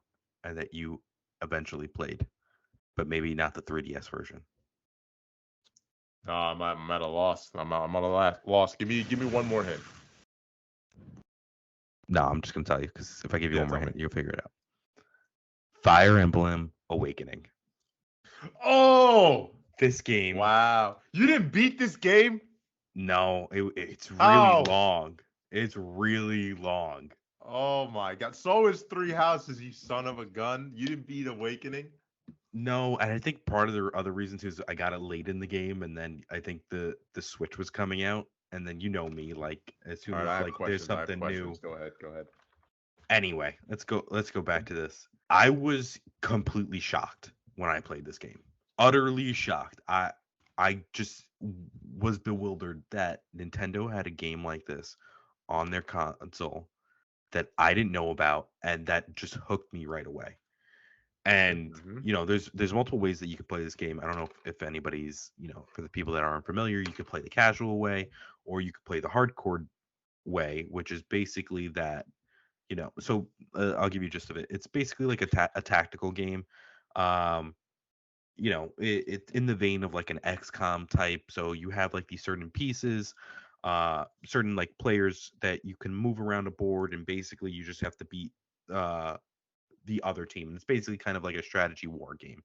and that you eventually played, but maybe not the 3DS version. No, I'm at a loss. I'm at a loss. Give me one more hint. No, I'm just gonna tell you because if I give you Yeah, one more tell me. hint, you'll figure it out. Fire Emblem Awakening. Oh, This game. wow. You didn't beat this game? No, it's really How? long. It's really long. Oh my god. So is Three Houses, you son of a gun. You didn't beat Awakening? No, and I think part of the other reason too is I got it late in the game, and then I think the Switch was coming out, and then you know me, like as All soon right, as I have like there's questions. I have something new. questions. Go ahead. Go ahead. Anyway, let's go back to this. I was completely shocked when I played this game. Utterly shocked. I just was bewildered that Nintendo had a game like this on their console that I didn't know about and that just hooked me right away. And Mm-hmm. there's multiple ways that you could play this game. I don't know if anybody's, for the people that aren't familiar, you could play the casual way or you could play the hardcore way, which is basically that, so I'll give you just of it. It's basically like a tactical game. Um, it in the vein of like an XCOM type. So you have like these certain pieces, certain like players that you can move around a board, and basically you just have to beat uh the other team. And it's basically kind of like a strategy war game.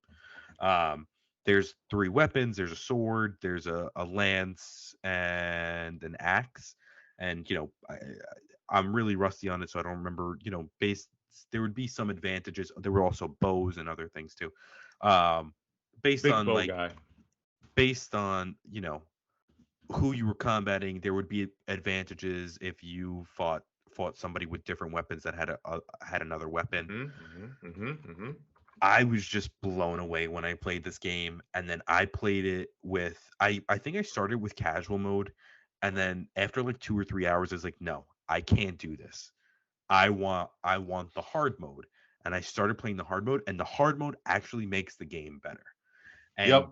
Um, there's three weapons. There's a sword. There's a lance and an axe. And I'm really rusty on it, so I don't remember. there would be some advantages. There were also bows and other things too. Um, based Big on bow like guy. based on who you were combating, there would be advantages if you fought somebody with different weapons that had another weapon. I was just blown away when I played this game, and then I played it with I think I started with casual mode, and then after like 2 or 3 hours, I was like, no, I can't do this. I want the hard mode, and I started playing the hard mode, and the hard mode actually makes the game better. And Yep.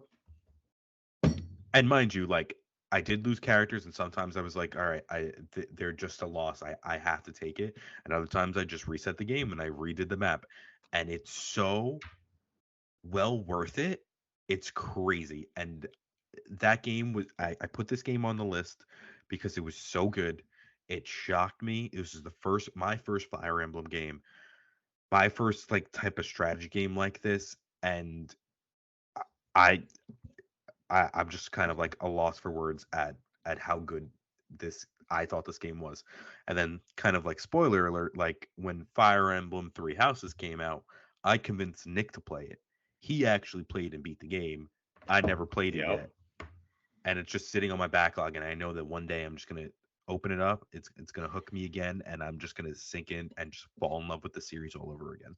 and mind you, like I did lose characters, and sometimes I was like, all right, they're just a loss. I have to take it, and other times I just reset the game and I redid the map, and it's so well worth it. It's crazy. And that game was I put this game on the list because it was so good. It shocked me. This is the first my first Fire Emblem game, my first like type of strategy game like this, and I, I'm just kind of like a loss for words at how good this I thought this game was. And then kind of like spoiler alert, like when Fire Emblem Three Houses came out, I convinced Nick to play it. He actually played and beat the game. I never played it Yep. yet. And it's just sitting on my backlog, and I know that one day I'm just gonna open it up. It's gonna hook me again, and I'm just gonna sink in and just fall in love with the series all over again.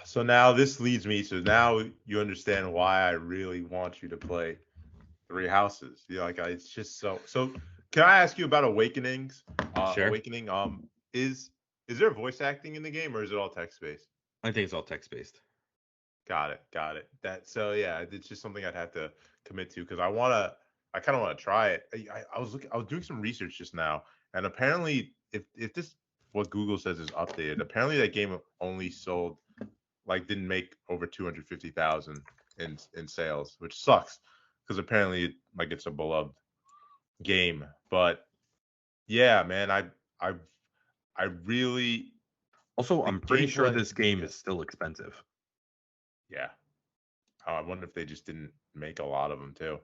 So now this leads me to now you understand why I really want you to play Three Houses. It's just so. Can I ask you about Awakenings? Sure. Awakening. Is there voice acting in the game or is it all text based? I think it's all text based. Got it. Got it. Yeah, it's just something I'd have to commit to because I kind of want to try it. I was doing some research just now, and apparently, if this what Google says is updated, apparently that game only sold didn't make over 250,000 in sales, which sucks because apparently it's a beloved game. But yeah, man, I I really Also, the I'm pretty sure gameplay. this game Yeah, is still expensive. yeah. I wonder if they just didn't make a lot of them too.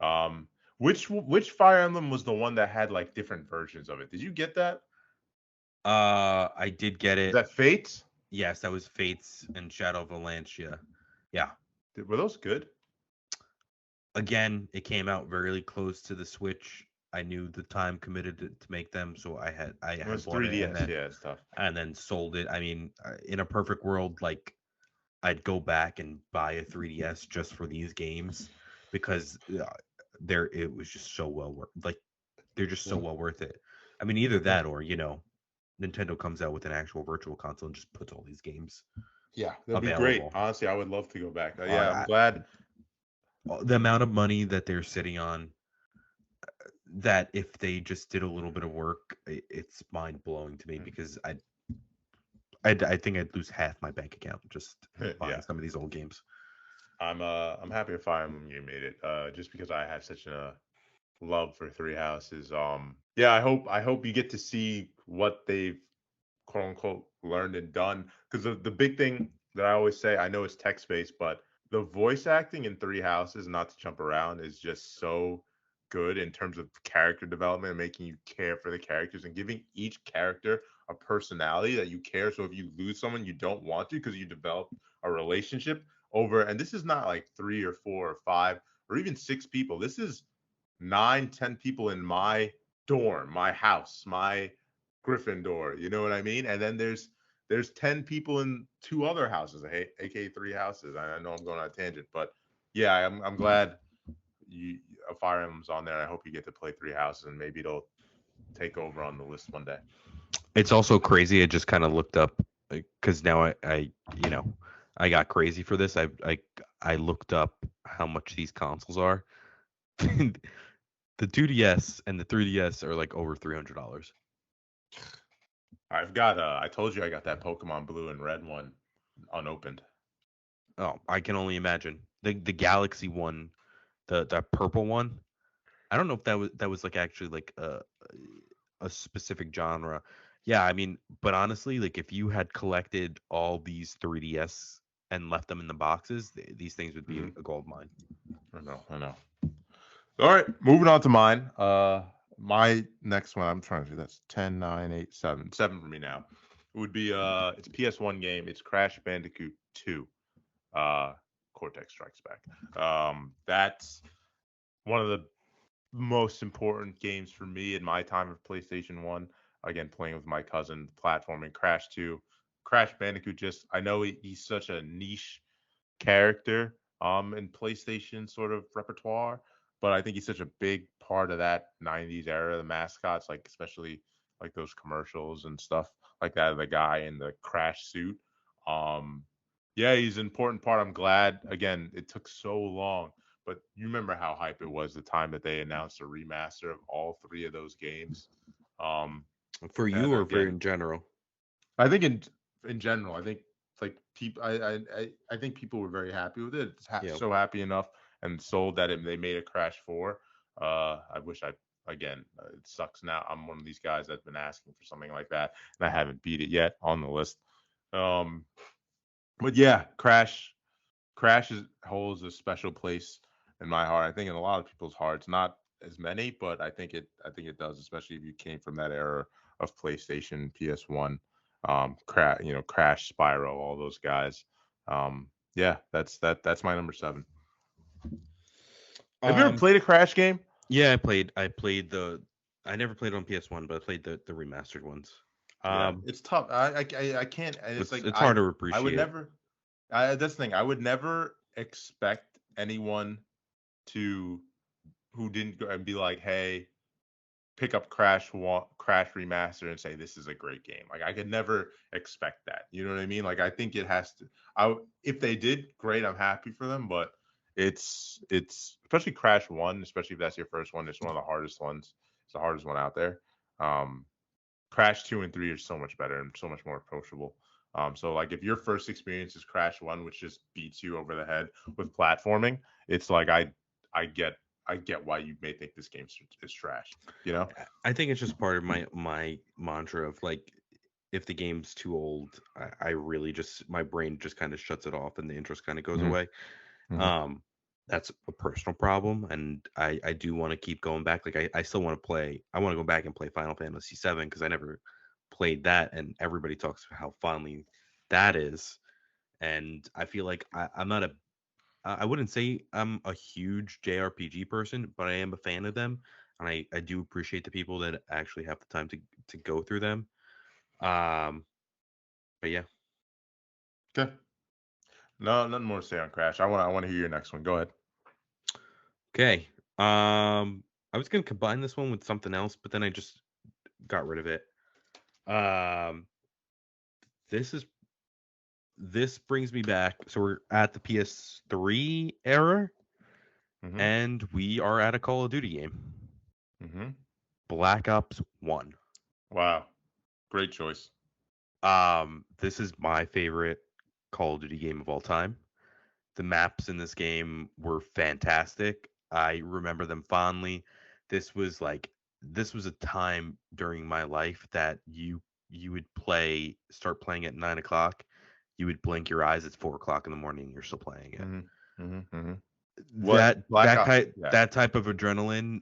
Um, which Fire Emblem was the one that had different versions of it? Did you get that? I did get Is it. that Fates? Yes, that was Fates and Shadow of Valencia. Yeah. Were those good? Again, it came out very close to the Switch. I knew the time committed to make them, so I It had was bought it 3DS. Yeah, it's tough. and then sold it. I mean, in a perfect world, like I'd go back and buy a 3DS just for these games because they're it was just so well worth like they're just so Yeah. well worth it. I mean, either Yeah. that or Nintendo comes out with an actual virtual console and just puts all these games Yeah, that'd be great. available. Honestly, I would love to go back. Yeah, I'm Uh, glad. the amount of money that they're sitting on, that if they just did a little bit of work, it's mind blowing to me because I think I'd lose half my bank account just buying Yeah, some of these old games. I'm happy if Fire Emblem you made it. Just because I have such a love for Three Houses. Yeah, I hope you get to see what they've quote unquote learned and done. Because the big thing that I always say, I know it's text based, but the voice acting in Three Houses, not to jump around, is just so good in terms of character development and making you care for the characters and giving each character a personality that you care. So if you lose someone, you don't want to because you develop a relationship over. And this is not like 3 or 4 or 5 or even 6 people. This is 9, 10 people in my dorm, my house, my Gryffindor. You know what I mean? And then there's 10 people in 2 other houses, aka 3 houses. I know I'm going on a tangent, but yeah, I'm glad you a Fire Emblem's on there. I hope you get to play 3 houses, and maybe it'll take over on the list one day. It's also crazy. I just kind of looked up because now I got crazy for this. I looked up how much these consoles are. The 2DS and the 3DS are like over $300. I told you I got that Pokemon Blue and Red one unopened. Oh, I can only imagine the Galaxy one, the purple one. I don't know if that was like actually like a specific genre. Yeah, I mean, but honestly, like if you had collected all these 3DS and left them in the boxes, these things would be Mm-hmm. a gold mine. I know. All right, moving on to mine. My next one, I'm trying to do that's 10, 9, 8, 7. 7 for me now. It would be it's a PS1 game. It's Crash Bandicoot 2. Uh Cortex Strikes Back. That's one of the most important games for me in my time of PlayStation 1. Again, playing with my cousin, platforming Crash 2. Crash Bandicoot just I know he's such a niche character in PlayStation sort of repertoire, but I think he's such a big part of that 90s era, the mascots, like especially like those commercials and stuff like that, the guy in the crash suit. Um yeah, he's an important part. I'm glad again it took so long, but you remember how hype it was the time that they announced a remaster of all three of those games. Um For you and or for again, in general? I think in general, I think like people, I think people were very happy with it. Yeah. So happy enough and sold that they made a Crash 4. I wish I again. It sucks now. I'm one of these guys that's been asking for something like that, and I haven't beat it yet on the list. Um, but yeah, holds a special place in my heart. I think in a lot of people's hearts, not as many, but I think it does, especially if you came from that era of PlayStation, PS1, Crash, Spyro, all those guys. Yeah, that's my number 7. Have you ever Um. played a Crash game? Yeah, I played the. I never played on PS1, but I played the remastered ones. Yeah, Um. it's tough. I can't. And it's like It's hard to I would appreciate. never. That's the thing. I would never expect anyone to who didn't go and be like, hey, pick up Crash Remaster and say this is a great game. Like I could never expect that. You know what I mean? Like I think it has to. If they did, great. I'm happy for them. But it's especially Crash One, especially if that's your first one. It's one of the hardest ones. It's the hardest one out there. Um, Crash 2 and 3 are so much better and so much more approachable. So like if your first experience is Crash 1, which just beats you over the head with platforming, it's like I get I get why you may think this game is trash. You know? I think it's just part of my mantra of like, if the game's too old, I really just my brain just kind of shuts it off and the interest kind of goes Hmm. away. Hmm. Um, that's a personal problem, and I do want to keep going back. Like I still want to play. I want to go back and play Final Fantasy VII because I never played that, and everybody talks about how fondly that is. And I feel like I'm not a. I wouldn't say I'm a huge JRPG person, but I am a fan of them, and I do appreciate the people that actually have the time to go through them. Um, but yeah. Okay. No, nothing more to say on Crash. I want to hear your next one. Go ahead. Okay. I was gonna combine this one with something else, but then I just got rid of it. Um, this is this brings me back. So we're at the PS3 era, Hmm. and we are at a Call of Duty game, Hmm. Black Ops One. Wow. Great choice. This is my favorite Call of Duty game of all time. The maps in this game were fantastic. I remember them fondly. This was like this was a time during my life that you would start playing at 9 o'clock. You would blink your eyes, it's 4 o'clock in the morning, you're still playing it. Hmm. Hmm. Hmm. What Black That Ops? kind Yeah. that type of adrenaline,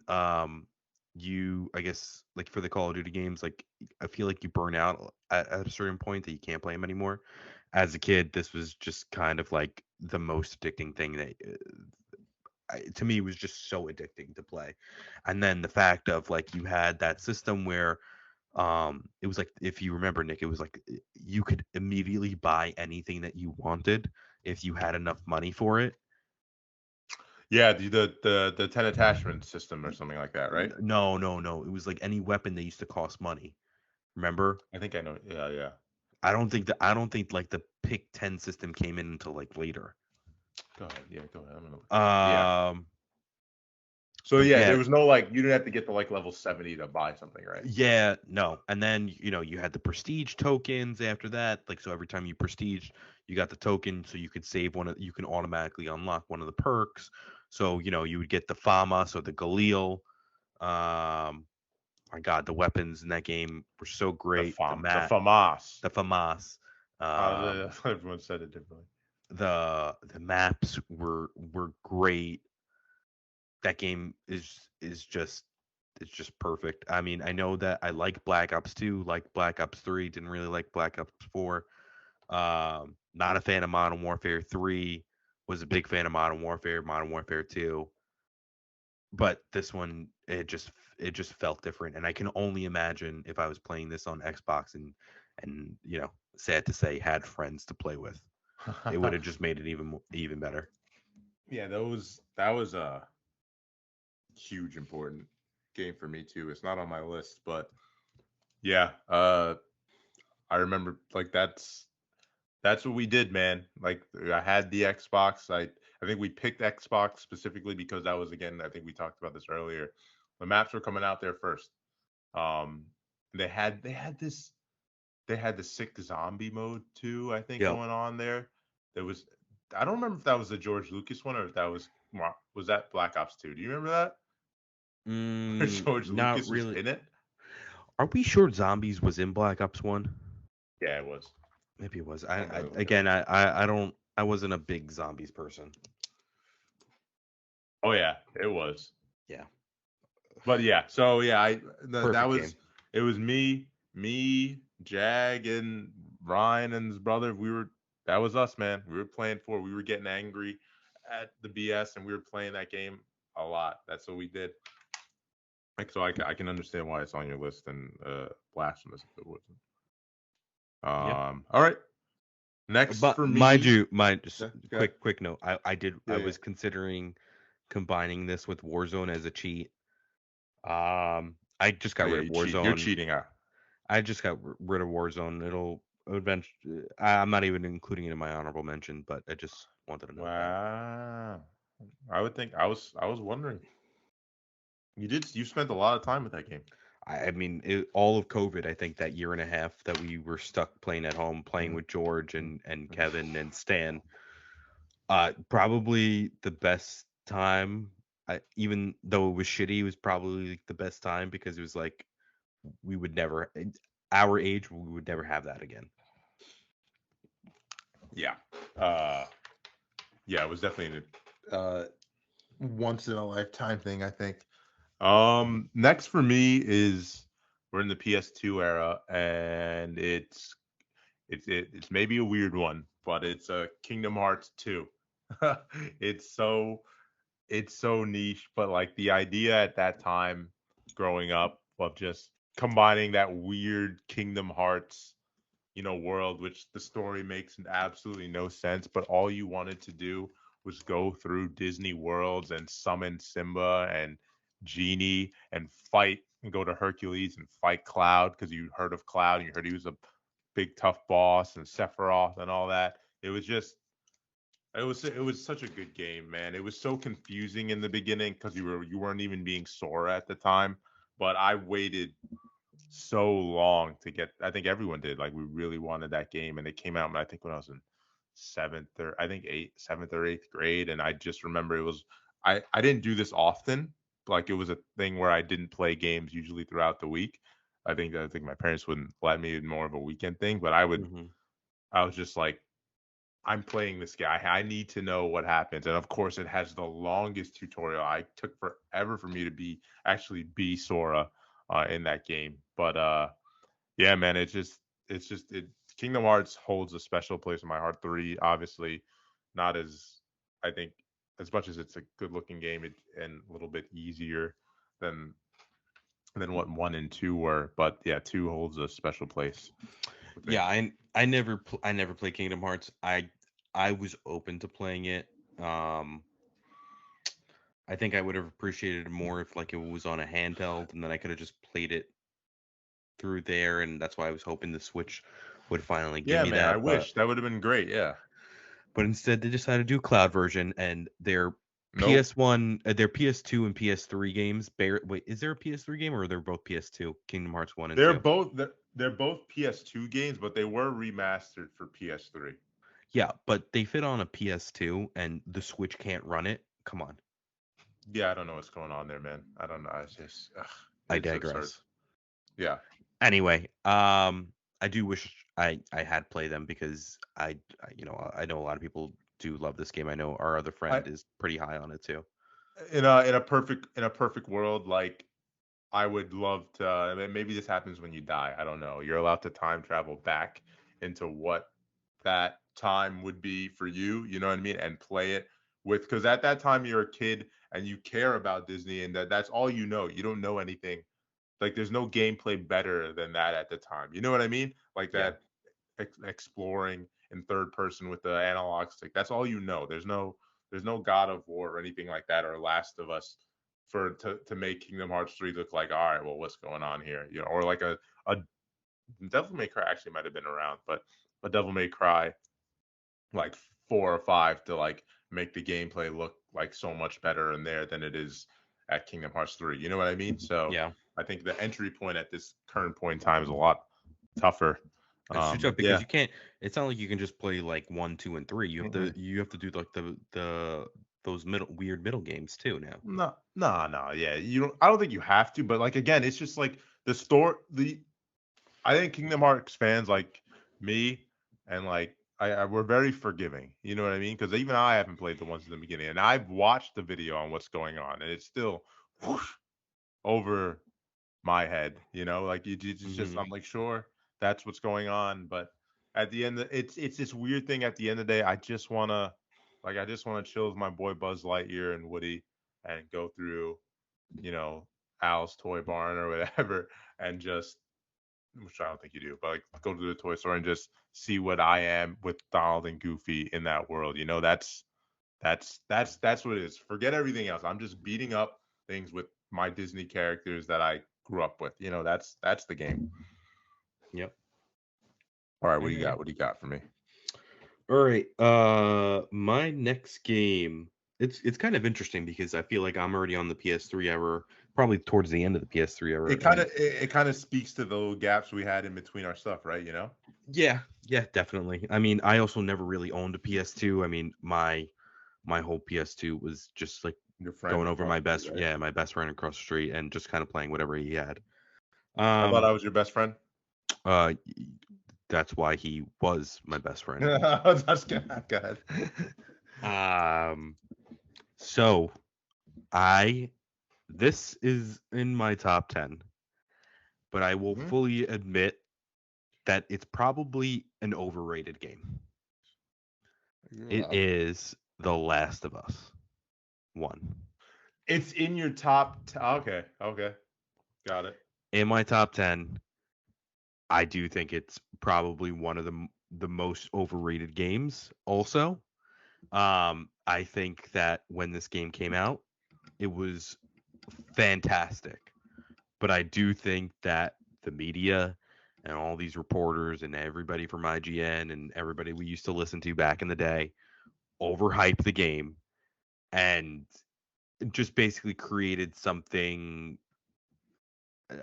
you I guess like for the Call of Duty games, like I feel like you burn out at a certain point that you can't play them anymore. As a kid, this was just kind of like the most addicting thing that to me was just so addicting to play. And then the fact of like you had that system where it was like, if you remember, Nick, it was like you could immediately buy anything that you wanted if you had enough money for it. Yeah. The 10 attachment system or something like that, right? No, no, no. It was like any weapon that used to cost money. Remember? I think I know. Yeah. Yeah. I don't think like the pick 10 system came in until like later. Go ahead. Yeah. Go ahead. I'm gonna look it up. Yeah. Um So but yeah, yeah, there was no like you didn't have to get to like level 70 to buy something, right? yeah, no. And then, you had the prestige tokens after that. Like, so every time you prestige, you got the token so you could save you can automatically unlock one of the perks. So, you would get the Fama, or the Galil. My God, the weapons in that game were so great. The FAMAS. The FAMAS. Um, Everyone said it differently. the maps were great. That game is just it's just perfect. I mean, I know that I like Black Ops 2, like Black Ops 3, didn't really like Black Ops 4. Not a fan of Modern Warfare 3, was a big fan of Modern Warfare 2, but this one it just felt different, and I can only imagine if I was playing this on Xbox and sad to say, had friends to play with, it would have just made it even better. Yeah, that was a huge important game for me too. It's not on my list, but yeah, I remember like that's what we did, man. Like I had the Xbox. I think we picked Xbox specifically because that was, again, I think we talked about this earlier. The maps were coming out there first. Um, they had the sick zombie mode too, I think, Yep. going on there. There was I don't remember if that was the George Lucas one or if that was that Black Ops 2. Do you remember that? Where George Not Lucas was really. in it? Are we sure Zombies was in Black Ops 1? Yeah, it was. Maybe it was. I'm I gonna look it up. again, I don't. I wasn't a big Zombies person. Oh yeah, it was. Yeah. But yeah, so yeah, that Perfect was game. it was me, Jag, and Ryan and his brother. That was us, man. We were playing for. We were getting angry at the BS, and we were playing that game a lot. That's what we did. Like, so I can understand why it's on your list and blasphemous if it wasn't. Yeah. All right. Next But for mind me. you, my just Yeah, go ahead. quick note. I Yeah, yeah. was considering combining this with Warzone as a cheat. I just Oh got yeah, rid of You're Warzone. cheating. I just got rid of Warzone. It'll eventually. I'm not even including it in my honorable mention, but I just wanted to note that. Wow. I would think I was wondering. You spent a lot of time with that game. I mean, all of COVID, I think that year and a half that we were stuck playing at home, playing Mhm, with George mhm, and mhm. Kevin and Stan, probably the best time. Even though it was shitty, it was probably like the best time because it was like we would never, our age, we would never have that again. Yeah. Uh yeah, it was definitely a once in a lifetime thing, I think. Next for me is we're in the PS2 era, and it's maybe a weird one, but it's Kingdom Hearts 2. it's so it's so niche, but like the idea at that time growing up of just combining that weird Kingdom Hearts, world, which the story makes absolutely no sense, but all you wanted to do was go through Disney worlds and summon Simba and Genie and fight and go to Hercules and fight Cloud because you heard of Cloud and you heard he was a big tough boss, and Sephiroth and all that. It was just it was such a good game, man. It was so confusing in the beginning because you weren't even being Sora at the time. But I waited so long to get. I think everyone did. Like we really wanted that game, and it came out. I think when I was in seventh or eighth grade, and I just remember it was. I didn't do this often. Like it was a thing where I didn't play games usually throughout the week. I think my parents wouldn't let me, more of a weekend thing, but I would. Hmm. I was just like, I'm playing this guy. I need to know what happens. And of course, it has the longest tutorial. I took forever for me to be Sora in that game. But yeah, man, it. Kingdom Hearts holds a special place in my heart. 3, obviously, not as I think as much as it's a good looking game and a little bit easier than what 1 and 2 were. But yeah, 2 holds a special place with me. Yeah, I never played Kingdom Hearts. I was open to playing it. Um, I think I would have appreciated it more if like it was on a handheld and then I could have just played it through there, and that's why I was hoping the Switch would finally give Yeah, me man, I that. But wish that would have been great. Yeah. instead they decided to do cloud version, and their Nope. PS1, their PS2 and PS3 games. Wait, is there a PS3 game or they're both PS2? Kingdom Hearts 1 and They're 2. both they're both PS2 games, but they were remastered for PS3. Yeah, but they fit on a PS2 and the Switch can't run it. Come on. Yeah, I don't know what's going on there, man. I don't know. It's just I it's absurd. digress. Yeah. Anyway, I do wish I had played them because I know a lot of people do love this game. I know our other I friend is pretty high on it too. in a perfect world, like I would love to. Maybe this happens when you die. I don't know. You're allowed to time travel back into what that time would be for you. You know what I mean? And play it with, because at that time you're a kid and you care about Disney, and that's all you know. You don't know anything. Like there's no gameplay better than that at the time. You know what I mean? Like Yeah. that exploring in third person with the analog stick. That's all you know. There's no God of War or anything like that or Last of Us for to make Kingdom Hearts 3 look like, all right, well, what's going on here? You know, or like a Devil May Cry actually might have been around, but a Devil May Cry like 4 or 5 to like make the gameplay look like so much better in there than it is at Kingdom Hearts 3. You know what I mean? So Yeah. I think the entry point at this current point in time is a lot tougher. It's too tough because Yeah. you can't. It's not like you can just play like 1, 2, and 3. Mm-mm. You have to do like the those weird middle games too now. No, no, no. Yeah, you don't. I don't think you have to, but like again, it's just like the store. I think Kingdom Hearts fans like me and like we're very forgiving. You know what I mean? Because even I haven't played the ones in the beginning, and I've watched the video on what's going on, and it's still whoosh, over my head. You know, like it's just Hmm. I'm like sure that's what's going on, but at the end, it's this weird thing. At the end of the day, I just wanna chill with my boy Buzz Lightyear and Woody, and go through you know Al's Toy Barn or whatever, and just which I don't think you do, but like go to the toy store and just see what I am with Donald and Goofy in that world. You know, that's what it is. Forget everything else. I'm just beating up things with my Disney characters that I grew up with. You know, that's the game. Yep. All right, what do you Okay. got? What do you got for me? All right. My next game. It's kind of interesting because I feel like I'm already on the PS3 era, probably towards the end of the PS3 era, and It kind of speaks to the little gaps we had in between our stuff, right? You know, yeah, yeah, definitely. I mean, I also never really owned a PS2. I mean, my whole PS2 was just like your friend going over across my the street, best, right? yeah, my best friend across the street and just kind of playing whatever he had. I thought Um, I was your best friend. uh, y- that's why he was my best friend. That's good. Go ahead. Um, so I this is in my top 10, but I will Mhm. fully admit that it's probably an overrated game. You're It allowed. is The Last of Us 1. It's in your top. Okay, okay, got it. In my top 10, I do think it's probably one of the most overrated games also. I think that when this game came out, it was fantastic. But I do think that the media and all these reporters and everybody from IGN and everybody we used to listen to back in the day overhyped the game and just basically created something, uh,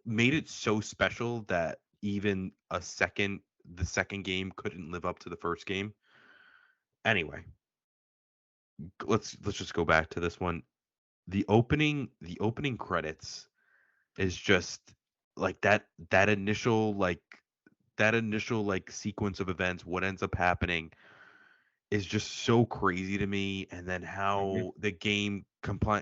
made it so special that even the second game couldn't live up to the first game. Anyway, let's just go back to this one. The opening credits is just like that initial like sequence of events, what ends up happening is just so crazy to me. And then Mhm. how the game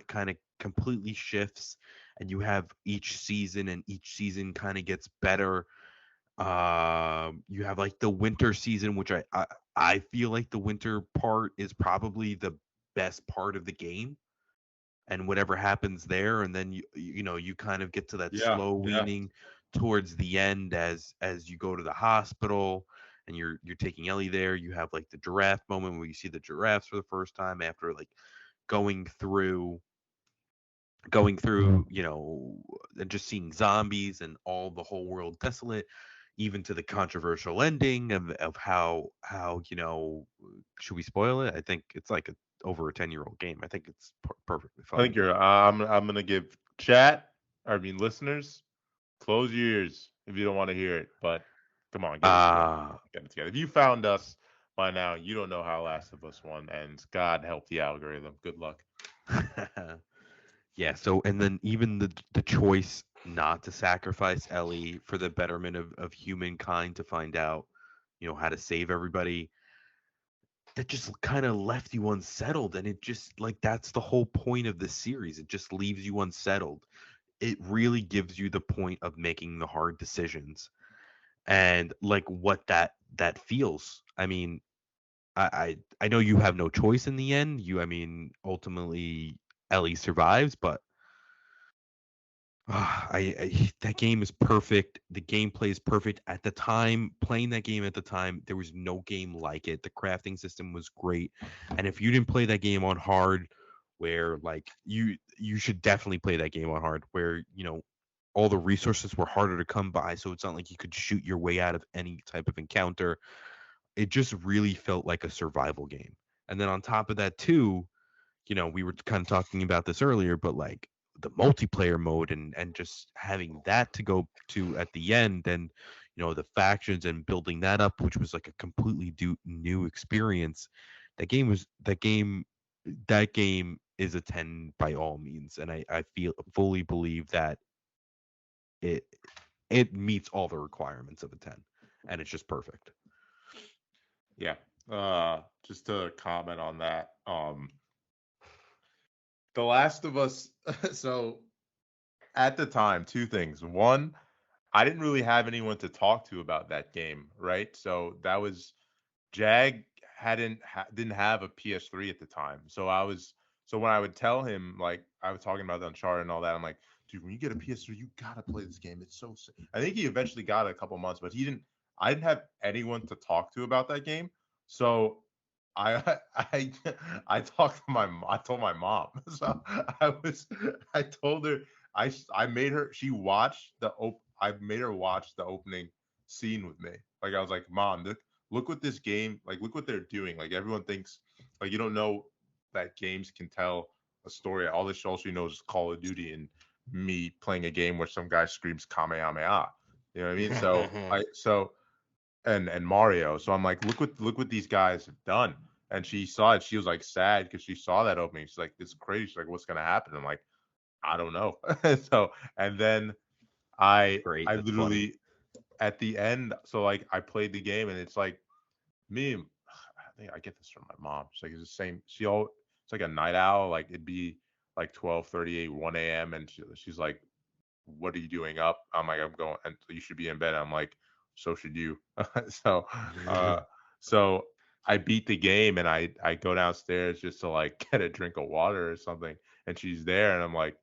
kind of completely shifts, and you have each season, and each season kind of gets better. You have like the winter season, which I feel like the winter part is probably the best part of the game, and whatever happens there, and then you kind of get to that Yeah, slow yeah. weaning towards the end as you go to the hospital and you're taking Ellie there. You have like the giraffe moment where you see the giraffes for the first time after like going through and just seeing zombies and all the whole world desolate, even to the controversial ending of how should we spoil it? I think it's like over a 10-year-old game. I think it's perfectly I think fine. you're. I'm gonna give chat. I mean, listeners, close your ears if you don't want to hear it. But come on, get it together. uh Get it together. If you found us by now, you don't know how Last of Us one ends. God help the algorithm. Good luck. Yeah, so and then even the choice not to sacrifice Ellie for the betterment of humankind to find out, how to save everybody, that just kind of left you unsettled. And it just like that's the whole point of this series. It just leaves you unsettled. it really gives you the point of making the hard decisions and like what that feels. I mean, I know you have no choice in the end. I mean, ultimately Ellie survives, but that game is perfect. The gameplay is perfect. At the time, playing that game at the time, there was no game like it. The crafting system was great, and if you didn't play that game on hard, where like you should definitely play that game on hard, where all the resources were harder to come by, so it's not like you could shoot your way out of any type of encounter. It just really felt like a survival game. And then on top of that too, we were kind of talking about this earlier, but like the multiplayer mode and just having that to go to at the end, and the factions and building that up, which was like a completely new experience. That game is a 10 by all means, and I fully believe that it it meets all the requirements of a 10, and it's just perfect. Yeah. Just to comment on that. The Last of Us. So at the time, two things. One, I didn't really have anyone to talk to about that game, right? So that was Jag didn't have a PS3 at the time. So when I would tell him, like I was talking about the Uncharted and all that, I'm like, dude, when you get a PS3, you gotta play this game. It's so sick. I think he eventually got it a couple months, but he didn't. I didn't have anyone to talk to about that game. So I I I told my mom. So I told her I made her she watched I made her watch the opening scene with me. Like I was like, "Mom, look what this game, like look what they're doing." Like everyone thinks like you don't know that games can tell a story. All she knows is Call of Duty and me playing a game where some guy screams Kamehameha. You know what I mean? And Mario. So I'm like, look what these guys have done. And she saw it. She was like sad because she saw that opening. She's like, this is crazy. She's like, what's gonna happen? I'm like, I don't know. So and then Great, I that's funny. literally at the end, so like I played the game and it's like me. I think I get this from my mom. She's like, it's the same. It's like a night owl. Like it'd be like 12:38, 1 a.m. and she's like, what are you doing up? I'm like, I'm going, and you should be in bed. I'm like, so should you. so, uh, so I beat the game and I go downstairs just to like get a drink of water or something, and she's there, and I'm like,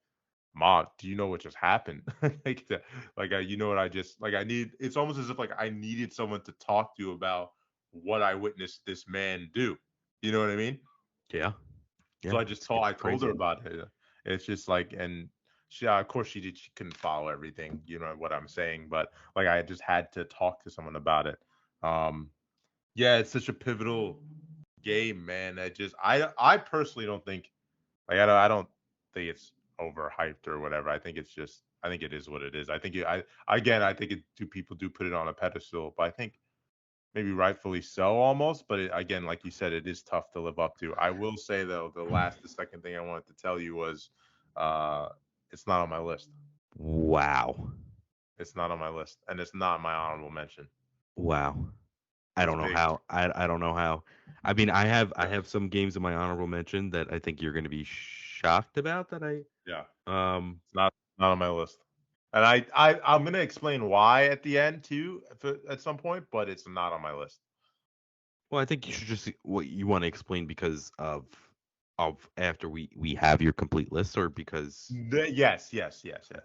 Mom, do you know what just happened? You know what I just like? I need. It's almost as if like I needed someone to talk to about what I witnessed this man do. You know what I mean? Yeah, So yeah, I it's told her crazy. about it. It's just like, and she, of course, she couldn't follow everything, you know what I'm saying, but like I just had to talk to someone about it. Um, yeah, it's such a pivotal game, man. I personally don't think like I don't think it's overhyped or whatever. I think it is what it is. I think people do put it on a pedestal, but I think maybe rightfully so almost, but again, like you said, it is tough to live up to. I will say though, the second thing I wanted to tell you was uh it's not on my list. Wow. It's not on my list and it's not my honorable mention. Wow. I It's don't know big. how. I don't know how. I mean, I Yeah. have some games in my honorable mention that I think you're going to be shocked about that Yeah. um It's not on my list. And I'm gonna explain why at the end too at some point, but it's not on my list. well, I think you should just what you want to explain because of after we have your complete list, or because Yes. okay.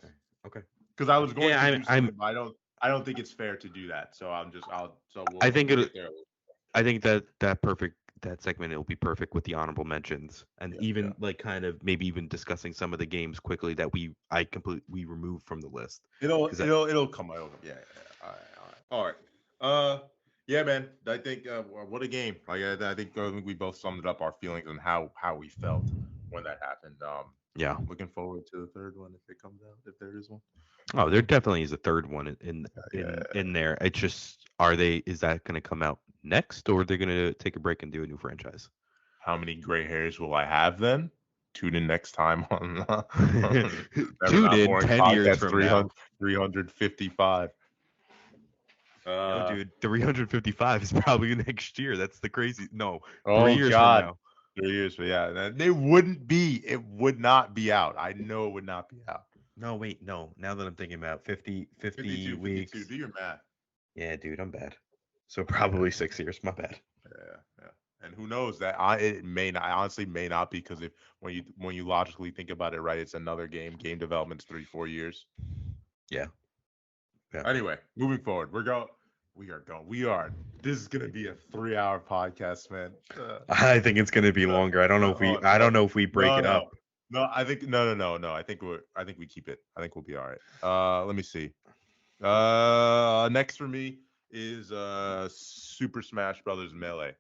Okay. Because I was going Yeah, to do I'm something, but I don't think it's fair to do that. So I think we'll it get there. I think that segment it'll be perfect with the honorable mentions, and Yeah, yeah. even like kind of maybe even discussing some of the games quickly that we removed from the list because It'll come out. Yeah, yeah. All right. Yeah, man. I think what a game. I think we both summed it up our feelings and how we felt when that happened. yeah. Looking forward to the third one if it comes out, if there is one. Oh, there definitely is a third one Yeah. in there. It's just are they is that going to come out next, or are they going to take a break and do a new franchise? How many gray hairs will I have then? Tune in next time on, Never Tune Not in Boring 10 years Podcast from now. 355. Yo, Uh, dude, 355 is probably next year. That's the crazy. No, three oh years from God, now. 3 years, but yeah, it would not be out. I know it would not be out. No, wait, no. Now that I'm thinking about 50 52, 52. weeks. Do your math. Yeah, dude, I'm bad. So probably 6 years. My bad. Yeah, yeah. And who knows that it may not, I honestly may not be, because if when you logically think about it, right, it's another game. Game development's 3 4 years. Yeah, yeah. Anyway, moving forward, we are going. We are. This is gonna be a 3 hour podcast, man. I think it's gonna be longer. I don't know if we. Oh, I don't no, know if we break no, it up. no, no. I think no. I think we keep it. I think we'll be all right. Let me see. Next for me is Super Smash Brothers Melee.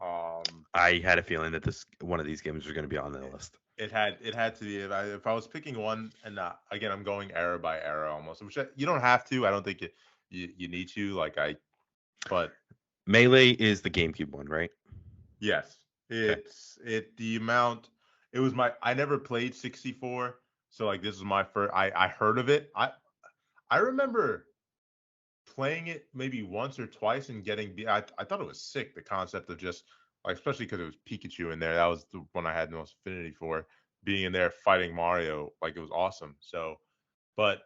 Um, I had a feeling that this one of these games was gonna be on the list. it had to be, if I was picking one, and again, I'm going era by era almost, which you don't have to. I don't think you need to, but Melee is the GameCube one, right? yes, Okay. the amount. It was I never played 64, so like this is my first. I heard of it. I remember playing it maybe once or twice and I thought it was sick, the concept of just like, especially because it was Pikachu in there. That was the one I had the most affinity for, being in there fighting Mario. Like, it was awesome. So, but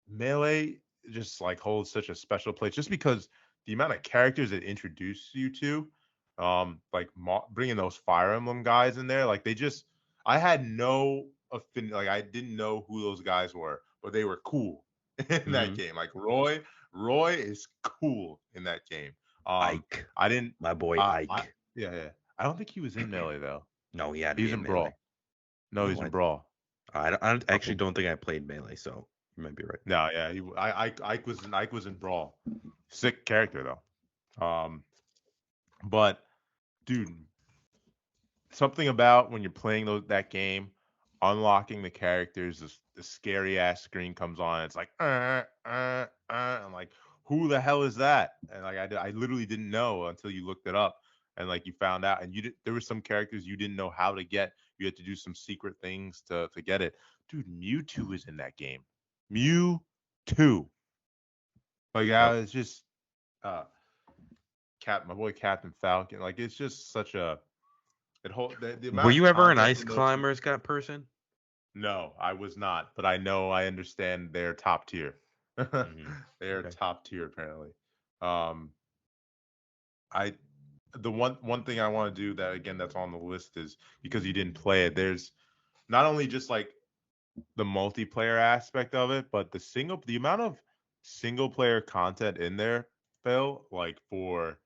Melee just like holds such a special place, just because the amount of characters it introduced you to, like bringing those Fire Emblem guys in there, like they just, I had no affinity, like I didn't know who those guys were, but they were cool in that Mm-hmm. game. Like Roy is cool in that game. Ike, I didn't, my boy I Ike. yeah, yeah. I don't think he was in Melee though. No, he had to He's be in in Melee. Brawl. No, he's No, in Brawl. I actually Okay. don't think I played Melee, so you might be right. No, yeah, Ike was in Brawl. Sick character though. But dude, something about when you're playing that game, unlocking the characters, the scary ass screen comes on. It's like, I'm like, who the hell is that? And like, I literally didn't know until you looked it up, and like you found out, and there were some characters you didn't know how to get. You had to do some secret things to get it. Dude, Mewtwo is in that game. Mewtwo. Like, Yep. it's just uh my boy Captain Falcon. Like, it's just such a the Were amount you of ever an content ice in those. climbers got person? No, I was not, but I understand they're top tier. Mm-hmm. They're Okay. top tier apparently. Um, I the one thing I want to do, that again, that's on the list, is because you didn't play it. There's not only just like the multiplayer aspect of it, but the amount of single player content in there, Phil, like for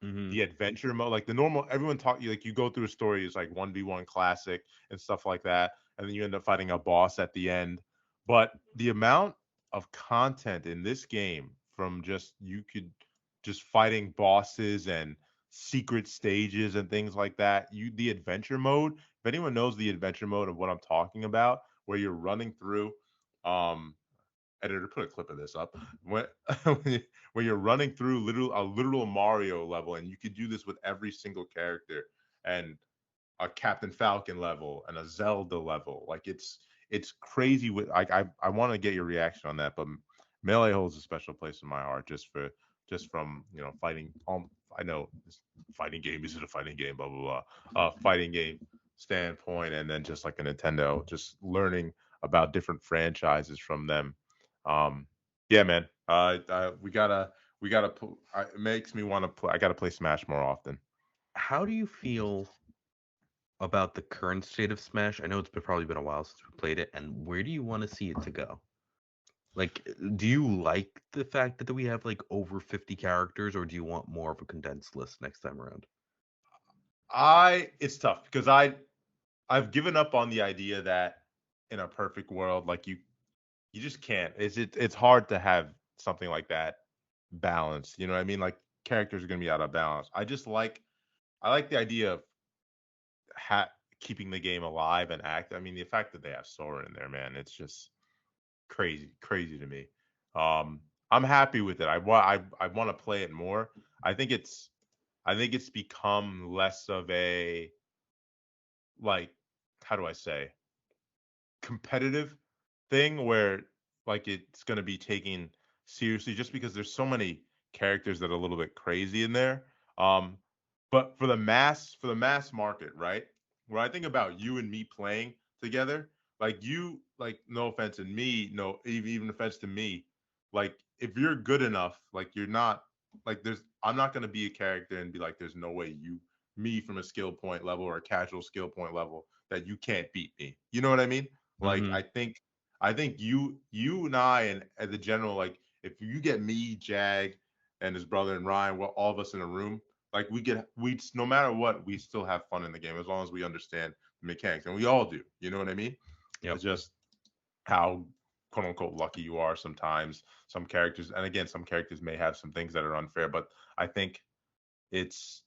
Mm-hmm. the adventure mode, like the normal, everyone taught you, like you go through a story, it's like 1v1 classic and stuff like that, and then you end up fighting a boss at the end. But the amount of content in this game, from just you could just fighting bosses and secret stages and things like that, the adventure mode, if anyone knows the adventure mode of what I'm talking about, where you're running through, um editor, put a clip of this up, when when you're running through a literal Mario level, and you could do this with every single character, and a Captain Falcon level and a Zelda level. Like, it's crazy. With like, I want to get your reaction on that, but Melee holds a special place in my heart, just from fighting. I know fighting game isn't a fighting game, blah blah blah. Fighting game standpoint, and then just like a Nintendo, just learning about different franchises from them. Um, yeah, man. We gotta it makes me want to play. I gotta play Smash more often. How do you feel about the current state of Smash? I know probably been a while since we played it, and where do you want to see it to go? Like, do you like the fact that we have like over 50 characters, or do you want more of a condensed list next time around? It's tough, because I've given up on the idea that in a perfect world, like you just can't. It's hard to have something like that balanced. You know what I mean? Like, characters are gonna be out of balance. I like the idea of keeping the game alive and active. I mean, the fact that they have Sora in there, man, it's just crazy to me. Um, I'm happy with it. I want to play it more. I think it's I think it's become less of a, like, how do I say, competitive thing, where like it's going to be taken seriously, just because there's so many characters that are a little bit crazy in there. Um, but for the mass market, right? When I think about you and me playing together, like like no offense in me, no even offense to me, like if you're good enough, like you're not like there's I'm not gonna be a character and be like there's no way you me from a skill point level or a casual skill point level that you can't beat me. You know what I mean? Like Mm-hmm. I think you and I and as a general like if you get me, Jag, and his brother and Ryan, well, all of us in a room, like we no matter what, we still have fun in the game as long as we understand the mechanics, and we all do. You know what I mean? Yep. It's just how quote unquote lucky you are sometimes. Some characters, and again, some characters may have some things that are unfair, but I think it's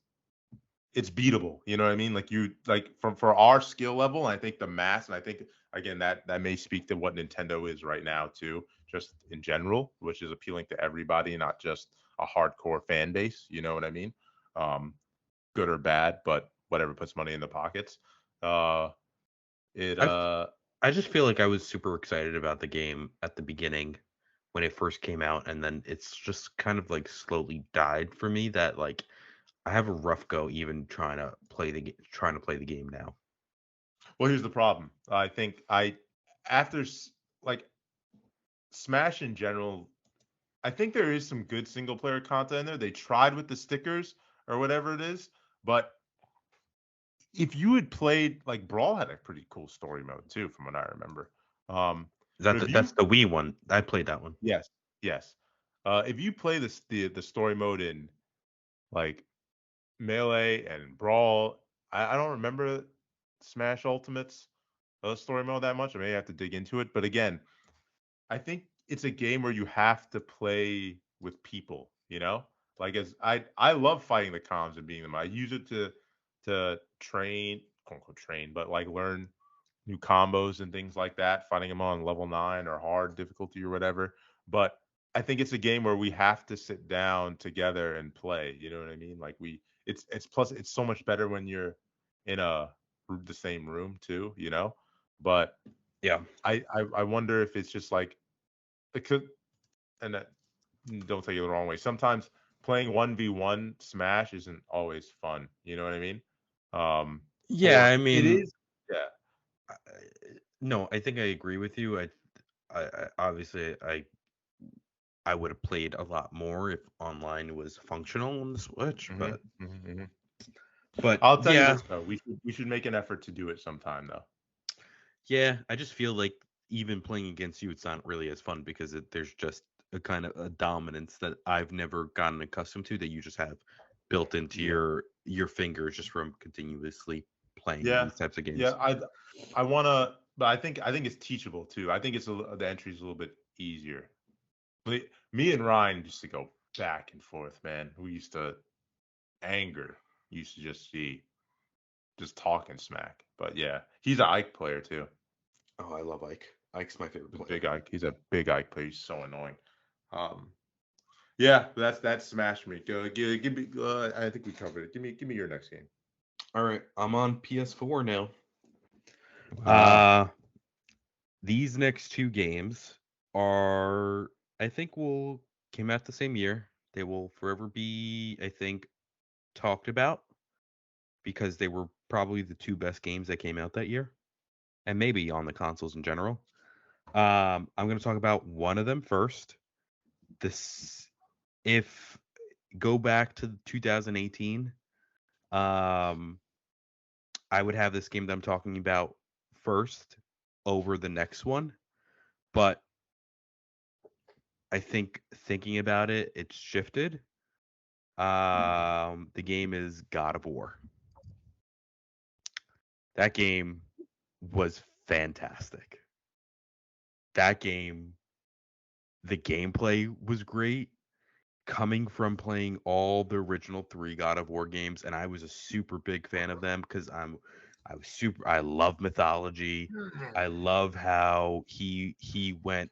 it's beatable. You know what I mean? Like you like from for our skill level, I think the mass, and I think again that may speak to what Nintendo is right now too, just in general, which is appealing to everybody, not just a hardcore fan base. You know what I mean? Um, Good or bad, but whatever puts money in the pockets. Uh, it I I just feel like I was super excited about the game at the beginning when it first came out, and then it's just kind of like slowly died for me. That like I have a rough go even trying to play the game now. Well, here's the problem. I think I after like Smash in general, I think there is some good single player content in there. They tried with the stickers or whatever it is, but if you had played like Brawl had a pretty cool story mode too, from what I remember. But if That's you the Wii one. I played that one. yes, yes. If you play the story mode in like Melee and Brawl, I don't remember Smash Ultimate's story mode that much. I may have to dig into it. But again, I think it's a game where you have to play with people, you know? Like as I love fighting the comms and being them. I use it to train, quote unquote train, but like learn new combos and things like that, fighting them on level 9 or hard difficulty or whatever. But I think it's a game where we have to sit down together and play. You know what I mean? Like it's plus it's so much better when you're in the same room too. You know, but Yeah. I wonder if it's just like it could, and that, don't take it the wrong way. Sometimes playing 1v1 Smash isn't always fun. You know what I mean? Yeah, For I it mean, is, yeah. I- no, I think I agree with you. I obviously I would have played a lot more if online was functional on the Switch, Hmm hmm but I'll tell you yeah, this though, we should make an effort to do it sometime though. yeah, I just feel like even playing against you, it's not really as fun because there's just a kind of a dominance that I've never gotten accustomed to that you just have built into Yeah, your fingers just from continuously playing yeah, these types of yeah. games. I wanna, but I think it's teachable too. I think the entry's a little bit easier. Me and Ryan used to go back and forth, man. We used to anger. Used to just see just talking smack. But yeah, he's an Ike player too. Oh, I love Ike. Ike's my favorite He's a player. big Ike. He's a big Ike player. He's so annoying. Um, yeah, that's Smash me. Give me. I think we covered it. Give me your next game. All right, I'm on PS4 now. Ah, Uh, these next two games are, I think, will came out the same year. They will forever be, I think, talked about because they were probably the two best games that came out that year, and maybe on the consoles in general. I'm going to talk about one of them first. This, if go back to 2018, um, I would have this game that I'm talking about first over the next one, but I think thinking about it, it's shifted. The game is God of War. That game was fantastic. That game, the gameplay was great. Coming from playing all the original three God of War games, and I was a super big fan of them because I love mythology. I love how he went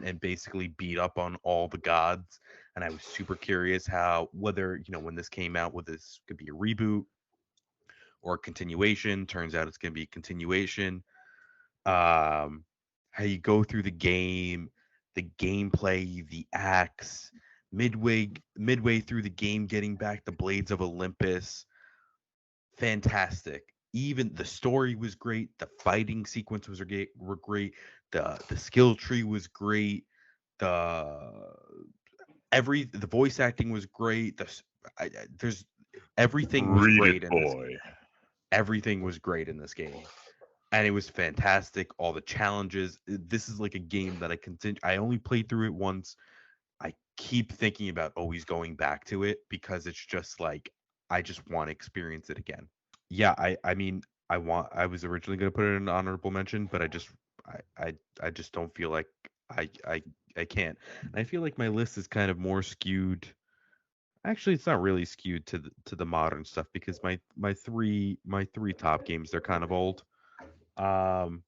and basically beat up on all the gods, and I was super curious how whether when this came out, whether this could be a reboot or a continuation. Turns out it's gonna be a continuation. um, how you go through the gameplay, the acts, midway through the game, getting back the Blades of Olympus. Fantastic. even the story was great, the fighting sequence were great, the skill tree was great, the the voice acting was great. There's everything was Read it, great in this. boy. Everything was great in this game, and it was fantastic. All the challenges. This is like a game that I only played through it once. I keep thinking about always going back to it because it's just like I just want to experience it again. Yeah, I mean I was originally going to put it in an honorable mention, but I I I just don't feel like I I I can't. And I feel like my list is kind of more skewed. Actually, it's not really skewed to the modern stuff because my three top games, they're kind of old. Um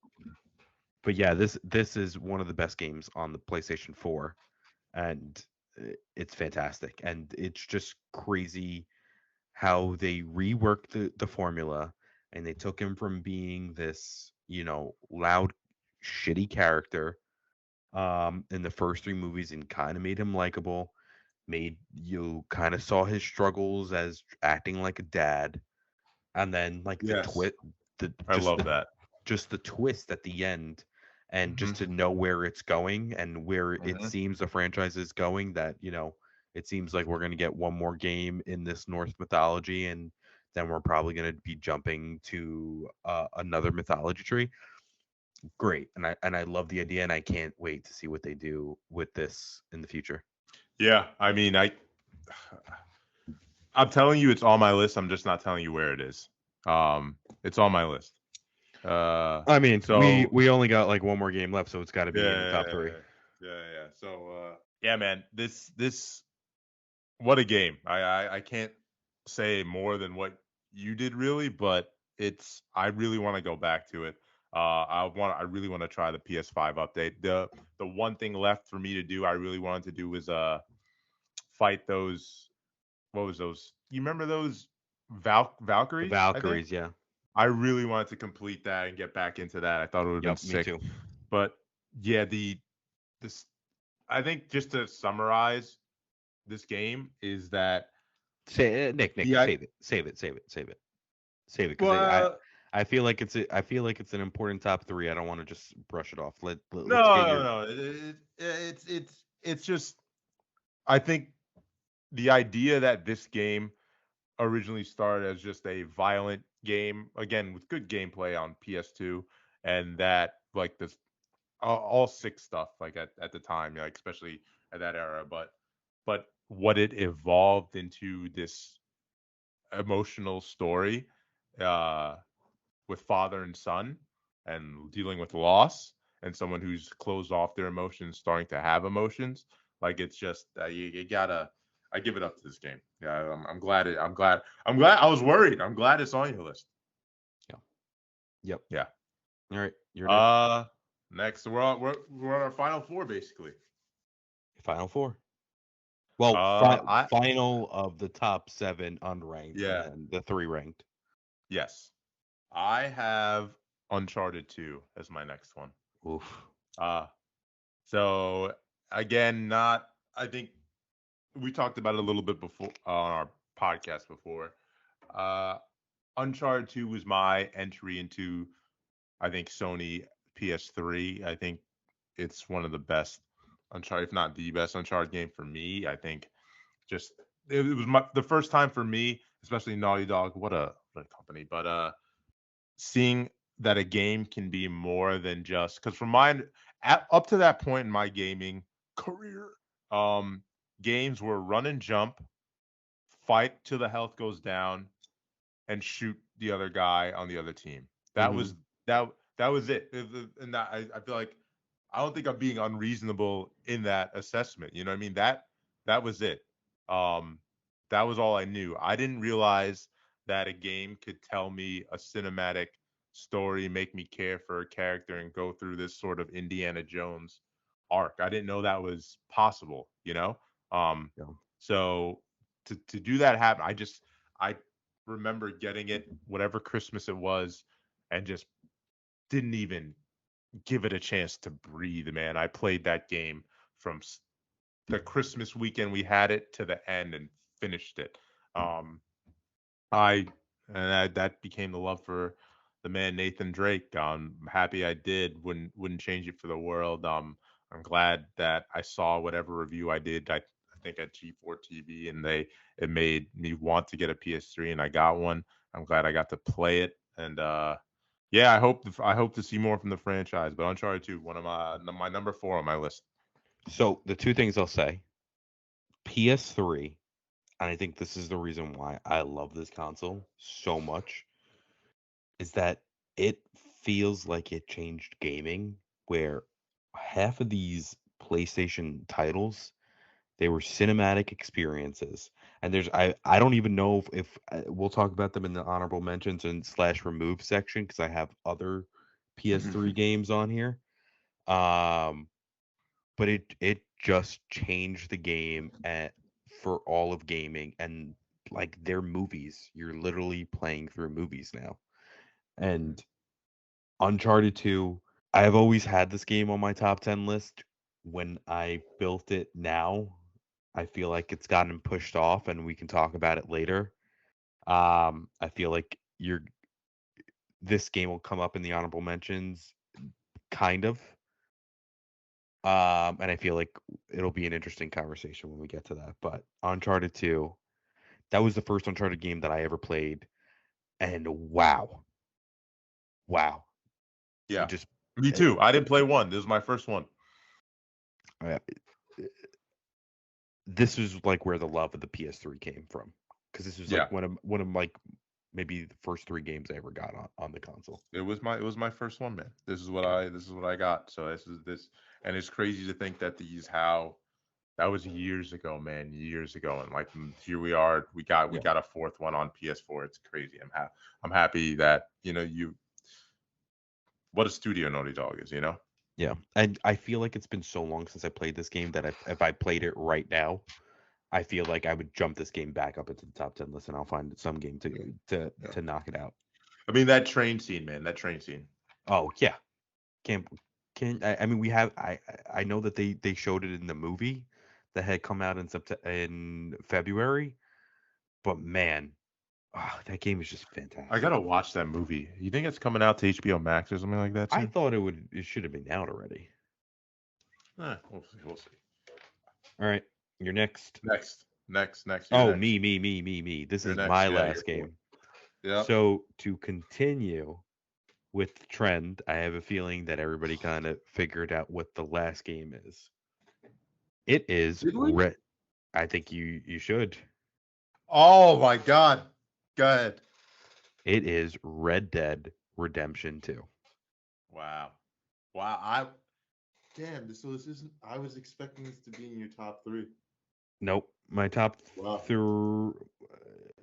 but yeah, this is one of the best games on the PlayStation 4, and it's fantastic, and it's just crazy how they reworked the formula, and they took him from being this, loud, shitty character in the first three movies and kind of made him likable, made you kind of saw his struggles as acting like a dad, and then like the Yes, twist, the I love that. just the twist at the end, and Hmm. just to know where it's going and where it Hmm. seems the franchise is going, that it seems like we're going to get one more game in this Norse mythology, and then we're probably going to be jumping to another mythology tree. Great, and I love the idea, and I can't wait to see what they do with this in the future. Yeah, I mean, I'm telling you, it's on my list. I'm just not telling you where it is. It's on my list. Uh, I mean, we so we only got like one more game left, so it's got to be in the yeah, top three. yeah. So yeah, man, this what a game. I can't say more than what you did really, but I really want to go back to it. I really want to try the PS5 update. The one thing left for me to do, I really wanted to do was fight those, what was those? You remember those The Valkyries, I think? Valkyries, yeah. I really wanted to complete that and get back into that. I thought it would have been Yep, me sick. too. But yeah, this I think just to summarize this game is that Say, Nick, the I save it, save it, save it, save it, save it, because well I feel like I feel like it's an important top three. I don't want to just brush it off. no Let's get your. no no it's just I think the idea that this game originally started as just a violent game, again with good gameplay on PS2, and that like this all sick stuff like at the time, like especially at that era, but what it evolved into this emotional story uh with father and son and dealing with loss and someone who's closed off their emotions starting to have emotions, like it's just you gotta, I give it up to this game. Yeah, I'm glad. I was worried. I'm glad it's on your list. Yeah. Yep. Yeah. All right, you're next. uh Next we're on our final four basically. Final four. Well, I final of the top seven unranked, and Yeah. then the three ranked. Yes, I have Uncharted 2 as my next one. Oof. uh so again, not, I think we talked about it a little bit before on our podcast before. Uh, Uncharted 2 was my entry into, I think, Sony PS3. I think it's one of the best Uncharted, if not the best Uncharted game for me. I think just it was the first time for me, especially Naughty Dog. What a company! But seeing that a game can be more than just, because from mine up to that point in my gaming career, um, games were run and jump, fight till the health goes down, and shoot the other guy on the other team. That Mm-hmm. was that was it. And that, I feel like I don't think I'm being unreasonable in that assessment. You know what I mean? That was it. Um, that was all I knew. I didn't realize that a game could tell me a cinematic story, make me care for a character, and go through this sort of Indiana Jones arc. I didn't know that was possible. Um, Yeah. so to do that happen, I remember getting it whatever Christmas it was, and just didn't even give it a chance to breathe, man. I played that game from the Christmas weekend we had it to the end and finished it. I and that became the love for the man Nathan Drake. I'm happy I did. Wouldn't change it for the world. I'm glad that I saw whatever review I did. I think at G4 TV, and it made me want to get a PS3, and I got one. I'm glad I got to play it, and yeah, I hope to see more from the franchise. But Uncharted 2, one of my number 4 on my list. So the two things I'll say: PS3, and I think this is the reason why I love this console so much, is that it feels like it changed gaming. Where half of these PlayStation titles, they were cinematic experiences, and I don't even know if we'll talk about them in the honorable mentions and slash remove section because I have other PS3 games on here. Um, but it just changed the game for all of gaming, and like they're movies. You're literally playing through movies now. And Uncharted 2, I've always had this game on my top 10 list. When I built it now, I feel like it's gotten pushed off and we can talk about it later. I feel like this game will come up in the honorable mentions kind of. And I feel like it'll be an interesting conversation when we get to that. But Uncharted 2, that was the first Uncharted game that I ever played, and wow. Wow. It Yeah, just me it, too. I didn't play one. This is my first one. uh, this is like where the love of the PS3 came from, because this was like Yeah, one of like maybe the first three games I ever got on the console. it was my first one, man. Yeah, This is what I got. So this, and it's crazy to think that these how that was years ago, man, years ago, and like here we are. We yeah, got a fourth one on PS4. It's crazy. I'm happy that you what a studio Naughty Dog is. yeah. And I feel like it's been so long since I played this game that if I played it right now, I feel like I would jump this game back up into the top 10 list, and I'll find some game to Yeah. to knock it out. I mean that train scene, man. That train scene. Oh yeah, can't can I mean we have I know that they showed it in the movie that had come out in February, but man, that game is just I gotta fantastic. watch that movie. You think it's coming out to HBO Max or something like that I soon? thought it should have been out already. We'll see. We'll see. All right, you're next. Next. You're Oh, next. me. This You're is next. my Yeah, you're last four. game. Yep. So to continue with the trend, I have a feeling that everybody kind of figured out what the last game is. It is Did we? Red. I think you should. Oh my God. Go ahead. It is Red Dead Redemption 2. Wow. Wow. I damn. This isn't. I was expecting this to be in your top three. Nope, my top Wow. three.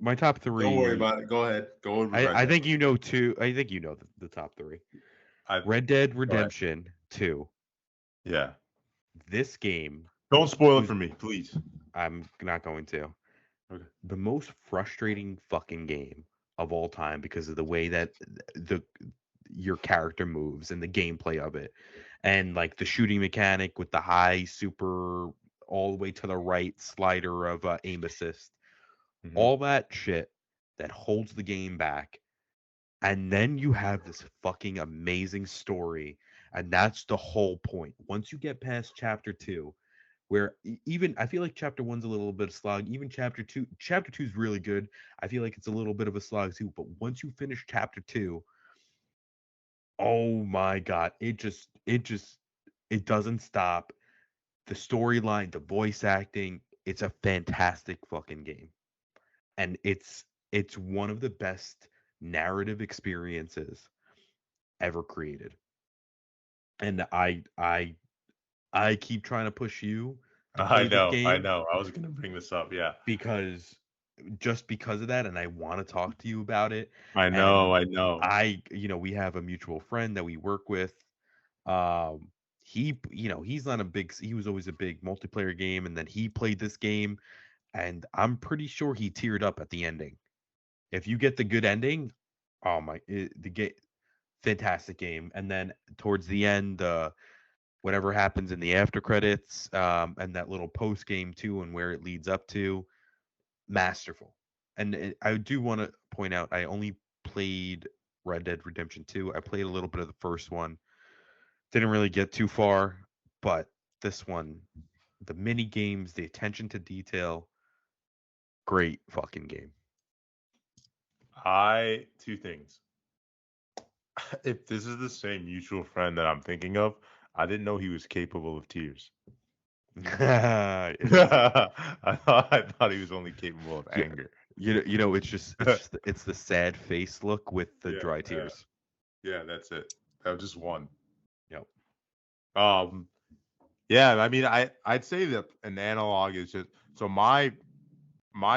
My top Don't worry three. about it. Go ahead. Go with Red I Dead. think you know two. I think you know the top three. I Red Dead Go ahead. Redemption 2. Yeah. This game Don't spoil it was. for me, please. I'm not going to. Okay. The most frustrating fucking game of all time because of the way that the your character moves and the gameplay of it, and like the shooting mechanic with the high super all the way to the right slider of aim assist, Hmm. all that shit that holds the game back. And then you have this fucking amazing story, and that's the whole point. Once you get past chapter 2, where even I feel like chapter 1's a little bit of slog, even chapter 2 is really good. I feel like it's a little bit of a slog too, but once you finish chapter 2, oh my god, it doesn't stop. The storyline, the voice acting, it's a fantastic fucking game. And it's one of the best narrative experiences ever created. And I keep trying to push you to I play this know. I game know. I was gonna bring this up. Yeah. because just because of that, and I want to talk to you about it. I know. And I know. we have a mutual friend that we work with. Um, he's not a big. He was always a big multiplayer game, and then he played this game, and I'm pretty sure he teared up at the ending. If you get the good ending, oh my, the game, fantastic game. And then towards the end, whatever happens in the after credits, and that little post game too, and where it leads up to, masterful. and I do want to point out I only played Red Dead Redemption 2. I played a little bit of the first one. Didn't really get too far, but this one, the mini games, the attention to detail, great fucking game. Two things. If this is the same mutual friend that I'm thinking of, I didn't know he was capable of tears. I thought he was only capable of Yeah, anger. it's the sad face look with the Yeah, dry yeah, tears. yeah. That's it. That was just one. Yep. Um, yeah. I mean, I'd say that an analog is just so my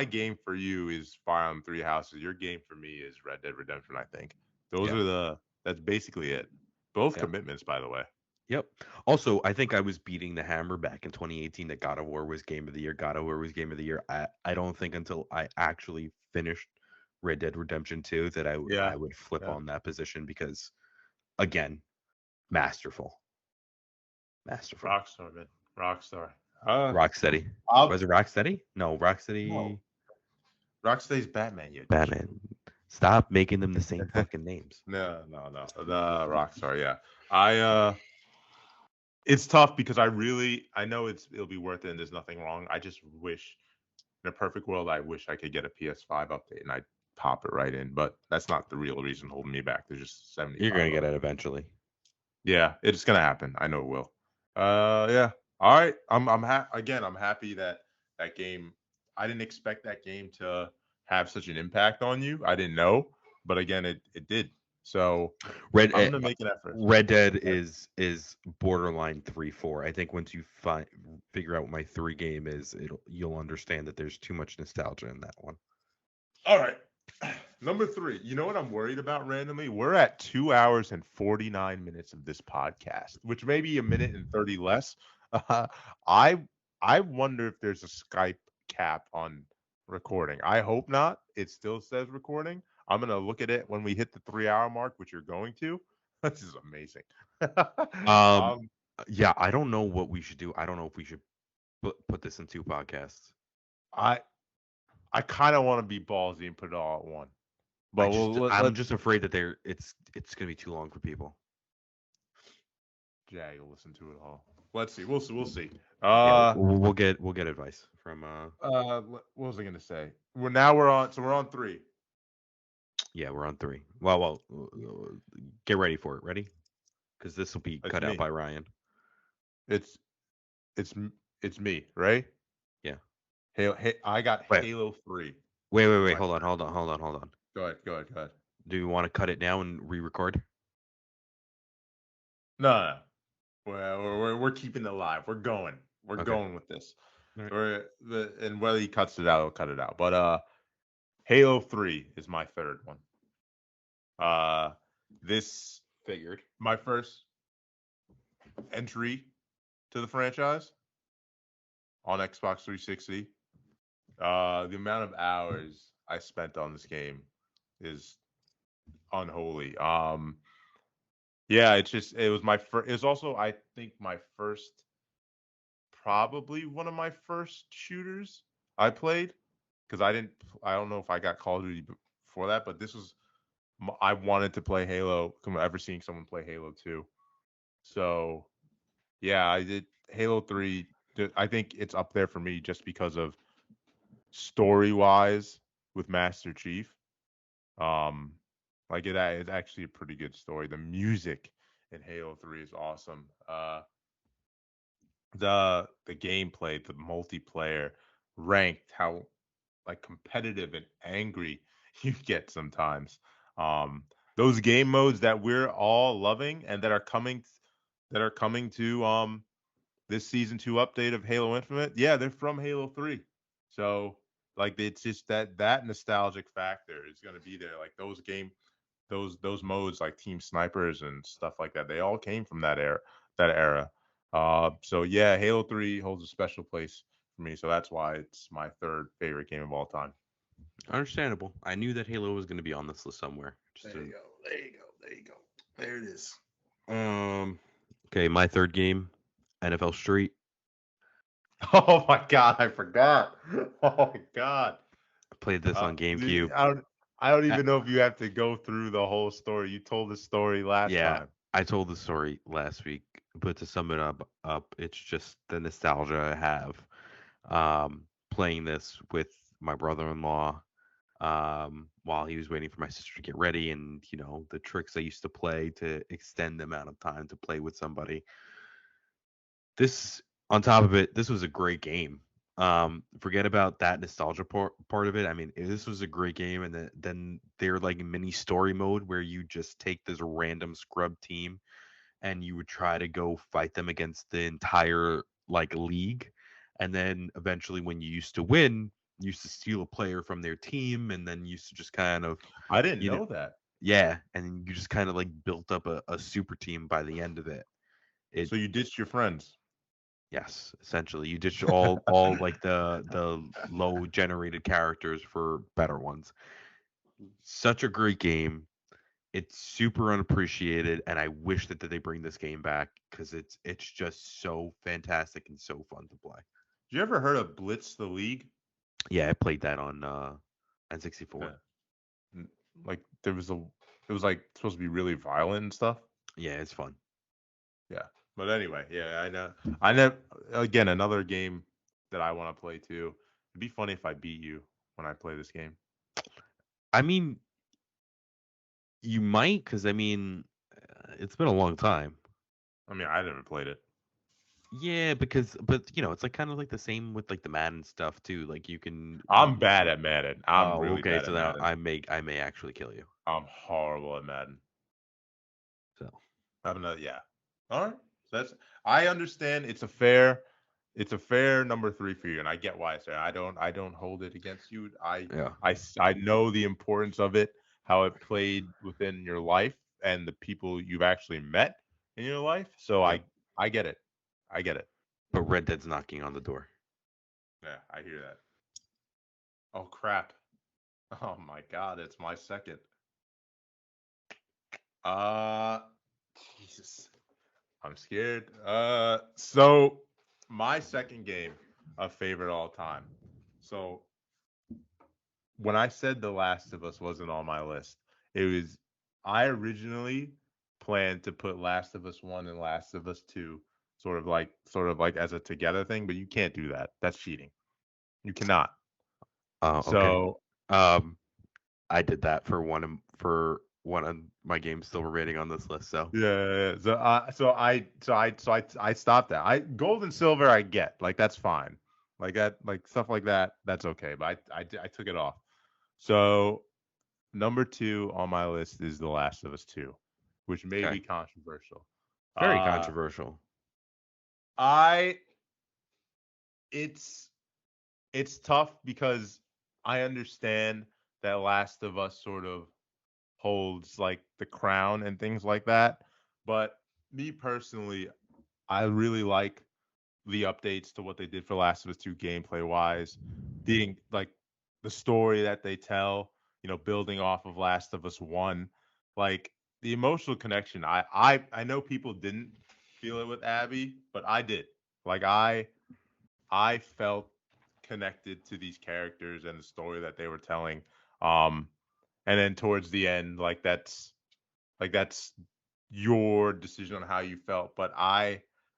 game for you is Fire Emblem Three Houses. Your game for me is Red Dead Redemption. I think those Yeah. are that's basically it. Both Yeah. commitments, by the way. Yep. Also, I think I was beating the hammer back in 2018 that God of War was game of the year. God of War was game of the year. I don't think until I actually finished Red Dead Redemption 2 that Yeah, I would flip yeah. on that position because again, masterful. Masterful. Rockstar, man. Rockstar. Rocksteady. I'll Was it Rocksteady? No, no. Rocksteady Rocksteady's Batman, you Batman. Stop making them the same fucking names. no. The Rockstar, yeah. I it's tough because I know it'll be worth it and there's nothing wrong. I just wish in a perfect world I wish I could get a PS5 update and I'd pop it right in, but that's not the real reason holding me back. There's just You're 75 gonna get other. it eventually. Yeah, it's gonna happen. I know it will. Yeah. All right. I'm happy that that game. I didn't expect that game to have such an impact on you. I didn't know, but again, it did. So Red I'm gonna make an effort. Red Dead is borderline 3-4. I think once you figure out what my 3 game is, you'll understand that there's too much nostalgia in that one. All right. Number three. You know what I'm worried about randomly? We're at 2 hours and 49 minutes of this podcast, which may be a minute and 30 less. Uh, I I wonder if there's a Skype cap on recording. I hope not. It still says recording. I'm gonna look at it when we hit the 3 hour mark, which you're going to. This is amazing. Um um, yeah, I don't know what we should do. I don't know if we should put this in 2 podcasts. I I kind of want to be ballsy and put it all at one, but I'm let's just afraid that it's going to be too long for people. Jag will listen to it all. Let's see. We'll see. Yeah, we'll get advice from What was I gonna say? We're on. So we're on three. yeah, we're on 3. Get ready for it. Ready? Cuz this will be It's cut out me. by Ryan. It's it's it's me, right? Yeah. I got Wait. Halo 3. Wait. My Hold on. go ahead. Do you want to cut it now and re-record? No. Well, we're keeping it alive. We're going. We're Okay. going with this. All right. And whether he cuts it out, he'll cut it out. But Halo 3 is my third one. This Figured. my first entry to the franchise on Xbox 360. The amount of hours I spent on this game is unholy. Yeah, it was my first. It was also I think my first, probably one of my first shooters I played because I don't know if I got Call of Duty before that, but this was I wanted to play Halo. Ever seeing someone play Halo 2, so yeah, I did Halo 3. I think it's up there for me just because of story wise with Master Chief. Um, like it's actually a pretty good story. The music in Halo 3 is awesome. The gameplay, the multiplayer, ranked, how like competitive and angry you get sometimes. Um, those game modes that we're all loving and that are coming to this season 2 update of Halo Infinite, yeah, they're from Halo 3. So like it's just that nostalgic factor is going to be there. Like those modes like Team Snipers and stuff like that, they all came from that era. So yeah, Halo 3 holds a special place for me. So that's why it's my third favorite game of all time. Understandable. I knew that Halo was going to be on this list somewhere. There you go. There you go. There you go. There it is. Okay, my third game, NFL Street. Oh my god, I forgot. Oh my god. Played this on GameCube. I don't Uh, even know if you have to go through the whole story. You told the story last yeah, time. I told the story last week, but to sum it up, it's just the nostalgia I have. Playing this with my brother-in-law, while he was waiting for my sister to get ready, and the tricks I used to play to extend the amount of time to play with somebody. This, on top of it, this was a great game. Forget about that nostalgia part of it. I mean, this was a great game, and then they're like mini story mode where you just take this random scrub team and you would try to go fight them against the entire like league, and then eventually when you used to win, you used to steal a player from their team, and then you used to just kind of, I didn't you know, know that. yeah, and you just kind of like built up a super team by the end of it. It So you ditched your friends. Yes, essentially you ditch all like the low generated characters for better ones. Such a great game. It's super unappreciated, and I wish that they bring this game back because it's just so fantastic and so fun to play. Did you ever heard of Blitz the League? Yeah, I played that on Yeah. N64. N- Like there was a, it was like supposed to be really violent and stuff. Yeah, it's fun. Yeah. But anyway, yeah, I know. I know. Again, another game that I want to play too. It'd be funny if I beat you when I play this game. I mean, you might, because I mean, it's been a long time. I mean, I never played it. Yeah, but it's like kind of like the same with like the Madden stuff too. Like you can. I'm bad at Madden. I'm Oh, really okay. bad So at now Madden. I may actually kill you. I'm horrible at Madden. So I'm not. Yeah. All right. So that's. I understand. It's a fair number three for you, and I get why. I don't. I don't hold it against you. yeah, I know the importance of it, how it played within your life, and the people you've actually met in your life. So yeah. I get it. I get it. But Red Dead's knocking on the door. Yeah, I hear that. Oh crap. Oh my God, it's my second. Uh, Jesus. I'm scared. So my second game, a favorite all time. So when I said The Last of Us wasn't on my list, it was I originally planned to put Last of Us 1 and Last of Us 2 sort of like as a together thing, but you can't do that. That's cheating. You cannot. Oh, okay. So Um, I did that for one of my games still rating on this list. So yeah. So I stopped that. I gold and silver I get. Like that's fine. Like that like stuff like that, that's okay. But I took it off. So number two on my list is The Last of Us 2, which may okay, be controversial. very Uh controversial. I it's it's tough because I understand that Last of Us sort of holds like the crown and things like that. But me personally, I really like the updates to what they did for Last of Us 2 gameplay wise, like the story that they tell, building off of Last of Us 1, like the emotional connection. I know people didn't feel it with Abby, but I did. Like I felt connected to these characters and the story that they were telling. Um and then towards the end, like that's your decision on how you felt. But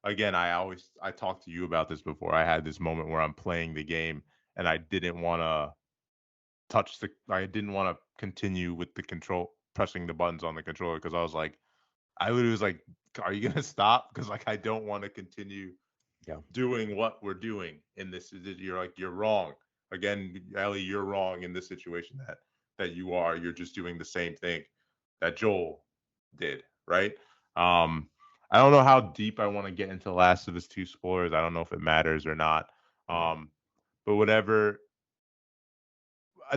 again, I talked to you about this before. I had this moment where I'm playing the game and I didn't want to continue with the control, pressing the buttons on the controller because I was like, I literally was like, are you gonna stop? Because like I don't want to continue Yeah, doing what we're doing in this. You're like, you're wrong. Again, Ellie, you're wrong in this situation that you are. You're just doing the same thing that Joel did, right? Um, I don't know how deep I want to get into Last of Us 2 spoilers. I don't know if it matters or not. yeah, Um, but whatever,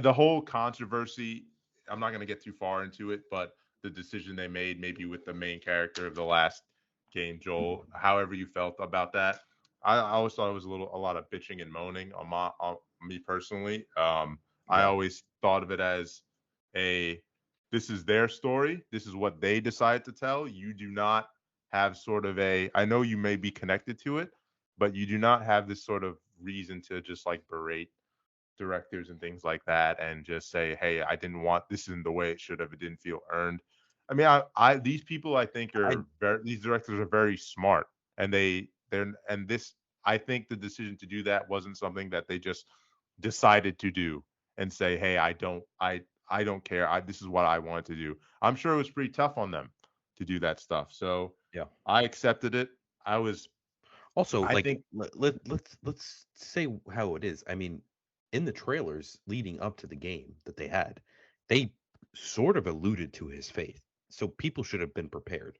the whole controversy, I'm not going to get too far into it, but the decision they made, maybe with the main character of the last game, Joel, however you felt about that, I always thought it was a lot of bitching and moaning on me personally. I yeah, always thought of it as a this is their story. This is what they decide to tell. You do not have sort of I know you may be connected to it, but you do not have this sort of reason to just like berate directors and things like that, and just say, "Hey, I didn't want this isn't the way it should have. It didn't feel earned." I mean, these people I think I are these directors are very smart, and they're and this I think the decision to do that wasn't something that they just decided to do and say, "Hey, I don't care. This is what I wanted to do." I'm sure it was pretty tough on them to do that stuff. So yeah. I accepted it. I was Also, I like think let's say how it is. I mean, in the trailers leading up to the game that they had, they sort of alluded to his faith. So people should have been prepared.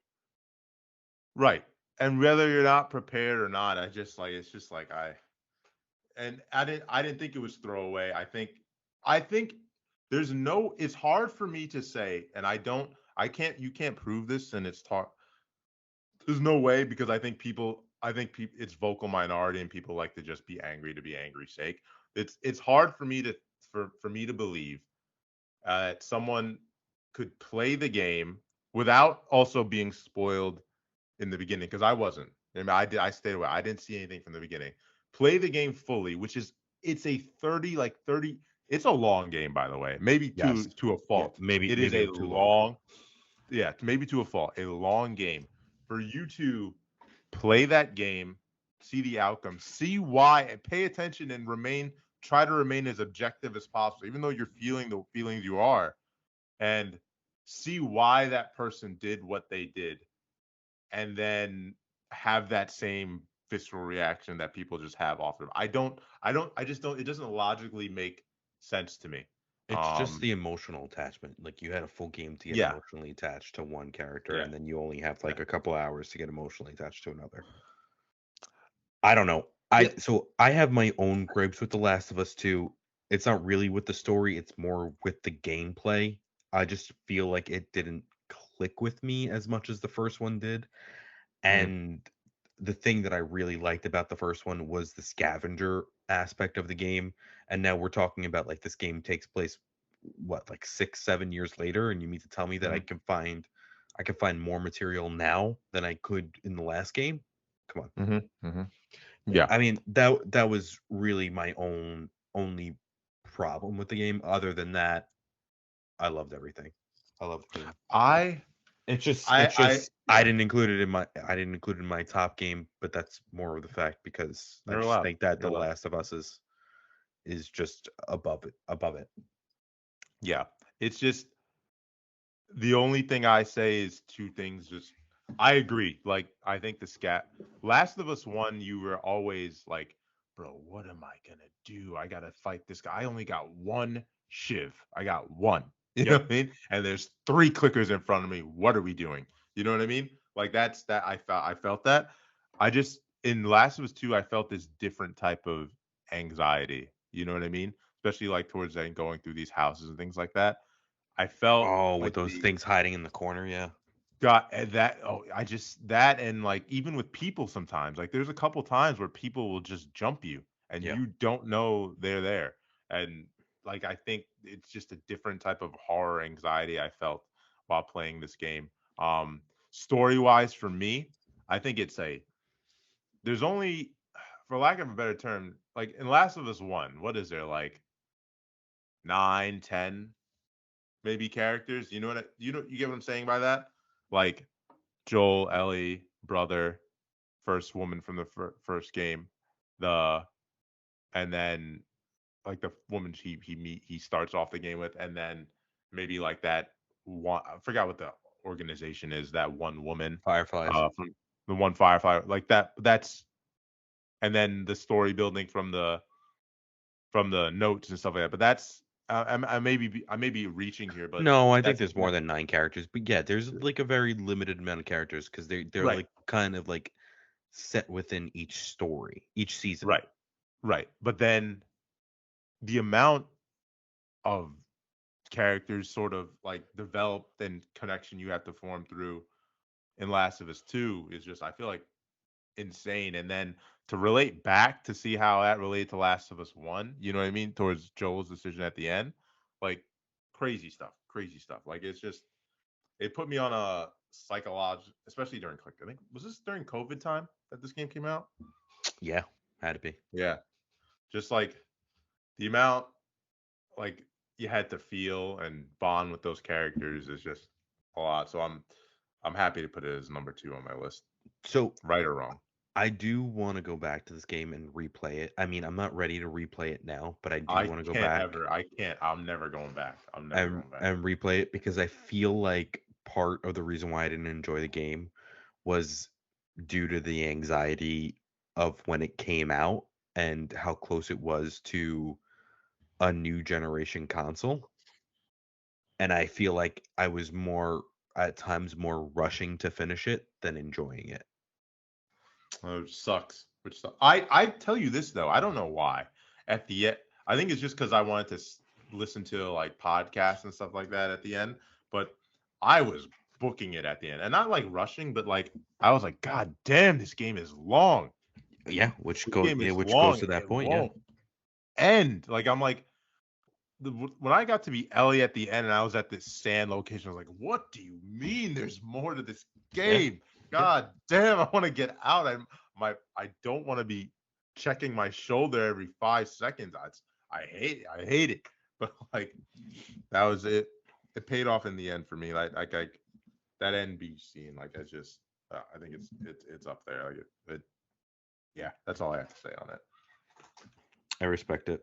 right. And whether you're not prepared or not, it's just like I didn't think it was throwaway. I think there's no it's hard for me to say, and I can't you can't prove this, and it's talk there's no way, because I think people it's vocal minority and people like to just be angry to be angry sake. It's hard for me to for me to believe that someone could play the game without also being spoiled in the beginning, because I wasn't. I mean, I stayed away. I didn't see anything from the beginning. Play the game fully, which is it's a 30. It's a long game, by the way. Maybe Yes. to a Yeah. fault. Maybe It is maybe a too long. long, yeah, maybe to a fault. A long game for you to play that game, see the outcome, see why, and pay attention and try to remain as objective as possible, even though you're feeling the feelings you are, and see why that person did what they did, and then have that same visceral reaction that people just have off of. I just don't. It doesn't logically make sense to me. It's just Um, the emotional attachment. Like you had a full game to get yeah, emotionally attached to one character, yeah, and then you only have yeah, like a couple hours to get emotionally attached to another. I don't know. yeah. I have my own gripes with The Last of Us 2. It's not really with the story, it's more with the gameplay. I just feel like it didn't click with me as much as the first one did. Mm, And the thing that I really liked about the first one was the scavenger aspect of the game. And now we're talking about like this game takes place what, like 6, 7 years later, and you mean to tell me that mm, I can find more material now than I could in the last game? Come on. mm-hmm, mm-hmm. Yeah, I mean, that was really my only problem with the game. Other than that, I loved everything. I loved the game. I, It's just yeah. I didn't include it in my top game, but that's more of the fact because I You're just allowed. think that You're The allowed. Last of Us is just above it. Yeah, it's just the only thing I say is two things. Just I agree. Like I think the scat Last of Us One, you were always like, bro, what am I gonna do? I gotta fight this guy. I only got one shiv. I got one. You know Yep. what I mean? And there's three clickers in front of me. What are we doing? You know what I mean? Like that's that I felt that. I just in Last of Us Two, I felt this different type of anxiety. You know what I mean? Especially like towards the end, going through these houses and things like that. I felt Oh, with like those things hiding in the corner, yeah. that I just that and like even with people sometimes, like there's a couple times where people will just jump you and Yeah. you don't know they're there. And like I think it's just a different type of horror anxiety I felt while playing this game. Story wise for me, I think it's a there's only for lack of a better term, like in Last of Us One, what is there like 9, 10 maybe characters? You get what I'm saying by that? Like Joel, Ellie, brother, first woman from the first game, the and then like the woman he starts off the game with, and then maybe like that one I forgot what the organization is, that one woman Fireflies. from the one firefighter like that's and then the story building from the notes and stuff like that. But that's I may be reaching here, but No, I think that's there's more than 9 characters, but yeah, there's like a very limited amount of characters because they're right, like kind of like set within each story, each season. right, right. But then the amount of characters sort of like developed and connection you have to form through in Last of Us 2 is just I feel like insane. And then to relate back to see how that related to Last of Us 1, you know what I mean, towards Joel's decision at the end, like crazy stuff. Like it's just it put me on a psychological, especially during click. I think was this during COVID time that this game came out? Yeah, had to be. Yeah, just like the amount like you had to feel and bond with those characters is just a lot. So I'm happy to put it as number 2 on my list. So Right or wrong. I do want to go back to this game and replay it. I mean, I'm not ready to replay it now, but I do want to go back I can't. I'm never going back. I'm never and going back. and replay it because I feel like part of the reason why I didn't enjoy the game was due to the anxiety of when it came out and how close it was to a new generation console. And I feel like I was more at times more rushing to finish it than enjoying it. Which sucks. Which sucks. I tell you this though. I don't know why. At the end, I think it's just because I wanted to listen to like podcasts and stuff like that at the end. But I was booking it at the end, and not like rushing, but like I was like, God damn, this game is long. Yeah, This game is which goes long. to that It point, yeah. won't end. Like I'm like when I got to be Ellie at the end, and I was at this sand location, I was like, what do you mean? There's more to this Yeah. game? God damn, I want to get out. I don't want to be checking my shoulder every 5 seconds. I hate it. But like that was it. It paid off in the end for me. Like that NB scene. Like I just I think it's up there. Like yeah, that's all I have to say on it. I respect it.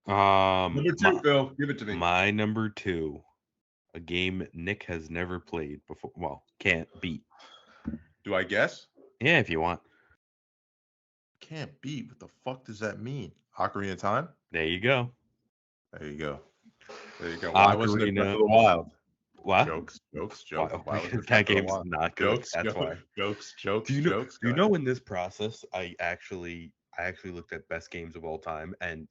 Number 2, Phil, give it to me. My number 2, a game Nick has never played before. Well, can't beat. Do I guess? Yeah, if you want. Can't beat. What the fuck does that mean? Ocarina of Time? There you go. There you go. There you go. Why wasn't it Breath of the Wild? What? Jokes. Why? Why was Because it that Breath of the game's Wild? not good. Jokes. That's why. Jokes. Do you know in this process, I actually looked at best games of all time, and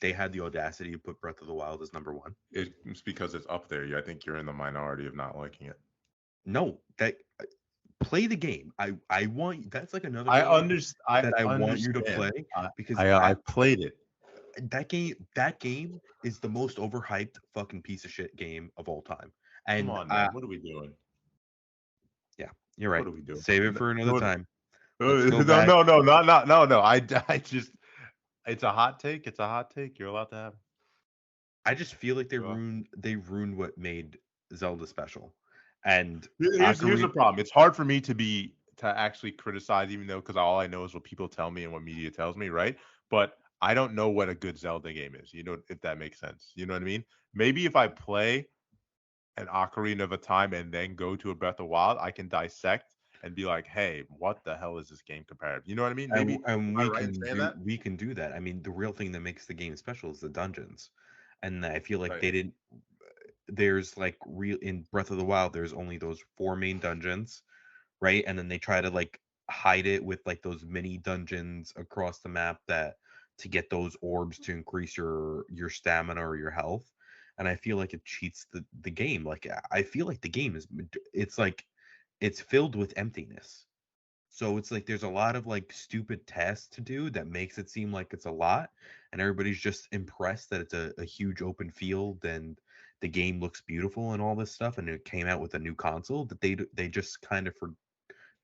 they had the audacity to put Breath of the Wild as number 1. It's because it's up there. I think you're in the minority of not liking it. No, that play the game. I want that's like another I game understand. that I want you to play because I played it. that game is the most overhyped fucking piece of shit game of all time. Come And on, man. What are we doing? yeah, you're right. What are we doing? Save it for another time. No, I just it's a hot take. It's a hot take. You're allowed to have. I just feel like they ruined what made Zelda special. And here's the problem. It's hard for me to actually criticize, even though because all I know is what people tell me and what media tells me, right? But I don't know what a good Zelda game is. You know, if that makes sense. You know what I mean? Maybe if I play an Ocarina of a Time and then go to a Breath of the Wild, I can dissect and be like, hey, what the hell is this game compared? You know what I mean? Maybe and we can do that. I mean, the real thing that makes the game special is the dungeons. And I feel like Right. they didn't there's like real in Breath of the Wild, there's only those 4 main dungeons, right? And then they try to like hide it with like those mini dungeons across the map that to get those orbs to increase your stamina or your health. And I feel like it cheats the game. Like I feel like the game is it's like it's filled with emptiness. So it's like there's a lot of like stupid tasks to do that makes it seem like it's a lot, and everybody's just impressed that it's a huge open field and the game looks beautiful and all this stuff. And it came out with a new console that they just kind of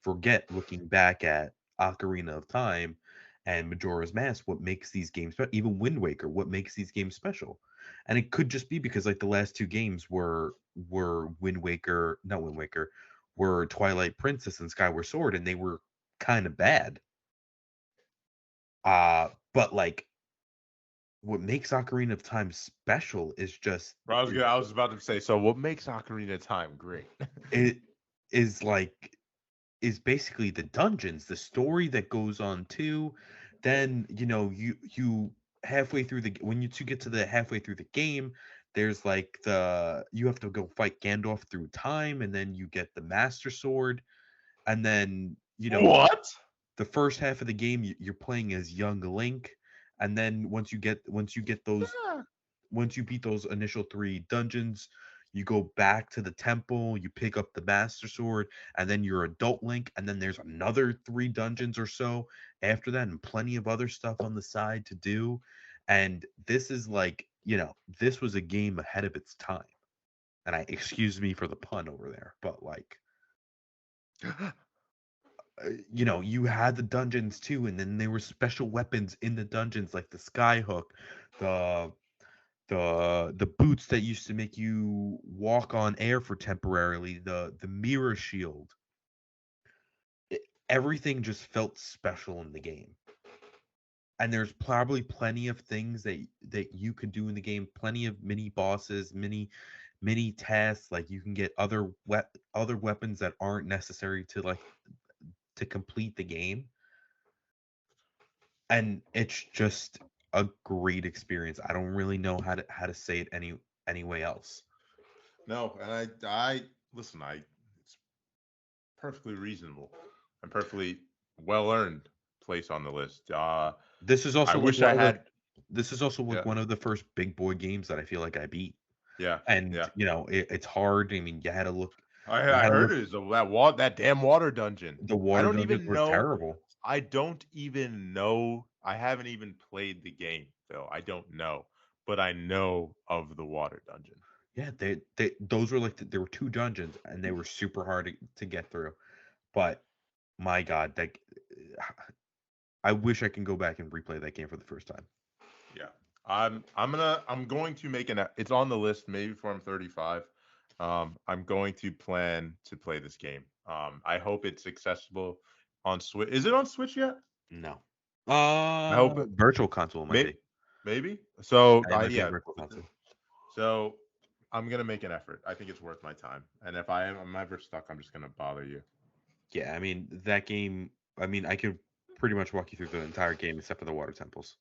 forget looking back at Ocarina of Time and Majora's Mask what makes these games even Wind Waker what makes these games special. And it could just be because like the last 2 games were Wind Waker, not Wind Waker, were Twilight Princess and Skyward Sword, and they were kind of bad. But like what makes Ocarina of Time special is just I was about to say, so what makes Ocarina of Time great? it is like is basically the dungeons, the story that goes on too. Then you halfway through when you two get to the halfway through the game, there's like you have to go fight Gandalf through time, and then you get the Master Sword, and then What? the first half of the game you're playing as young Link, and then once you get those once you beat those initial 3 dungeons, you go back to the temple, you pick up the Master Sword, and then you're adult Link, and then there's another 3 dungeons or so after that, and plenty of other stuff on the side to do. And this is like, this was a game ahead of its time. And excuse me for the pun over there, but like you had the dungeons too, and then there were special weapons in the dungeons like the skyhook, the the boots that used to make you walk on air for temporarily, the mirror shield. Everything just felt special in the game. And there's probably plenty of things that you could do in the game, plenty of mini bosses, mini tasks, like you can get other weapons that aren't necessary to complete the game. And it's just a great experience. I don't really know how to say it any way else. No, and I listen. It's perfectly reasonable and perfectly well earned place on the list. This is I also like wish I one of the had. this is also like Yeah, one of the first big boy games that I feel like I beat. yeah, And yeah. it's hard. I mean, you I had to heard look. it is that damn water dungeon. The I water don't dungeons even were know. terrible. I don't even know. I haven't even played the game, Phil. I don't know, but I know of the water dungeon. Yeah, they those were like there were two dungeons and they were super hard to get through. But my God, I wish I can go back and replay that game for the first time. Yeah. I'm going to make it's on the list maybe before I'm 35. I'm going to plan to play this game. I hope it's accessible on Switch. Is it on Switch yet? No. I hope it Virtual console might maybe be. maybe. So It might be a yeah. virtual console. So I'm gonna make an effort. I think it's worth my time. And if I'm ever stuck, I'm just gonna bother you. Yeah, I mean that game. I mean, I could pretty much walk you through the entire game except for the water temples.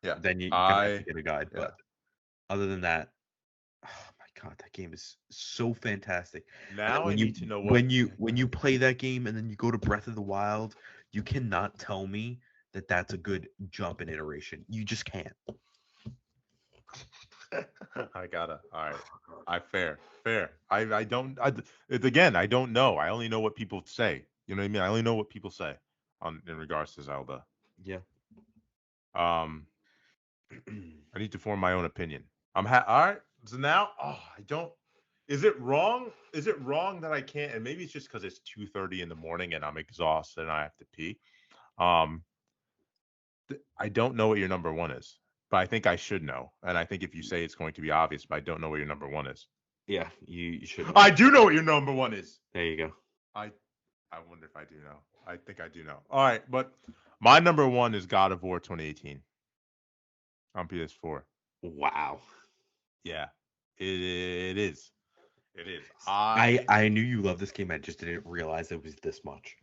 Yeah. Then you're gonna have to I get a guide. yeah. But other than that, oh my God, that game is so fantastic. And then Now I need to know what when you play that game and then you go to Breath of the Wild, you cannot tell me that that's a good jump in iteration. You just can't. I gotta. All right. Fair. I don't. Again, I don't know. I only know what people say. You know what I mean? I only know what people say on in regards to Zelda. Yeah. Um, I need to form my own opinion. All right. So now, I don't. Is it wrong? Is it wrong that I can't? And maybe it's just because it's 2:30 in the morning and I'm exhausted and I have to pee. Um, I don't know what your number one is, but I think I should know. And I think if you say it's going to be obvious, but I don't know what your number one is. Yeah, you should know. I do know what your number one is. There you go. I I wonder if I do know. I think I do know. All right, but my number one is God of War 2018 on PS4. Wow. Yeah, it is. It is. I knew you loved this game. I just didn't realize it was this much.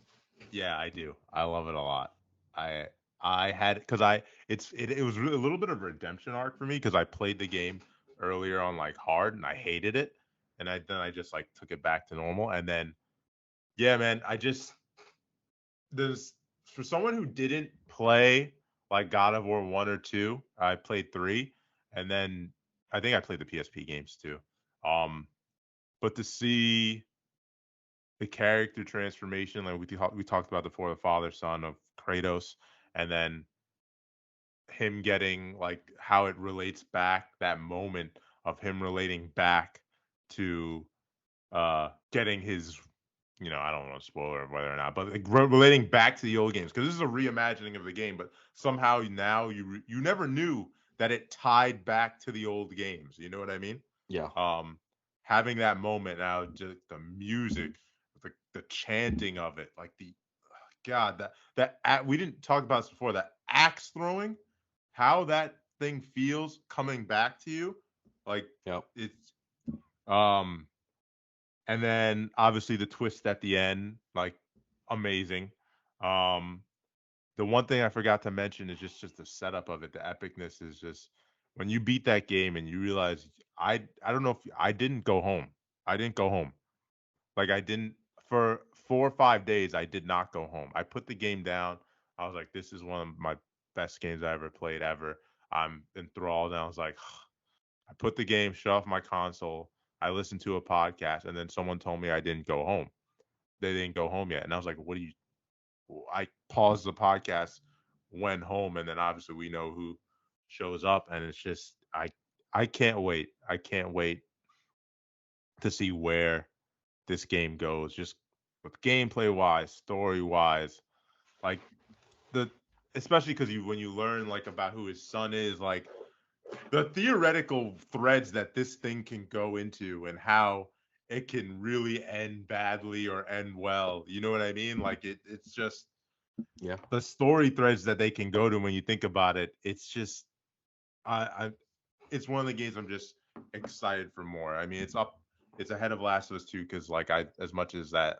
Yeah, I do. I love it a lot. I I had because I it was really a little bit of a redemption arc for me because I played the game earlier on like hard and I hated it, and I just like took it back to normal, and then yeah, man, I just there's for someone who didn't play like God of War 1 or 2, I played 3 and then I think I played the PSP games too. Um but to see the character transformation like we talked about before the father son of Kratos and then him getting like how it relates back that moment of him relating back to getting his I don't want to spoil whether or not, but like relating back to the old games because this is a reimagining of the game, but somehow now you never knew that it tied back to the old games. You know what I mean? Yeah. Um, having that moment now, just the music, the chanting of it, like the God we didn't talk about this before. That axe throwing, how that thing feels coming back to you, like Yep. it's um and then obviously the twist at the end, like amazing. Um, the one thing I forgot to mention is just the setup of it. The epicness is just when you beat that game and you realize I don't know if I didn't go home. I didn't go home. Like I didn't for 4 or 5 days. I did not go home. I put the game down. I was like, this is one of my best games I ever played ever. I'm enthralled. And I was like, I put the game, shut off my console. I listened to a podcast, and then someone told me I didn't go home. They didn't go home yet, and I was like, "What do you?" I paused the podcast, went home, and then obviously we know who shows up, and it's just I can't wait. I can't wait to see where this game goes. Just with gameplay wise, story wise, like the especially because when you learn like about who his son is, like the theoretical threads that this thing can go into and how it can really end badly or end well. You know what I mean? Like it's just Yeah. the story threads that they can go to when you think about it. It's just I it's one of the games I'm just excited for more. I mean, it's ahead of Last of Us 2 because like I as much as that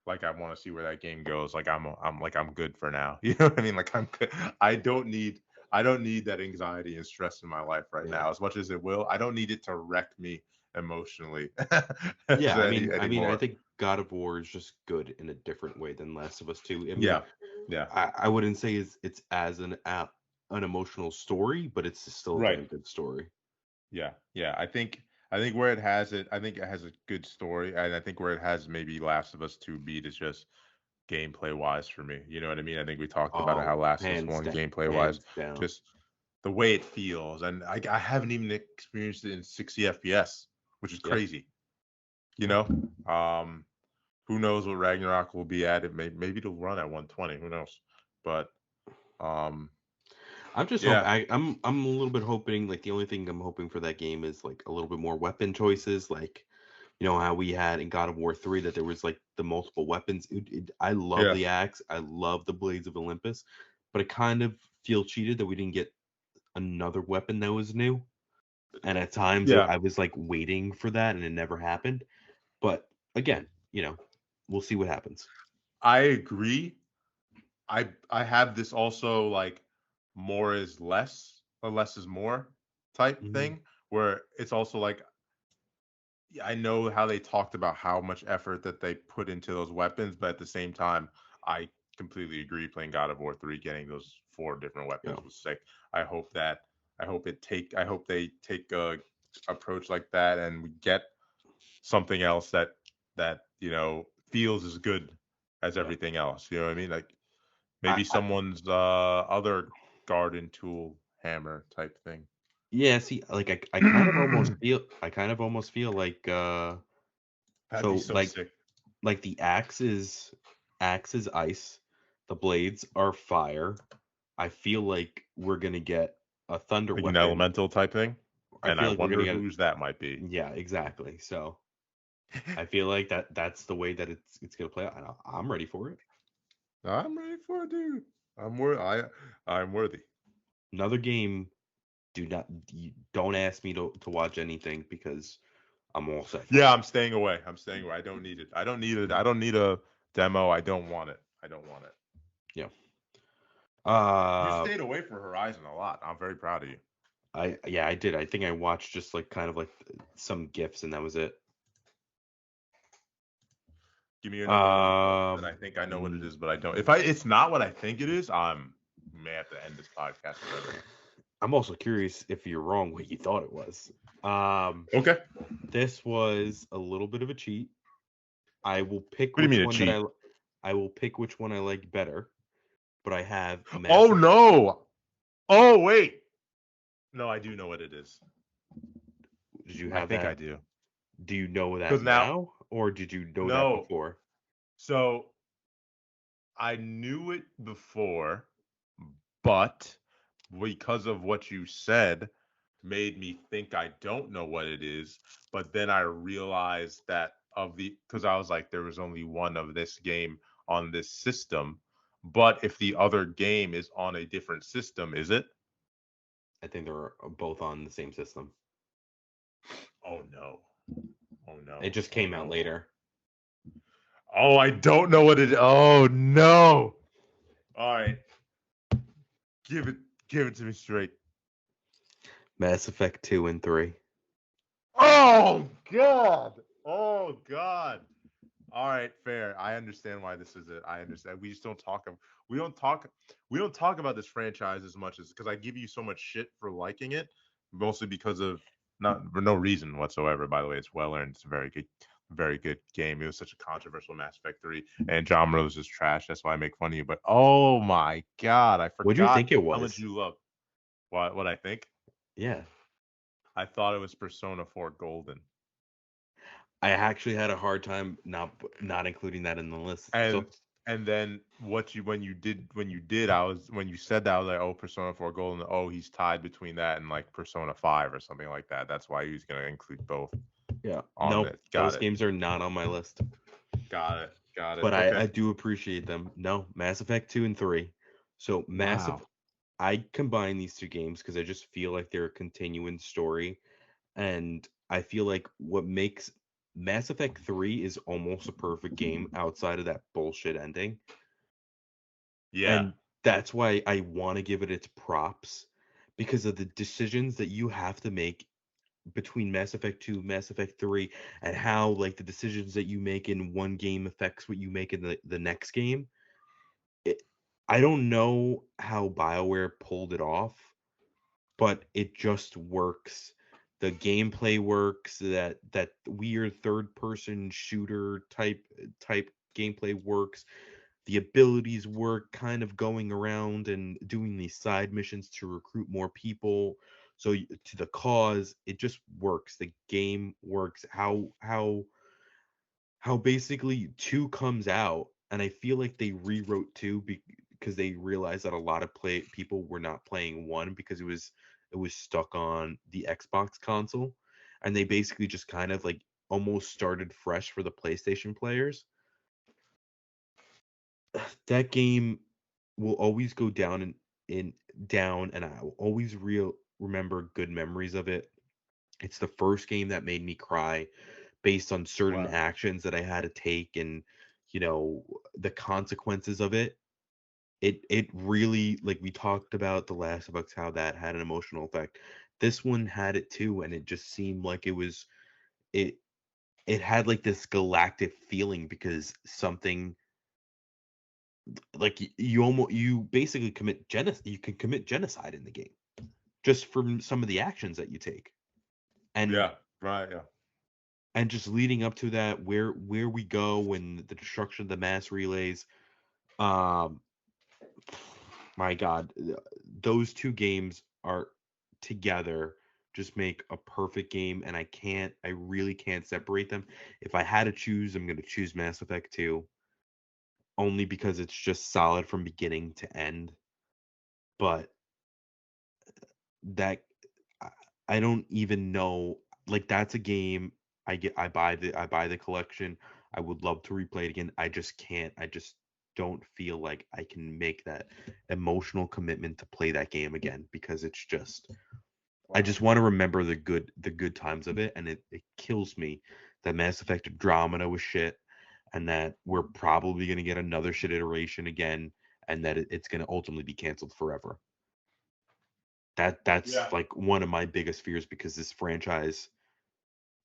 like I want to see where that game goes. Like I'm good for now. You know what I mean? Like I'm good. I don't need that anxiety and stress in my life right Yeah. now as much as it will. I don't need it to wreck me emotionally Yeah, I anymore. think God of War is just good in a different way than Last of Us 2. I mean, Yeah. Yeah. I wouldn't say it's as an emotional story, but it's still a Right. damn good story. Yeah. Yeah. I think where it has it, I think it has a good story, and I think where it has maybe Last of Us 2 beat is just gameplay wise for me. You know what I mean? I think we talked about Oh, how Last of Us hands 1 down, gameplay wise, hands down. just the way it feels. And I haven't even experienced it in 60 FPS, which is Yeah. crazy. You know? Who knows what Ragnarok will be at? Maybe it'll run at 120. Who knows? But um I'm just yeah. I'm a little bit hoping, like, the only thing I'm hoping for that game is like a little bit more weapon choices, like, you know how we had in God of War 3 that there was like the multiple weapons. I love Yeah. the axe, I love the blades of Olympus, but I kind of feel cheated that we didn't get another weapon that was new. And at times Yeah. I was like waiting for that and it never happened. But again, we'll see what happens. I agree. I have this also like more is less or less is more type Mhm. thing where it's also like I know how they talked about how much effort that they put into those weapons, but at the same time, I completely agree. Playing God of War 3, getting those 4 different Yeah. weapons was sick. I hope that I hope they take a approach like that and we get something else that feels as good as Yeah. everything else. You know what I mean? Like I, maybe I someone's other garden tool hammer type thing. yeah, see, like I kind of almost feel like That'd be so so sick. like the axe is ice, the blades are fire. I feel like we're gonna get a thunder Like an weapon. elemental type thing. I And I feel like we're gonna wonder get whose that might be. yeah, exactly. So I feel like that's the way that it's gonna play out. And I'm ready for it. I'm ready for it, dude. I'm worthy. Another game. Don't ask me to watch anything because I'm all set for Yeah, it. I'm staying away. I'm staying away. I don't need it. I don't need it. I don't need a demo. I don't want it. I don't want it. Yeah. You Uh, stayed away from Horizon a lot. I'm very proud of you. I did. I think I watched just like kind of like some gifs and that was it. Give me your number one though. And Um, I think I know what it mm, is, but I don't. If it's not what I think it is, I'm may have to end this podcast forever. I'm also curious if you're wrong what you thought it was. Um, Okay. this was a little bit of a cheat. I will pick What do you which mean a one that cheat? I will pick which one I like better. But I have Oh Massive. no. Oh wait. No, I do know what it is. Did you I have think I that? do. Do you know Because that now, now, or did you know that no. before? So I knew it before, but because of what you said, made me think I don't know what it is. But then I realized that because I was like, there was only one of this game on this system. But if the other game is on a different system, is it? I think they're both on the same system. Oh no. Oh It no. just Oh came out no. later. Oh, I don't know what it. Oh no. All right. Give it. Give it to me straight. Mass Effect 2 and 3. Oh God. Oh God. All right, fair. I understand why this is it. I understand. We just don't talk. We don't talk. We don't talk about this franchise as much as because I give you so much shit for liking it, mostly because of not for no reason whatsoever. By the way, it's well earned. It's a very good game. It was such a controversial Mass Effect 3, and John Rose is trash. That's why I make fun of you. But oh my God, I What do you forgot think it how much was? you love. What I think? Yeah. I thought it was Persona 4 Golden. I actually had a hard time not including that in the list. And So and then when you did I was when you said that I was like, oh, Persona 4 Golden, oh, he's tied between that and like Persona 5 or something like that. That's why he was gonna include both yeah, on nope, this. those Got it. games are not on my list. Got it. Got it. But Okay. I do appreciate them. No, Mass Effect 2 and 3. So Wow. I combine these two games because I just feel like they're a continuing story. And I feel like what makes Mass Effect 3 is almost a perfect game outside of that bullshit ending. Yeah. And that's why I want to give it its props because of the decisions that you have to make between Mass Effect 2, Mass Effect 3, and how like the decisions that you make in one game affects what you make in the next game. It, I don't know how BioWare pulled it off, but it just works. The gameplay works. That weird third person shooter type gameplay works. The abilities work, kind of going around and doing these side missions to recruit more people. So to the cause, it just works. The game works. How basically two comes out, and I feel like they rewrote two because they realized that a lot of people were not playing one because it was stuck on the Xbox console, and they basically just kind of like almost started fresh for the PlayStation players. That game will always go down in down, and I will always remember good memories of it. It's the first game that made me cry based on certain Wow. actions that I had to take and the consequences of it. It really, like we talked about the Last of Us, how that had an emotional effect. This one had it too, and it just seemed like it it had like this galactic feeling because something like you basically you can commit genocide in the game just from some of the actions that you take. And Yeah. Right. Yeah. just leading up to that, where we go and the destruction of the mass relays, um my god, those two games are together just make a perfect game, and I really can't separate them. If I had to choose, I'm going to choose Mass Effect 2 only because it's just solid from beginning to end. But that I I don't even know, like that's a game I buy the collection. I would love to replay it again. I just can't. I just don't feel like I can make that emotional commitment to play that game again because I Wow. just want to remember the good times of it, and it kills me that Mass Effect Andromeda was shit, and that we're probably gonna get another shit iteration again, and that it's gonna ultimately be canceled forever. That's Yeah. like one of my biggest fears because this franchise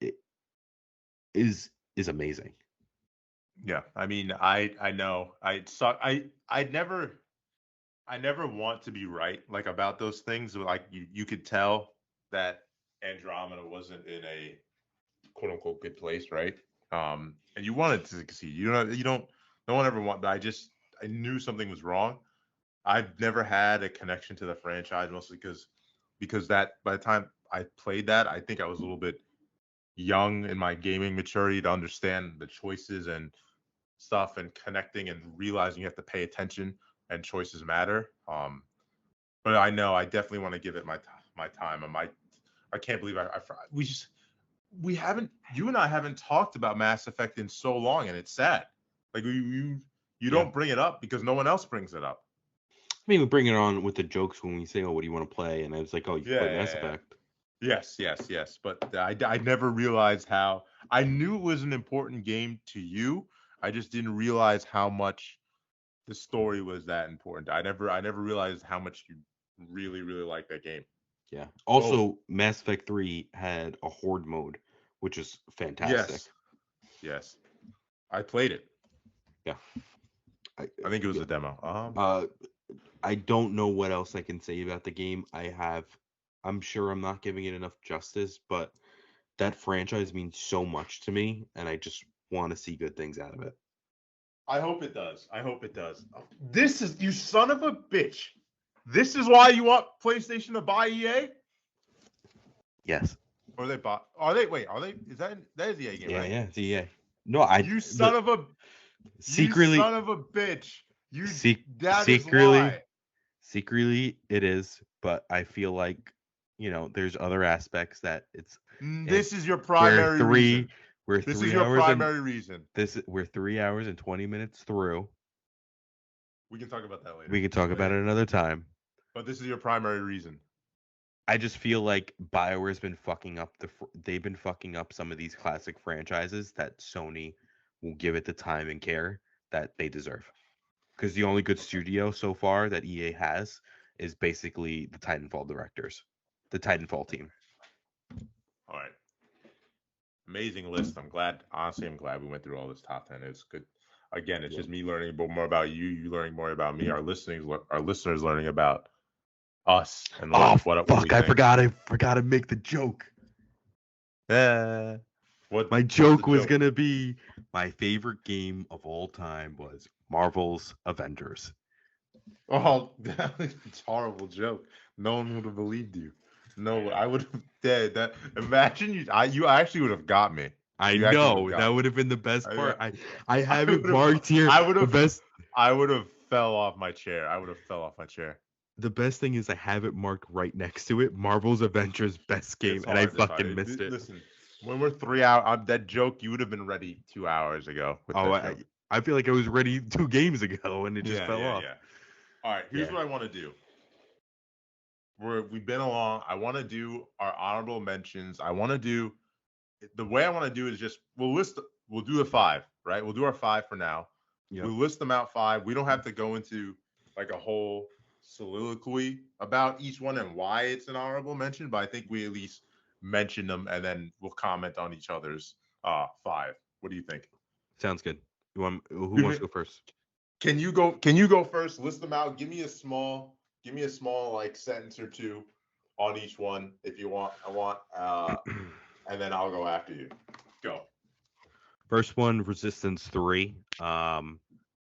i- is amazing. Yeah. I mean, I know. I suck. I never want to be right like about those things. Like you could tell that Andromeda wasn't in a quote unquote good place, right? And you wanted to succeed. You don't no one ever want, but I knew something was wrong. I've never had a connection to the franchise mostly because that by the time I played that, I think I was a little bit young in my gaming maturity to understand the choices and stuff and connecting and realizing you have to pay attention and choices matter. But I know I definitely want to give it my time. I can't believe we haven't you and I haven't talked about Mass Effect in so long, and it's sad. Like you Yeah. don't bring it up because no one else brings it up. I mean, we bring it on with the jokes when we say, "Oh, what do you want to play?" And I was like, "Oh, you can Yeah, play yeah, Mass yeah. Effect." Yes, yes, yes. But I never realized how I knew it was an important game to you. I just didn't realize how much the story was that important. I never realized how much you really, really like that game. Yeah. Both. Also, Mass Effect 3 had a horde mode, which is fantastic. Yes. Yes. I played it. Yeah. I, I think it was yeah. a demo. Uh, I don't know what else I can say about the game. I'm sure I'm not giving it enough justice, but that franchise means so much to me, and I just want to see good things out of it. I hope it does. I hope it does. This is you son of a bitch. This is why you want PlayStation to buy EA? Yes. Or they bought? Are they? Wait, are they? Is that is the EA game, Yeah, right? yeah, it's EA. No, I You son the of a you secretly son of a bitch. That is secretly why. secretly it is, but I feel like there's other aspects that it This is your we're primary three reason. we're This is 3 your hours and primary reason. we're 3 hours and 20 minutes through. We can talk about that We later. can talk But about yeah, it another time. but this is your primary reason. I just feel like BioWare's been fucking up they've been fucking up some of these classic franchises that Sony will give it the time and care that they deserve. Because the only good Okay. studio so far that EA has is basically the Titanfall directors, the Titanfall team. All right. Amazing list. Honestly, I'm glad we went through all this top 10. It's good. Again, it's Yeah. just me learning more about you, you learning more about me, our listeners learning about us and Oh what we fuck! think. I forgot to make the joke. Eh, My what's the joke was joke? gonna be my favorite game of all time was Marvel's Avengers. Oh, it's a horrible joke. No one would have believed you. No, I would have dead. That imagine you actually would have got me. I You actually would have know that got me. would have been the best I, part. I I have it would have marked here. I would The have best I would have fell off my chair. I would have fell off my chair. the best thing is I have it marked right next to it. Marvel's Avengers best game, It's and I hard. It's hard. fucking missed it. Listen, when we're 3 hours, that joke you would have been ready 2 hours ago with Oh, that joke. I feel like I was ready 2 games ago, and it just Yeah, fell yeah, off. yeah. All right, here's Yeah. what I want to do. We've been along. I want to do our honorable mentions. I want to do the way I want to do is just we'll do the five, right? We'll do our five for now. Yep. We'll list them out five. We don't have to go into like a whole soliloquy about each one and why it's an honorable mention, but I think we at least mention them and then we'll comment on each other's five. What do you think? Sounds good. Who wants to go first? Can you go first? List them out. Give me a small like sentence or two on each one if you want. I want and then I'll go after you. Go. First one, Resistance 3.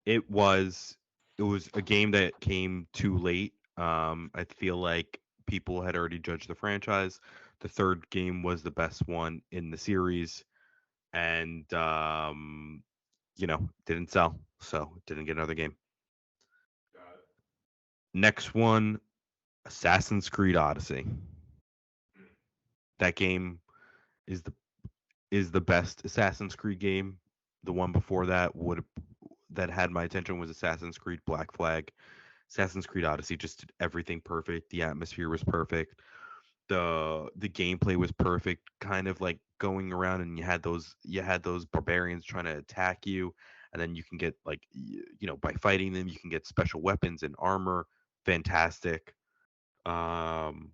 It was it was a game that came too late. I feel like people had already judged the franchise. The third game was the best one in the series, and didn't sell, so didn't get another game. Got it. Next one, Assassin's Creed Odyssey. That game is the best Assassin's Creed game. The one before that had my attention was Assassin's Creed Black Flag. Assassin's Creed Odyssey just did everything perfect. The atmosphere was perfect. The gameplay was perfect. Kind of like going around and you had those barbarians trying to attack you, and then you can get like by fighting them you can get special weapons and armor. Fantastic. Um,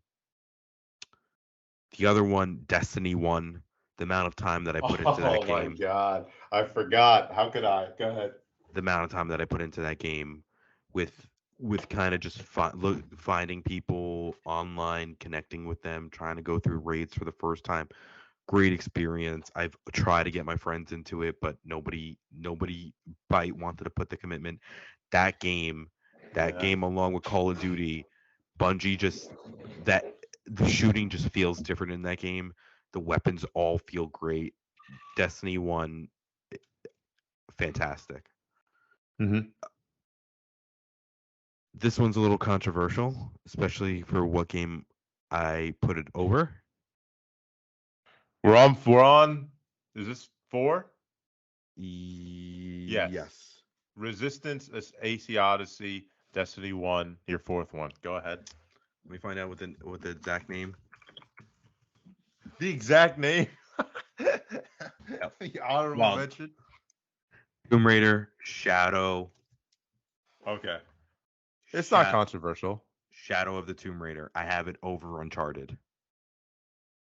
the other one, Destiny 1. The amount of time that I put into that Oh my game, god. I forgot. How could I? Go ahead. the amount of time that I put into that game, with kind of just finding people online, connecting with them, trying to go through raids for the first time. Great experience. I've tried to get my friends into it, but nobody bite wanted to put the commitment. That game, that Yeah. game along with Call of Duty, Bungie that the shooting just feels different in that game. The weapons all feel great. Destiny 1, fantastic. Mm-hmm. This one's a little controversial, especially for what game I put it over. We're on is this four? Yes. Yes. Resistance is AC Odyssey, Destiny 1, your fourth one. Go ahead. Let me find out what the exact name. The exact name. Yep. The honorable Well, mention. Tomb Raider, Shadow, Okay. It's not Sha- controversial. Shadow of the Tomb Raider. I have it over Uncharted.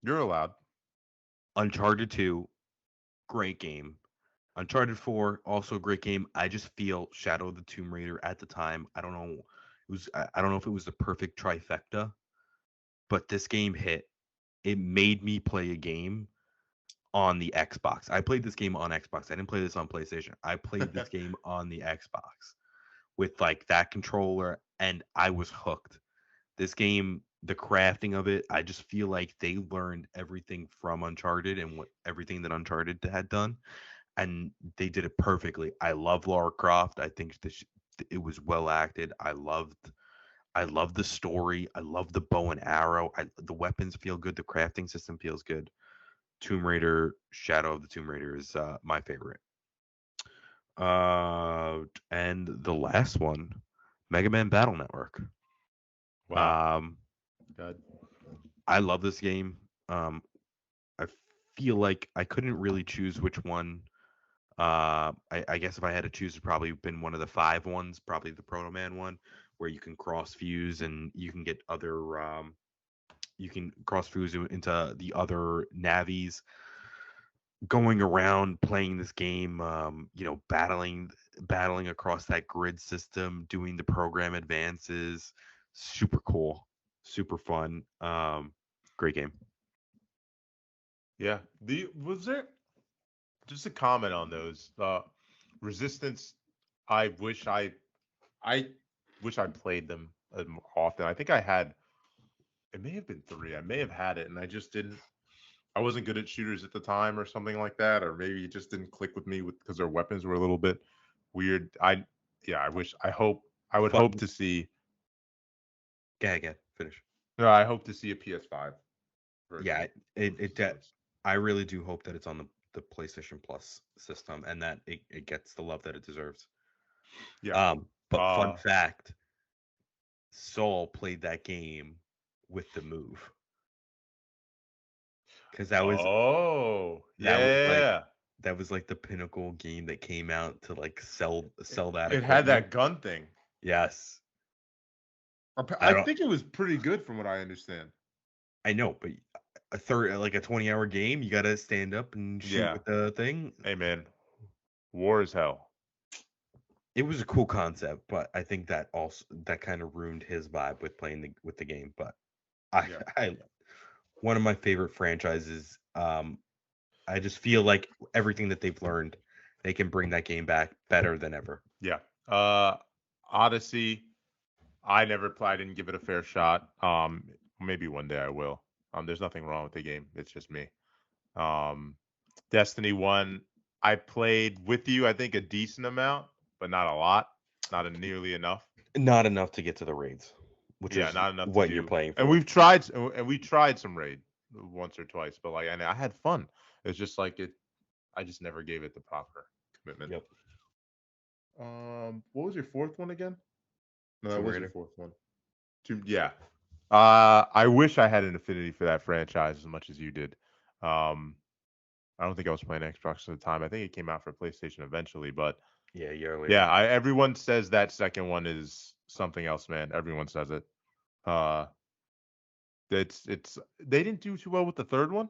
You're allowed. Uncharted 2, great game. Uncharted 4, also a great game. I just feel Shadow of the Tomb Raider at the time, I don't know, I don't know if it was the perfect trifecta, but this game hit. It made me play a game on the Xbox. I played this game on Xbox. I didn't play this on PlayStation. I played this game on the Xbox with like that controller, and I was hooked. This game the crafting of it. I just feel like they learned everything from Uncharted and everything that Uncharted had done, and they did it perfectly. I love Lara Croft. I think it was well acted. I love the story. I love the bow and arrow. The weapons feel good. The crafting system feels good. Tomb Raider, Shadow of the Tomb Raider is my favorite. And the last one, Mega Man Battle Network. Wow. Um, God. I love this game. I feel like I couldn't really choose which one. I guess if I had to choose, it'd probably been one of the 5 ones, probably the Proto Man one, where you can cross fuse and you can get other you can cross fuse into the other navies, going around playing this game, battling across that grid system, doing the program advances. Super cool, super fun. Great game. Yeah. Was there just a comment on those? Resistance. I wish I wish I played them more often. I think I had. It may have been three. I may have had it, and I just didn't. I wasn't good at shooters at the time, or something like that, or maybe it just didn't click with me because their weapons were a little bit weird. Yeah. I wish. I hope. I would hope Fun. to see. Go ahead, finish. No, I hope to see a PS5 version Yeah, of it. Resistance. I really do hope that it's on the PlayStation Plus system and that it gets the love that it deserves. Yeah. But fun Uh. fact, Saul played that game with the move because Oh. that was like Yeah. that was like the pinnacle game that came out to like sell that It had equipment. that gun thing. Yes, I I don't. think it was pretty good from what I understand. I know, but a 20-hour game, you got to stand up and shoot Yeah. with the thing. Hey man, war is hell. It was a cool concept, but I think that kind of ruined his vibe with playing with the game. But I, Yeah. I one of my favorite franchises. I just feel like everything that they've learned, they can bring that game back better than ever. Yeah. Odyssey. I didn't give it a fair shot. Maybe one day I will. There's nothing wrong with the game. It's just me. Um, Destiny 1, I played with you, I think a decent amount, but not a lot. Not nearly enough. Not enough to get to the raids, which Yeah, is not enough to what you're do. playing And for. we tried some raid once or twice, but like, and I had fun. It's just like it. I just never gave it the proper commitment. Yep. What was your fourth one again? No, that Tomb was your Raider. fourth one. Yeah. I wish I had an affinity for that franchise as much as you did. Um, I don't think I was playing Xbox at the time. I think it came out for PlayStation eventually, but Yeah, a year later. yeah, everyone says that second one is something else, man. Everyone says it. Uh, it's they didn't do too well with the third one,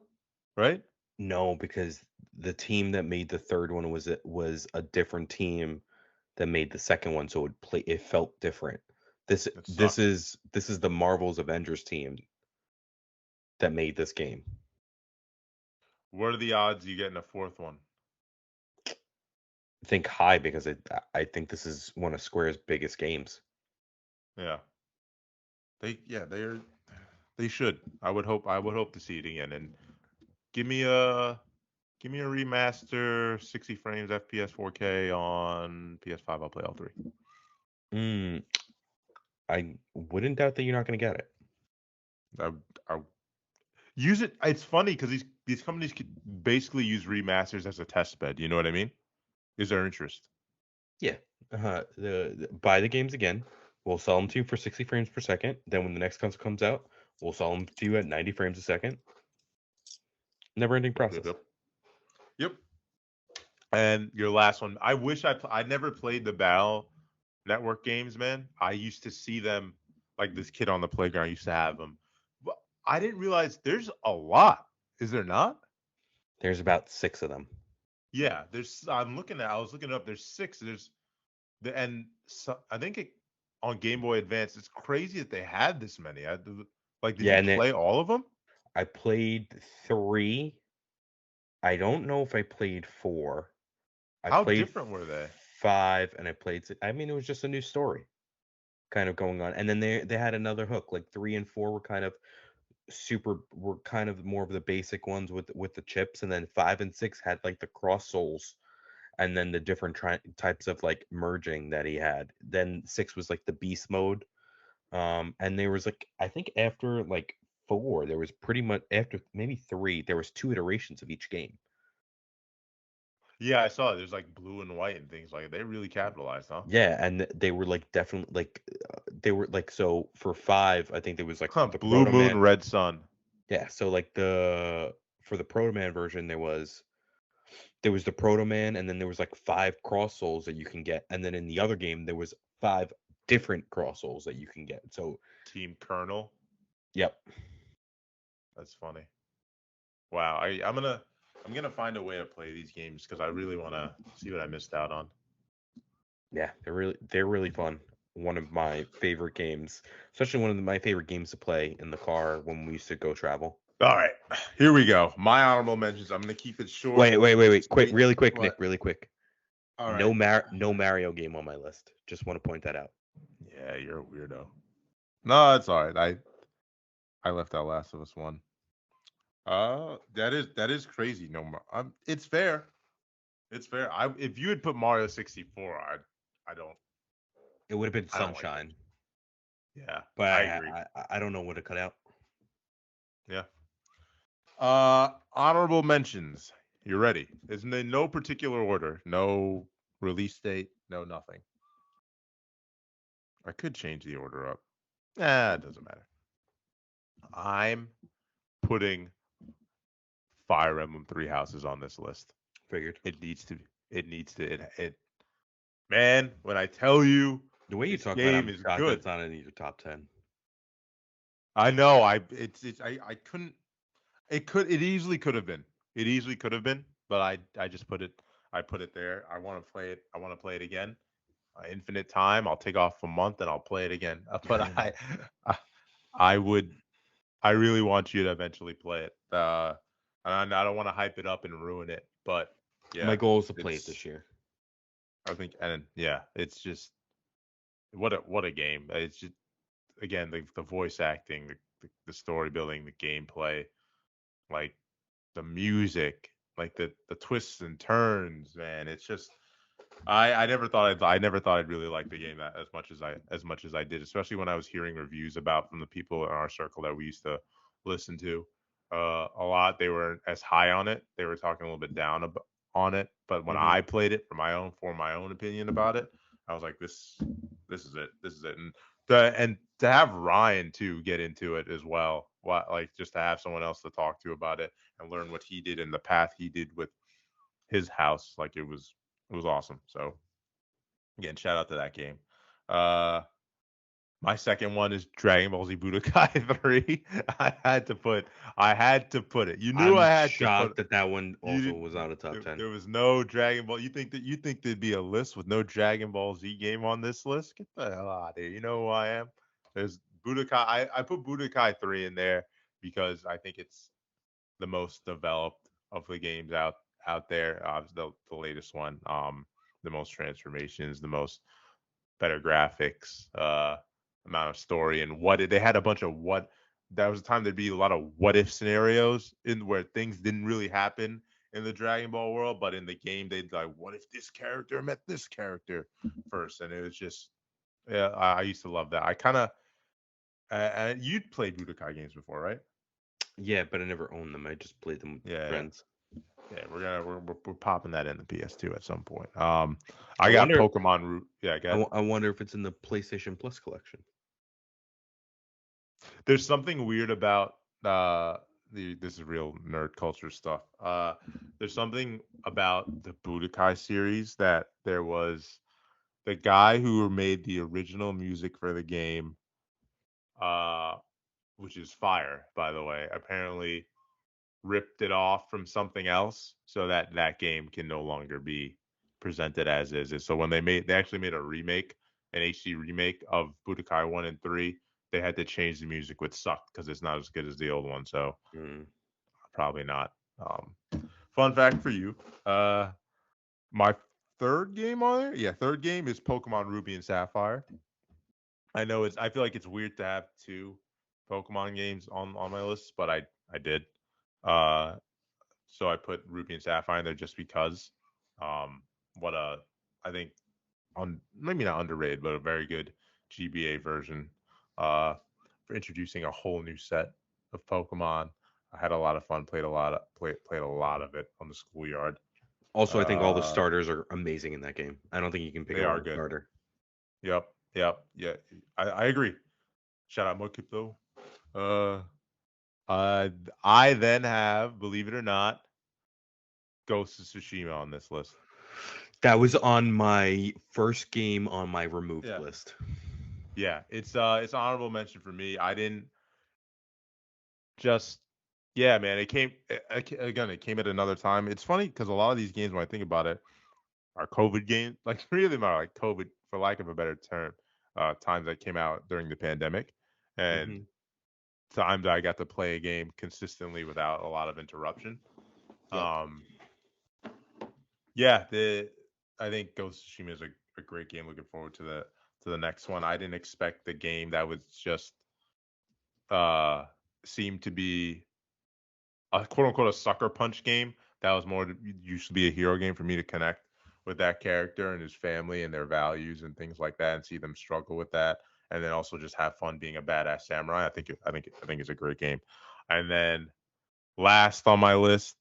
right? No, because the team that made the third one was a different team that made the second one, so it felt different. This It this sucks. is this is the Marvel's Avengers team that made this game. What are the odds you get in a fourth one? I think high because I think this is one of Square's biggest games. Yeah, they're they should. I would hope to see it again and give me a give me a remaster, 60 frames, FPS, 4K on PS5. I'll play all three. Mm, I wouldn't doubt that you're not going to get it. I, I use it. It's funny because these companies could basically use remasters as a test bed. You know what I mean? Is there interest? Yeah. Buy the games again. We'll sell them to you for 60 frames per second. Then when the next console comes out, we'll sell them to you at 90 frames a second. Never ending Yep, yep, process. yep. Yep. And your last one. I wish I never played the Battle Network games, man. I used to see them like this kid on the playground used to have them. But I didn't realize there's a lot. Is there not? There's about 6 of them. Yeah, there's. I was looking it up. There's six. And so, I think on Game Boy Advance, it's crazy that they had this many. Like, did Yeah, you and play all of them? I played 3. I don't know if I played 4. I How played different were they? 5 and I played I mean it was just a new story. kind of going on. And then they had another hook. Like 3 and 4 were kind of more of the basic ones with the chips, and then 5 and 6 had like the cross souls, and then the different types of like merging that he had. Then 6 was like the beast mode. And there was like, I think after like 4, there was pretty much, after maybe 3, there was 2 iterations of each game. Yeah, I saw it. There's like blue and white and things like that. They really capitalized, huh? Yeah, and they were like definitely like they were like, so for 5, I think there was like Huh, the Blue Proto Moon, Man. Red Sun. Yeah, so like for the Proto Man version, there was the Proto Man, and then there was like 5 cross souls that you can get, and then in the other game there was 5 different cross souls that you can get. So Team Colonel. yep. That's funny. Wow. I'm gonna find a way to play these games because I really want to see what I missed out on. Yeah, they're really fun. One of my favorite games, especially one of my favorite games to play in the car when we used to go travel. All right, here we go. My honorable mentions. I'm gonna keep it short, Wait, quick, sweet. really quick, Nick, What? really quick. All No right. No Mario game on my list. Just want to point that out. Yeah, you're a weirdo. No, it's all right. I left out Last of Us 1. That is crazy. No, it's fair. It's fair. If you had put Mario 64, I don't It would have been I don't like that. Sunshine, Yeah, but I agree. I don't know what to cut out. Yeah. Honorable mentions. You ready? It's in no particular order. No release date. No nothing. I could change the order up. It doesn't matter. I'm putting Fire Emblem Three Houses on this list. Figured. It needs to. It needs to. It. Man, when I tell you The way you this talk about it, game I'm is shocked good, that's not in your top 10. I know. I couldn't. It easily could have been. It easily could have been, but I just put it. I put it there. I want to play it. I want to play it again. Infinite time. I'll take off a month and I'll play it again. But I, I would. I really want you to eventually play it. And I don't want to hype it up and ruin it. But My yeah, goal is to play it it's. this year. I think, and yeah, it's just what a game. It's just again the voice acting, the story building, the gameplay, like the music, like the twists and turns, man. It's just I never thought I'd really like the game that as much as I did, especially when I was hearing reviews about from the people in our circle that we used to listen to a lot. They were as high on it. They were talking a little bit down on it, but when Hmm. I played it for my own opinion about it, I was like, this is it, this is it, and to have Ryan too get into it as well, like just to have someone else to talk to about it and learn what he did and the path he did with his house, like it was awesome. So again, shout out to that game. Uh, my second one is Dragon Ball Z Budokai 3. I had to put it. You knew I I'm had to put shocked that that one you also didn't was out of top 10. there was no Dragon Ball. You think there'd be a list with no Dragon Ball Z game on this list? Get the hell out of here. You know who I am? There's Budokai. I put Budokai 3 in there because I think it's the most developed of the games out there. The latest one, the most transformations, the most better graphics, amount of story, and they had a bunch of what. That was a time there'd be a lot of what if scenarios in where things didn't really happen in the Dragon Ball world, but in the game they'd like, what if this character met this character first? And it was just, yeah, I used to love that. I kind of, you'd played Budokai games before, right? Yeah, but I never owned them. I just played them with Yeah, yeah. friends. Yeah, we're popping that in the PS2 at some point. I I got wonder. Pokemon Root. Yeah, go ahead. I wonder if it's in the PlayStation Plus collection. There's something weird about this is real nerd culture stuff. There's something about the Budokai series that there was the guy who made the original music for the game, uh, which is fire, by the way. Apparently, ripped it off from something else so that that game can no longer be presented as is. And so when they actually made a remake, an HD remake of Budokai 1 and 3, they had to change the music, which sucked because it's not as good as the old one. So Mm. probably not. Fun fact for you. My third game on there, yeah, third game is Pokemon Ruby and Sapphire. I know I feel like it's weird to have two Pokemon games on my list, but I did. Uh, so I put Ruby and Sapphire in there just because. What a I think on maybe not underrated, but a very good GBA version. For introducing a whole new set of Pokemon. I had a lot of fun. Played a lot of it on the schoolyard. Also, I think all the Uh, starters are amazing in that game. I don't think you can pick they a are wrong good. starter. Yep. Yep. Yeah. I agree. Shout out Mokito. Uh, uh, I then have, believe it or not, Ghost of Tsushima on this list. That was on my first game on my removed Yeah. list. Yeah. It's an honorable mention for me. I didn't just yeah, man. Again. It came at another time. It's funny because a lot of these games, when I think about it, are COVID games. Like three of them are like COVID, for lack of a better term, times that came out during the pandemic, and Hmm. times I got to play a game consistently without a lot of interruption. Yep. Um, yeah, the I think Ghost of Tsushima is a great game. Looking forward to the next one. I didn't expect the game that was just uh seemed to be a quote unquote a sucker punch game that was more used to be a hero game for me to connect with that character and his family and their values and things like that and see them struggle with that and then also just have fun being a badass samurai. I think it's a great game. And then last on my list,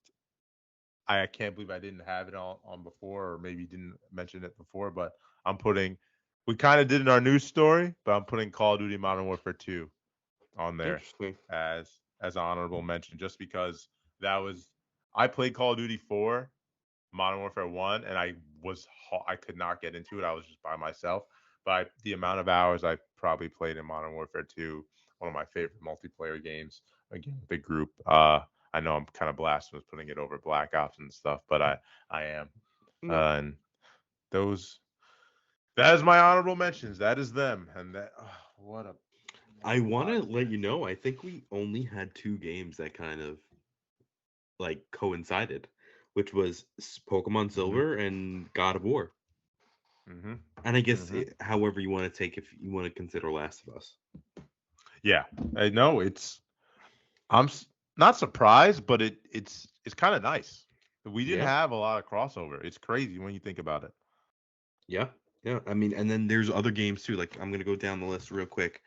I can't believe I didn't have it on before or maybe didn't mention it before, but I'm putting we kind of did in our news story, but I'm putting Call of Duty Modern Warfare 2 on there Interesting. as honorable mention just because that was I played Call of Duty 4, Modern Warfare 1 and I could not get into it. I was just by myself. But the amount of hours I probably played in Modern Warfare 2, one of my favorite multiplayer games, again with the group. I know I'm kind of blasphemous putting it over Black Ops and stuff, but I am. No. And those that is my honorable mentions. That is them. And that what a I want to let you podcast. know, I think we only had two games that kind of like coincided, which was Pokemon Mhm. Silver and God of War. Mhm. And I guess Mhm. however you want to take, if you want to consider Last of Us. Yeah. I know I'm not surprised, but it's kind of nice. We didn't Yeah. have a lot of crossover. It's crazy when you think about it. Yeah. Yeah. I mean, and then there's other games too. Like I'm gonna go down the list real quick.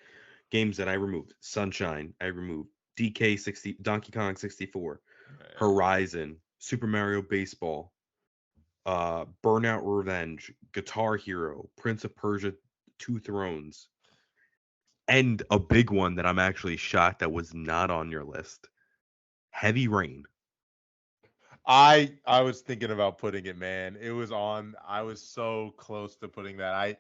Games that I removed: Sunshine, I removed; DK 60, Donkey Kong 64, Yeah. Horizon, Super Mario Baseball, Burnout Revenge, Guitar Hero, Prince of Persia: Two Thrones, and a big one that I'm actually shocked that was not on your list: Heavy Rain. I was thinking about putting it, man. It was on. I was so close to putting that. I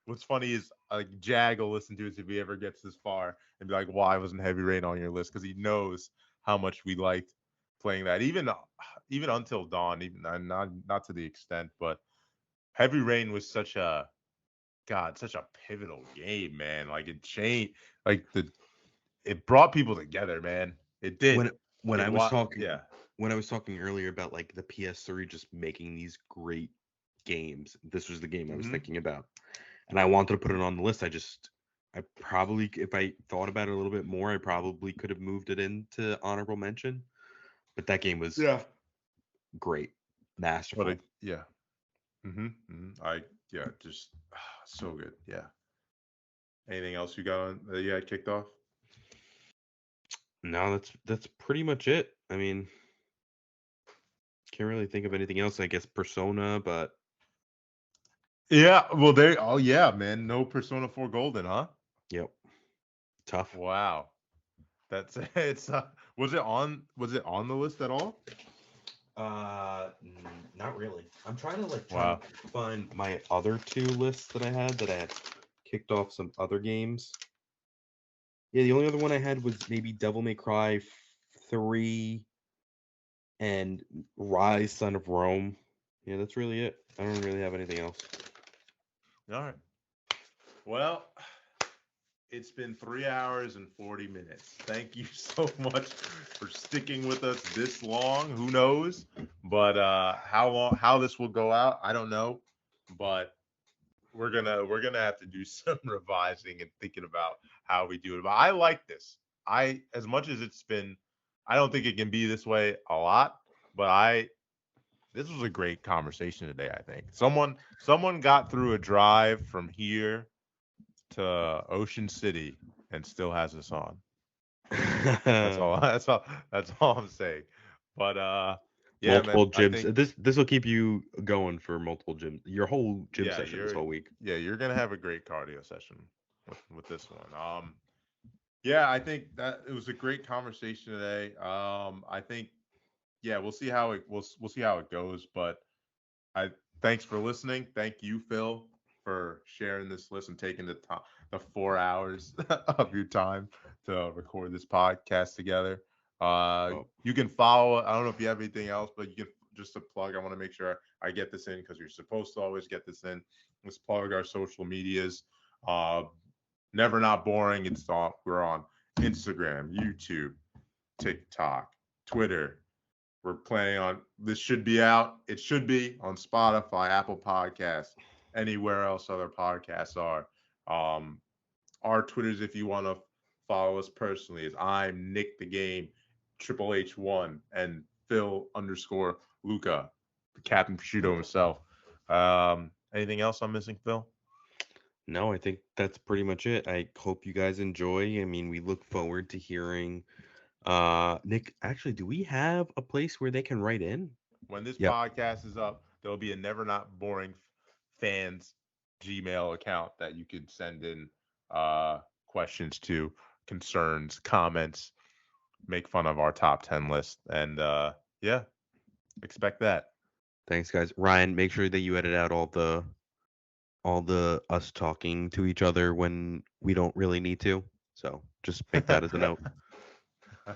What's funny is like Jag will listen to us if he ever gets this far and be like, "Why wasn't Heavy Rain on your list?" Because he knows how much we liked playing that. Even Until Dawn, even not to the extent, but Heavy Rain was such a pivotal game, man. Like it changed, like it brought people together, man. It did. when when It I was what? talking Yeah. when I was talking earlier about like the PS3 just making these great games, this was the game I was Hmm. thinking about, and I wanted to put it on the list. I probably, if I thought about it a little bit more, I probably could have moved it into honorable mention. But that game was Yeah. great, What a masterful. yeah. I yeah, just so good. Yeah. Anything else you got on that you had kicked off? No, that's pretty much it. I mean, can't really think of anything else. I guess Persona, but Yeah. Well, there. Oh yeah, man. No Persona 4 Golden, huh? yep, tough. Wow. That's it's. Was it on the list at all? Not really. I'm trying to like trying Wow. to find my other two lists that I had that I had kicked off some other games. Yeah, the only other one I had was maybe Devil May Cry 3 and Rise Son of Rome. Yeah, that's really it. I don't really have anything else. All right. Well, it's been 3 hours and 40 minutes. Thank you so much for sticking with us this long. Who knows? But how this will go out, I don't know. But we're gonna have to do some revising and thinking about how we do it. But I like this. I as much as it's been, I don't think it can be this way a lot. But I this was a great conversation today. I think someone got through a drive from here to Ocean City and still has us on. That's all. That's all. That's all I'm saying. But yeah, man. Multiple I gyms. think This will keep you going for multiple gyms. Your whole gym yeah, session this you're whole week. yeah, you're gonna have a great cardio session with this one. Yeah, I think that it was a great conversation today. I think yeah, we'll see how it goes. But I thanks for listening. Thank you, Phil, for sharing this list and taking the 4 hours of your time to record this podcast together. Oh, You can follow. I don't know if you have anything else, but you can just a plug. I want to make sure I get this in because you're supposed to always get this in. Let's plug our social medias. Uh, Never Not Boring. We're on Instagram, YouTube, TikTok, Twitter. We're planning on this should be out. It should be on Spotify, Apple Podcasts, anywhere else other podcasts are. Um, our Twitters, if you want to follow us personally, is I'm Nick the Game, Triple H1, and Phil underscore Luca, the Captain Prosciutto himself. Anything else I'm missing, Phil? no, I think that's pretty much it. I hope you guys enjoy. I mean, we look forward to hearing. Nick, actually, do we have a place where they can write in? When this Yep. podcast is up, there'll be a Never Not Boring fans Gmail account that you can send in questions to, concerns, comments, make fun of our top 10 list. And yeah, expect that. Thanks, guys. Ryan, make sure that you edit out all the us talking to each other when we don't really need to. So just make that as a note. All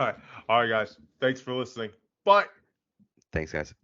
right. All right, guys. Thanks for listening. Bye. Thanks, guys.